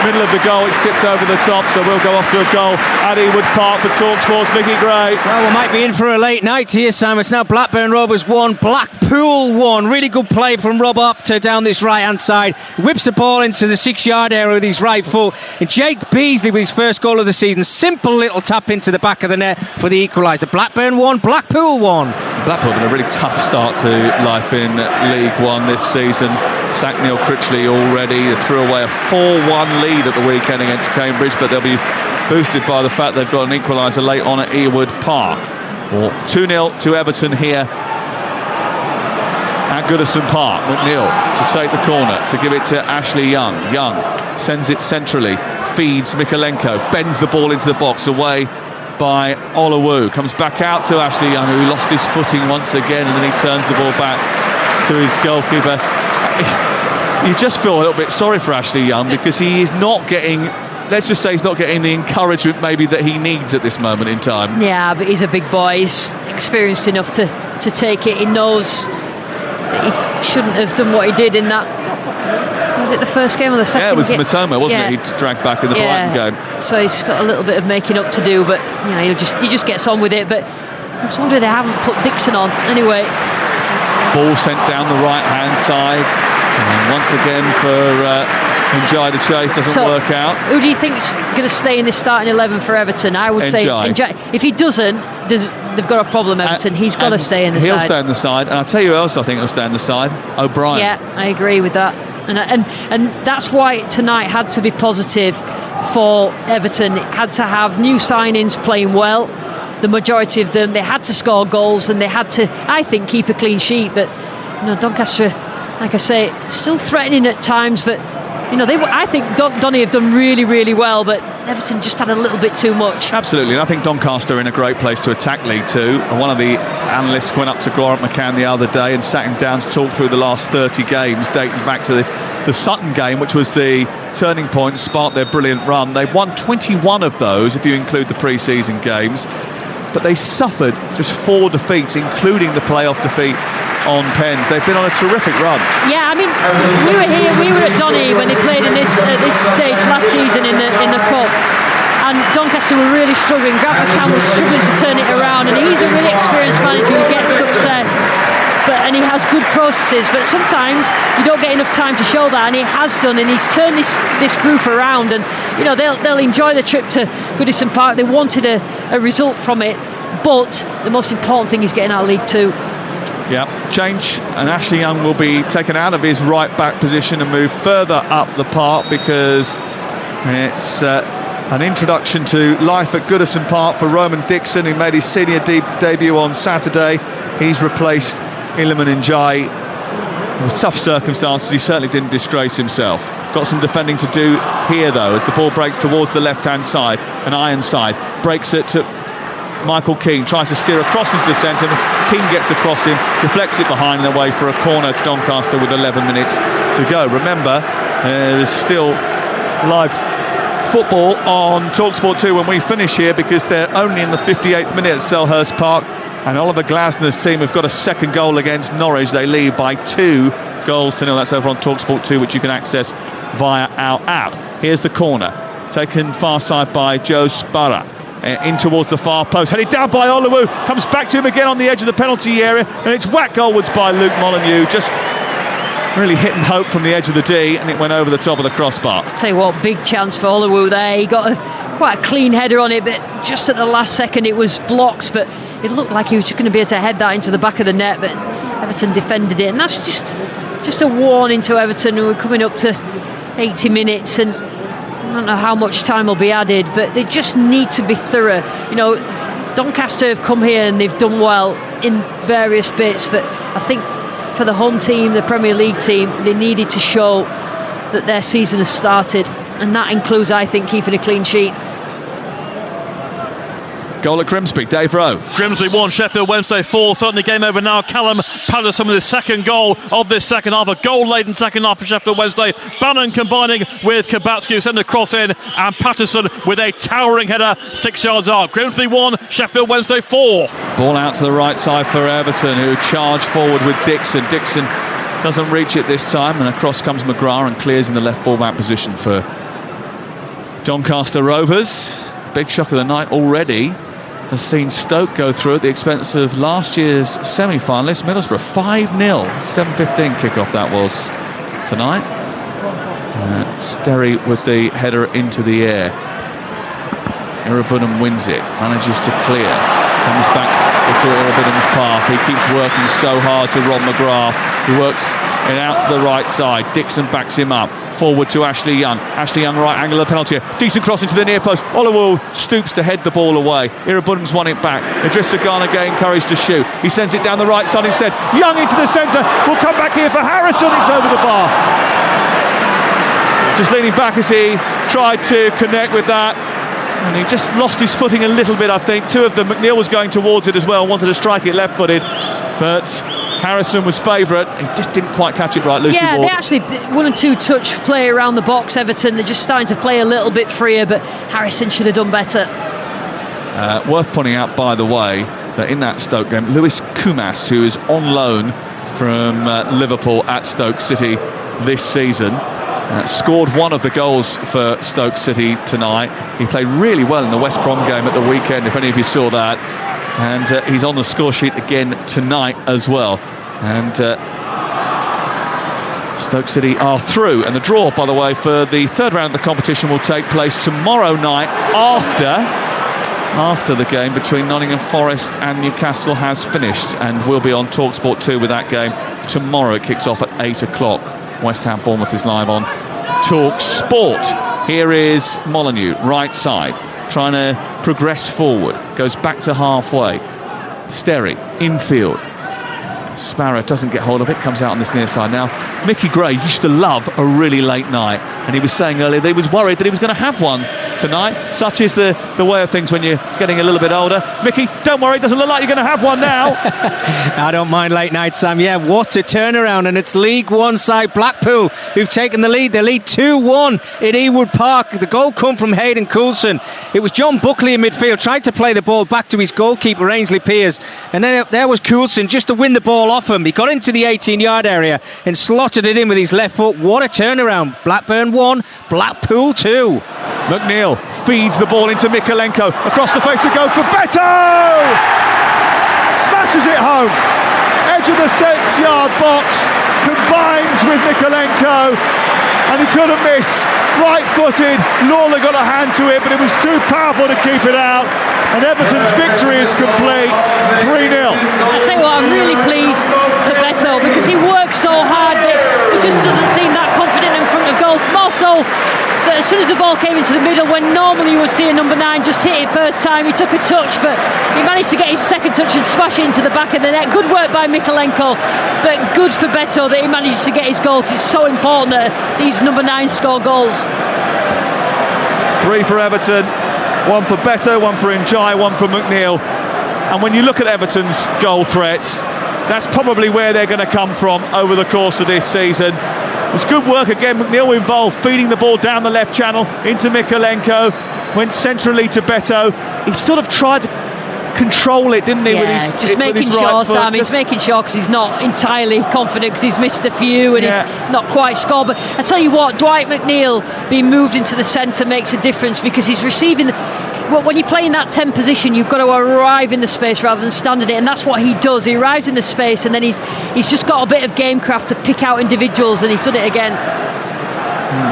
middle of the goal. It's tipped over the top, so we'll go off to a goal at Ewood Park for Talksport's Mickey Gray. Well, we might be in for a late night here, Sam. It's now Blackburn Rovers 1, Blackpool 1. Really good play from Rob Upton down this right-hand side. Whips the ball into the 6-yard area with his right foot. And Jake Beasley with his first goal of the season. Simple little tap into the back of the net for the equaliser. Blackburn 1, Blackpool 1. Blackpool had a really tough start to life in League One this season. Sacked Neil Critchley already. They threw away a 4-1 lead at the weekend against Cambridge, but they'll be boosted by the fact they've got an equaliser late on at Ewood Park. 2-0 to Everton here at Goodison Park. McNeil to take the corner, to give it to Ashley Young. Young sends it centrally, feeds Mikalenko, bends the ball into the box, away by Olowu. Comes back out to Ashley Young, who lost his footing once again, and then he turns the ball back to his goalkeeper. You just feel a little bit sorry for Ashley Young, because he is not getting, let's just say he's not getting the encouragement maybe that he needs at this moment in time. Yeah, but he's a big boy. He's experienced enough to take it. He knows that he shouldn't have done what he did in that. Was it the first game or the second? Yeah, it was Matoma, wasn't it? He dragged back in the Brighton game. So he's got a little bit of making up to do, but you know, he just gets on with it. But I just wonder if they haven't put Dixon on anyway. Ball sent down the right-hand side, and once again for Njai to chase, doesn't work out. Who do you think's going to stay in this starting 11 for Everton? I would say Njai. If he doesn't, they've got a problem, Everton. He's got to stay in the side. He'll stay in the side, and I'll tell you who else I think will stay in the side. O'Brien. Yeah, I agree with that. And that's why tonight had to be positive for Everton. It had to have new signings playing well. The majority of them, they had to score goals, and they had to, I think, keep a clean sheet. But you know, Doncaster, like I say, still threatening at times. But you know, I think Donny have done really, really well. But Everton just had a little bit too much. Absolutely, and I think Doncaster are in a great place to attack League Two. And one of the analysts went up to Grant McCann the other day and sat him down to talk through the last 30 games, dating back to the Sutton game, which was the turning point, sparked their brilliant run. They've won 21 of those, if you include the pre-season games. But they suffered just 4 defeats, including the playoff defeat on pens. They've been on a terrific run. Yeah, I mean, we were at Donny when they played at this stage last season in the Cup, and Doncaster were really struggling. Grant McCann was struggling to turn it around, and he's a really experienced manager who gets success, and he has good processes, but sometimes you don't get enough time to show that, and he has done, and he's turned this group around, and they'll enjoy the trip to Goodison Park. They wanted a result from it, but the most important thing is getting out of League Two. Yeah, change, and Ashley Young will be taken out of his right back position and moved further up the park, because it's an introduction to life at Goodison Park for Roman Dixon, who made his senior debut on Saturday. He's replaced Iliman Njai. It was tough circumstances. He certainly didn't disgrace himself. Got some defending to do here, though, as the ball breaks towards the left-hand side. An Ironside breaks it to Michael Keane, tries to steer across into the centre. Keane gets across him, deflects it behind and away for a corner to Doncaster with 11 minutes to go. Remember, there's still live football on Talksport 2 when we finish here, because they're only in the 58th minute at Selhurst Park, and Oliver Glasner's team have got a second goal against Norwich. They lead by 2-0. That's over on Talksport 2, which you can access via our app. Here's the corner, taken far side by Joe Sparra. In towards the far post, headed down by Oluwu, comes back to him again on the edge of the penalty area, and it's whacked goalwards by Luke Molyneux. Just really hit and hope from the edge of the D, and it went over the top of the crossbar. I'll tell you what, big chance for Oluwu there. He got quite a clean header on it, but just at the last second it was blocked, but it looked like he was just going to be able to head that into the back of the net, but Everton defended it, and that's just a warning to Everton, who are coming up to 80 minutes, and I don't know how much time will be added, but they just need to be thorough. Doncaster have come here and they've done well in various bits, but I think for the home team, the Premier League team, they needed to show that their season has started, and that includes, I think, keeping a clean sheet. Goal at Grimsby, Dave Rowe. Grimsby 1, Sheffield Wednesday 4. Certainly game over now. Callum Patterson with his second goal of this second half. A goal-laden second half for Sheffield Wednesday. Bannon combining with Kabatsky, send a cross in, and Patterson with a towering header 6 yards out. Grimsby 1, Sheffield Wednesday 4. Ball out to the right side for Everton, who charge forward with Dixon. Dixon doesn't reach it this time, and across comes McGrath and clears in the left full-back position for Doncaster Rovers. Big shock of the night already has seen Stoke go through at the expense of last year's semi-finalist Middlesbrough. 5-0, 7:15 kickoff that was tonight. Sterry with the header into the air. Irabunum wins it, manages to clear, comes back to Irabunum's path. He keeps working so hard to Rob McGrath. He works it out to the right side. Dixon backs him up. Forward to Ashley Young. Ashley Young, right angle of the penalty. Decent cross into the near post. Oluwu stoops to head the ball away. Irabunum's won it back. Idrissa Gana getting courage to shoot. He sends it down the right side instead. Young into the centre. Will come back here for Harrison. It's over the bar. Just leaning back as he tried to connect with that, and he just lost his footing a little bit, I think. Two of them, McNeil was going towards it as well, wanted to strike it left-footed, but Harrison was favourite. He just didn't quite catch it right. Lucy Ward. They actually 1 and 2 touch play around the box, Everton. They're just starting to play a little bit freer, but Harrison should have done better. Worth pointing out, by the way, that in that Stoke game, Lewis Kumas, who is on loan from Liverpool at Stoke City this season, scored one of the goals for Stoke City tonight. He played really well in the West Brom game at the weekend, if any of you saw that. And he's on the score sheet again tonight as well. And Stoke City are through. And the draw, by the way, for the third round of the competition will take place tomorrow night after the game between Nottingham Forest and Newcastle has finished. And we'll be on Talksport 2 with that game tomorrow. It kicks off at 8 o'clock. West Ham Bournemouth is live on Talksport. Here is Molyneux, right side, trying to progress forward. Goes back to halfway. Sterry, infield. Sparrow doesn't get hold of it, comes out on this near side now. Mickey Gray used to love a really late night, and he was saying earlier that he was worried that he was going to have one tonight. Such is the way of things when you're getting a little bit older. Mickey, don't worry, it doesn't look like you're going to have one now. I don't mind late night, Sam. Yeah, what a turnaround, and it's League One side Blackpool who've taken the lead. They lead 2-1 at Ewood Park. The goal come from Hayden Coulson. It was John Buckley in midfield, tried to play the ball back to his goalkeeper Ainsley Pears, and then there was Coulson just to win the ball off him. He got into the 18-yard area and slotted it in with his left foot. What a turnaround. Blackburn 1, Blackpool 2. McNeil feeds the ball into Mikalenko, across the face of goal for Beto! Smashes it home, edge of the 6-yard box, combines with Mikalenko, and he couldn't miss. Right-footed, Lawler got a hand to it, but it was too powerful to keep it out, and Everton's victory is complete, 3-0. I'll tell you what, I'm really pleased for Beto, because he works so hard, but he just doesn't seem that confident in front of goals. More so that as soon as the ball came into the middle, when normally you would see a number 9 just hit it first time, he took a touch, but he managed to get his second touch and smash it into the back of the net. Good work by Mikalenko, but good for Beto that he managed to get his goals. It's so important that these number 9 score goals. 3 for Everton, 1 for Beto, 1 for Njai, 1 for McNeil. And when you look at Everton's goal threats, that's probably where they're going to come from over the course of this season. It's good work again, McNeil involved, feeding the ball down the left channel into Mikalenko, went centrally to Beto. He sort of tried to control it, didn't he? Yeah, with his, just making with his sure, right foot. Sam, he's making sure, because he's not entirely confident, because he's missed a few and he's not quite scored. But I tell you what, Dwight McNeil being moved into the centre makes a difference, because he's receiving... when you play in that 10 position, you've got to arrive in the space rather than stand in it, and that's what he does. He arrives in the space, and then he's just got a bit of gamecraft to pick out individuals, and he's done it again.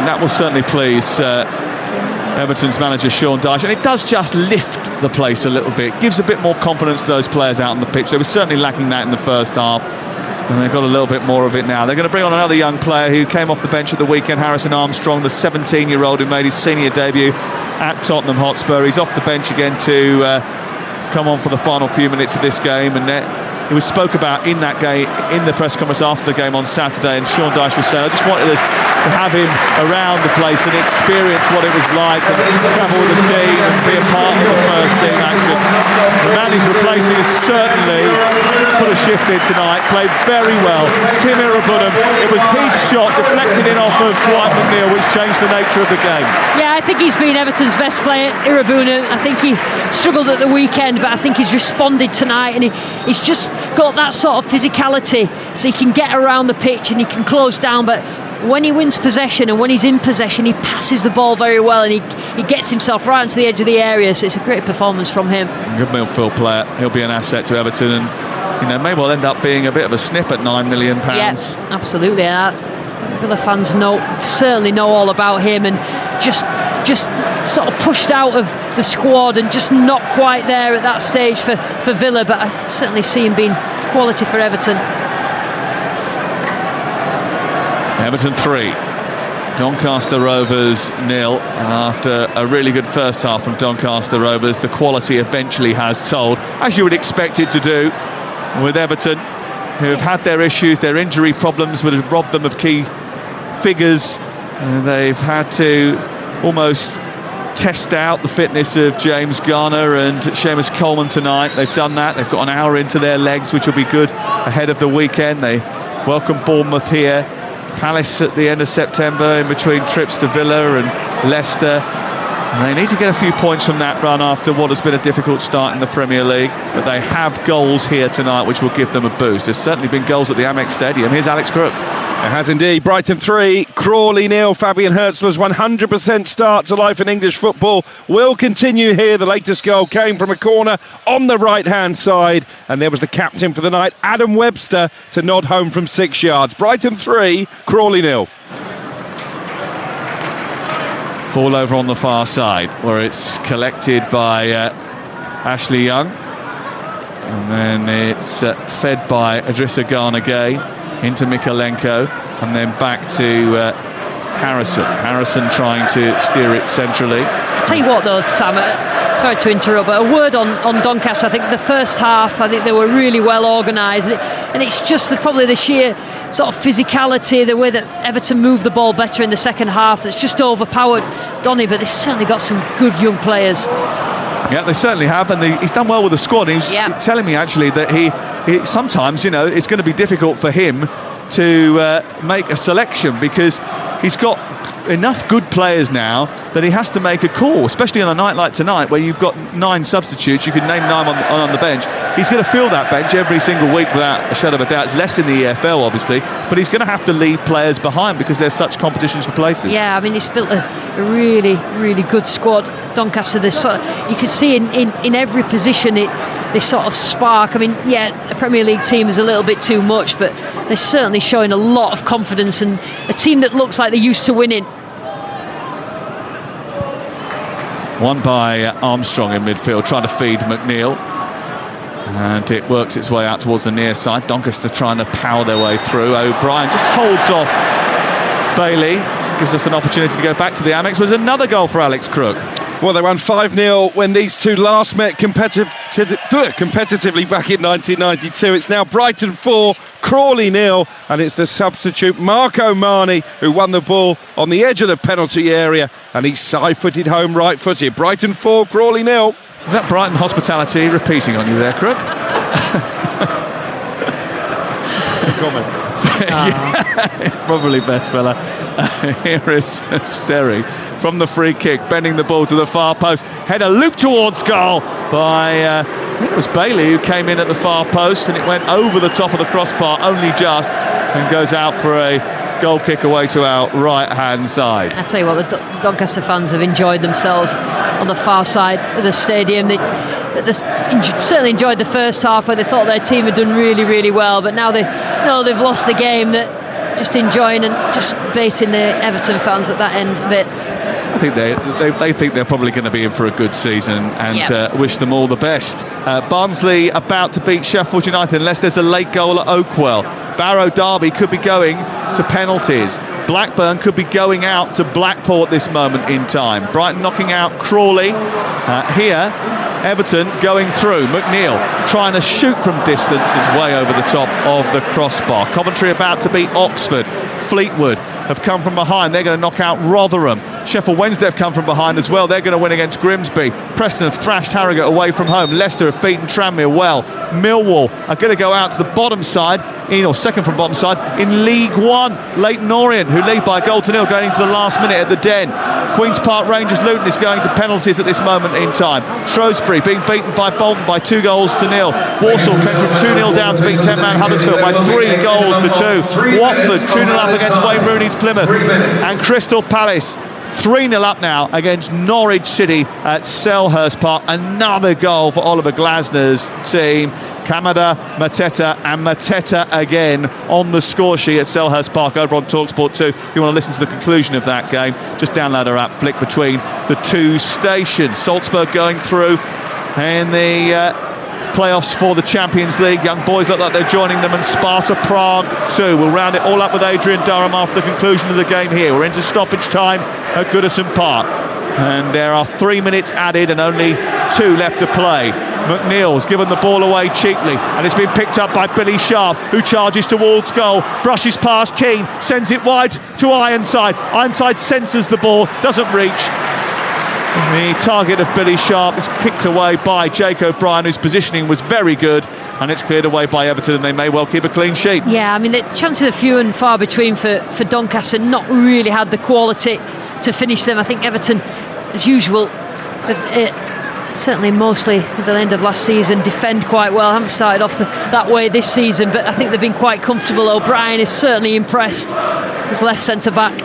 That will certainly please Everton's manager Sean Dyche, and it does just lift the place a little bit, gives a bit more confidence to those players out on the pitch. They were certainly lacking that in the first half, and they've got a little bit more of it now. They're going to bring on another young player who came off the bench at the weekend, Harrison Armstrong, the 17-year-old who made his senior debut at Tottenham Hotspur. He's off the bench again to come on for the final few minutes of this game, and it was spoke about in that game, in the press conference after the game on Saturday, and Sean Dyche was saying, I just wanted to have him around the place and experience what it was like, and travel with the team and be a part of the first team action. The man he's replacing has certainly put a shift in tonight, played very well. Tim Irabunam, it was his shot deflected in off of Dwight McNeil, which changed the nature of the game. Yeah, I think he's been Everton's best player, Irabunam. I think he struggled at the weekend, but I think he's responded tonight, and he's just got that sort of physicality, so he can get around the pitch and he can close down. But when he wins possession and when he's in possession, he passes the ball very well, and he gets himself right onto the edge of the area, so it's a great performance from him. Good midfield player. He'll be an asset to Everton, and may well end up being a bit of a snip at £9 million. Yes, absolutely. Villa fans certainly know all about him, and just sort of pushed out of the squad and just not quite there at that stage for Villa, but I certainly see him being quality for Everton. Everton 3, Doncaster Rovers 0. After a really good first half from Doncaster Rovers, the quality eventually has told, as you would expect it to do with Everton, who have had their issues, their injury problems would have robbed them of key figures. They've had to almost test out the fitness of James Garner and Seamus Coleman tonight. They've done that. They've got an hour into their legs, which will be good ahead of the weekend. They welcome Bournemouth here, Palace at the end of September, in between trips to Villa and Leicester. And they need to get a few points from that run after what has been a difficult start in the Premier League, but they have goals here tonight which will give them a boost. There's certainly been goals at the Amex Stadium. Here's Alex Crook. It has indeed. Brighton 3, Crawley 0. Fabian Hertzler's 100% start to life in English football will continue here. The latest goal came from a corner on the right-hand side, and there was the captain for the night, Adam Webster, to nod home from 6 yards. Brighton 3, Crawley 0. Ball over on the far side, where it's collected by Ashley Young, and then it's fed by Idrissa Gana Gay into Mikalenko, and then back to Harrison trying to steer it centrally. I'll tell you what though, Sam, Sorry to interrupt, but a word on Doncaster. I think the first half, I think they were really well organised, and it's just probably the sheer sort of physicality, the way that Everton moved the ball better in the second half, that's just overpowered Donny. But they've certainly got some good young players. Yeah, they certainly have, and he's done well with the squad. He was telling me actually that he sometimes, it's going to be difficult for him to make a selection, because he's got enough good players now that he has to make a call, especially on a night like tonight where you've got 9 substitutes. You could name 9 on the bench. He's going to fill that bench every single week without a shadow of a doubt. It's less in the EFL obviously, but he's going to have to leave players behind because there's such competitions for places. Yeah, I mean, he's built a really, really good squad. Doncaster, you can see in every position this sort of spark. I mean, a Premier League team is a little bit too much, but they're certainly showing a lot of confidence, and a team that looks like they're used to winning. One by Armstrong in midfield, trying to feed McNeil, and it works its way out towards the near side. Doncaster trying to power their way through. O'Brien just holds off Bailey, gives us an opportunity to go back to the Amex. Was another goal for Alex Crook. Well, they won 5-0 when these two last met competitively back in 1992. It's now Brighton 4, Crawley 0, and it's the substitute Marco Mani who won the ball on the edge of the penalty area, and he's side-footed home right-footed. Brighton 4, Crawley 0. Is that Brighton hospitality repeating on you there, Crook? Comment. Probably best fella. Here is Sterry from the free kick, bending the ball to the far post. Header loop towards goal by I think it was Bailey who came in at the far post, and it went over the top of the crossbar only just, and goes out for a goal kick away to our right hand side. I tell you what, the Doncaster fans have enjoyed themselves on the far side of the stadium. They certainly enjoyed the first half where they thought their team had done really, really well, but now they've lost the game, that just enjoying and just baiting the Everton fans at that end a bit. I think they think they're probably going to be in for a good season, and wish them all the best. Barnsley about to beat Sheffield United unless there's a late goal at Oakwell. Barrow Derby could be going to penalties. Blackburn could be going out to Blackpool at this moment in time. Brighton knocking out Crawley. Here, Everton going through. McNeil trying to shoot from distance is way over the top of the crossbar. Coventry about to beat Oxford. Fleetwood have come from behind. They're going to knock out Rotherham. Sheffield Wednesday have come from behind as well. They're going to win against Grimsby. Preston have thrashed Harrogate away from home. Leicester have beaten Tranmere well. Millwall are going to go out to the bottom side, or second from bottom side, in League One. Leyton Orient, who lead by 1-0 going into the last minute at the Den. Queen's Park Rangers Luton is going to penalties at this moment in time. Shrewsbury being beaten by Bolton by 2-0. Walsall came from 2-0 down to beat 10-man Huddersfield by 3-2. Watford 2-0 up against Wayne Rooney's Plymouth. And Crystal Palace 3-0 up now against Norwich City at Selhurst Park. Another goal for Oliver Glasner's team. Kamada, Mateta, and Mateta again on the score sheet at Selhurst Park over on Talksport 2. If you want to listen to the conclusion of that game, just download our app, flick between the two stations. Salzburg going through in the playoffs for the Champions League. Young boys look like they're joining them, and Sparta Prague too. We'll round it all up with Adrian Durham after the conclusion of the game here. We're into stoppage time at Goodison Park, and there are 3 minutes added and only 2 left to play. McNeil's given the ball away cheaply, and it's been picked up by Billy Sharp, who charges towards goal, brushes past Keane, sends it wide to Ironside. Ironside censors the ball, doesn't reach. The target of Billy Sharp is kicked away by Jake O'Brien, whose positioning was very good, and it's cleared away by Everton, and they may well keep a clean sheet. Yeah, I mean, the chances are few and far between for Doncaster. Not really had the quality to finish them. I think Everton, as usual, certainly mostly at the end of last season, defend quite well. Haven't started off that way this season, but I think they've been quite comfortable. O'Brien is certainly impressed as left centre-back.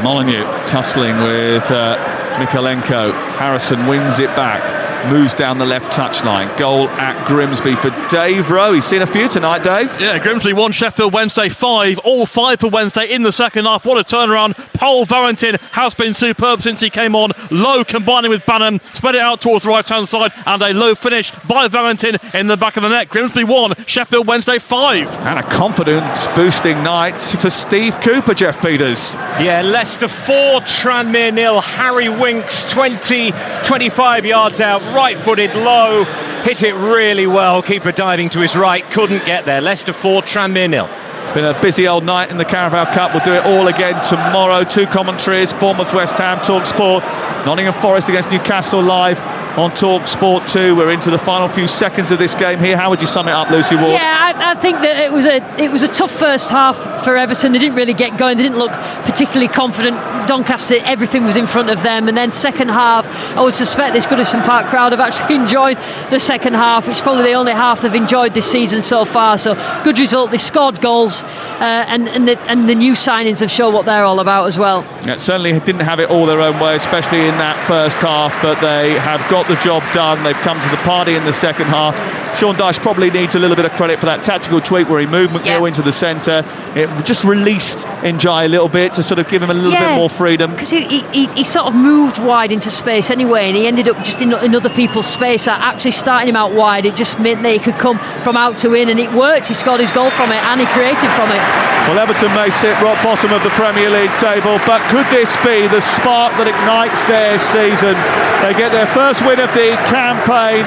Molyneux tussling with Mikalenko. Harrison wins it back. moves down the left touchline. Goal at Grimsby for Dave Rowe. He's seen a few tonight, Dave. Yeah, Grimsby 1, Sheffield Wednesday 5. All 5 for Wednesday in the second half. What a turnaround. Paul Valentin has been superb since he came on. Low combining with Banham, spread it out towards the right-hand side, and a low finish by Valentin in the back of the net. Grimsby 1, Sheffield Wednesday 5. And a confidence-boosting night for Steve Cooper, Jeff Peters. Yeah, Leicester 4, Tranmere 0. Harry Winks 25 yards out, right-footed, low, hit it really well. Keeper diving to his right, couldn't get there. Leicester 4, Tranmere 0. Been a busy old night in the Carabao Cup. We'll do it all again tomorrow. 2 commentaries, Bournemouth, West Ham, Talksport. Nottingham Forest against Newcastle live on Talksport 2. We're into the final few seconds of this game here. How would you sum it up, Lucy Ward? Yeah, I think that it was a tough first half for Everton. They didn't really get going. They didn't look particularly confident. Doncaster, everything was in front of them. And then second half, I would suspect this Goodison Park crowd have actually enjoyed the second half, which is probably the only half they've enjoyed this season so far. So good result. They scored goals, and the new signings have shown what they're all about as well. Yeah, certainly didn't have it all their own way, especially in that first half, but they have got the job done. They've come to the party in the second half. Sean Dyche probably needs a little bit of credit for that tactical tweak where he moved McNeil into the centre. It just released Njai a little bit to sort of give him a little bit more freedom. Because he sort of moved wide into space anyway, and he ended up just in other people's space. Actually starting him out wide, it just meant that he could come from out to in, and it worked. He scored his goal from it, and he created from it. Well, Everton may sit rock bottom of the Premier League table, but could this be the spark that ignites their season? They get their first win of the campaign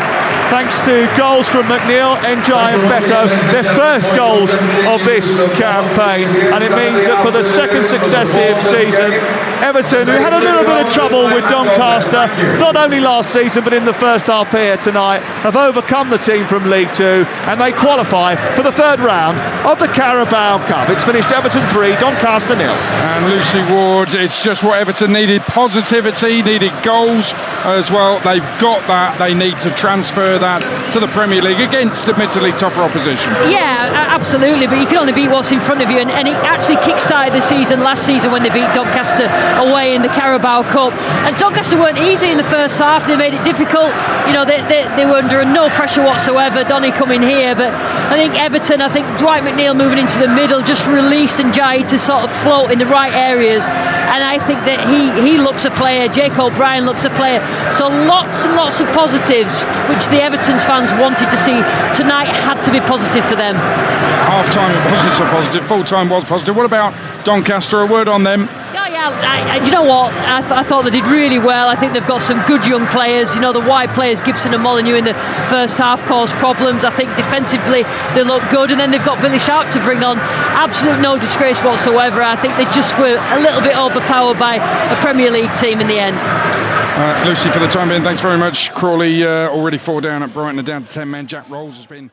thanks to goals from McNeil, Njai and Beto, their first goals of this campaign, and it means that for the second successive season, Everton, who had a little bit of trouble with Doncaster, not only last season but in the first half here tonight, have overcome the team from League 2, and they qualify for the third round of the Carabao Cup. It's finished Everton 3, Doncaster 0. And Lucy Ward, it's just what Everton needed. Positivity, needed goals as well. They've got that. They need to transfer that to the Premier League against admittedly tougher opposition. Yeah, absolutely, but you can only beat what's in front of you, and it actually kick-started the season last season when they beat Doncaster away in the Carabao Cup. And Doncaster weren't easy in the first half. They made it difficult. You know, they were under no pressure whatsoever. Donny coming here, but I think Everton, Dwight McNeil moving into the middle just released Njai to sort of float in the right areas, and I think that he looks a player. Jake O'Brien looks a player. So lots and lots of positives, which the Everton fans wanted to see tonight, had to be positive for them. Half-time was positive, full-time was positive. What about Doncaster? A word on them? You know what? I thought they did really well. I think they've got some good young players. You know, the wide players, Gibson and Molyneux in the first half caused problems. I think defensively they look good, and then they've got Billy Sharp to bring on. Absolute no disgrace whatsoever. I think they just were a little bit overpowered by a Premier League team in the end. Lucy, for the time being, thanks very much. Crawley already 4 down at Brighton, and down to 10 men. Jack Rolls has been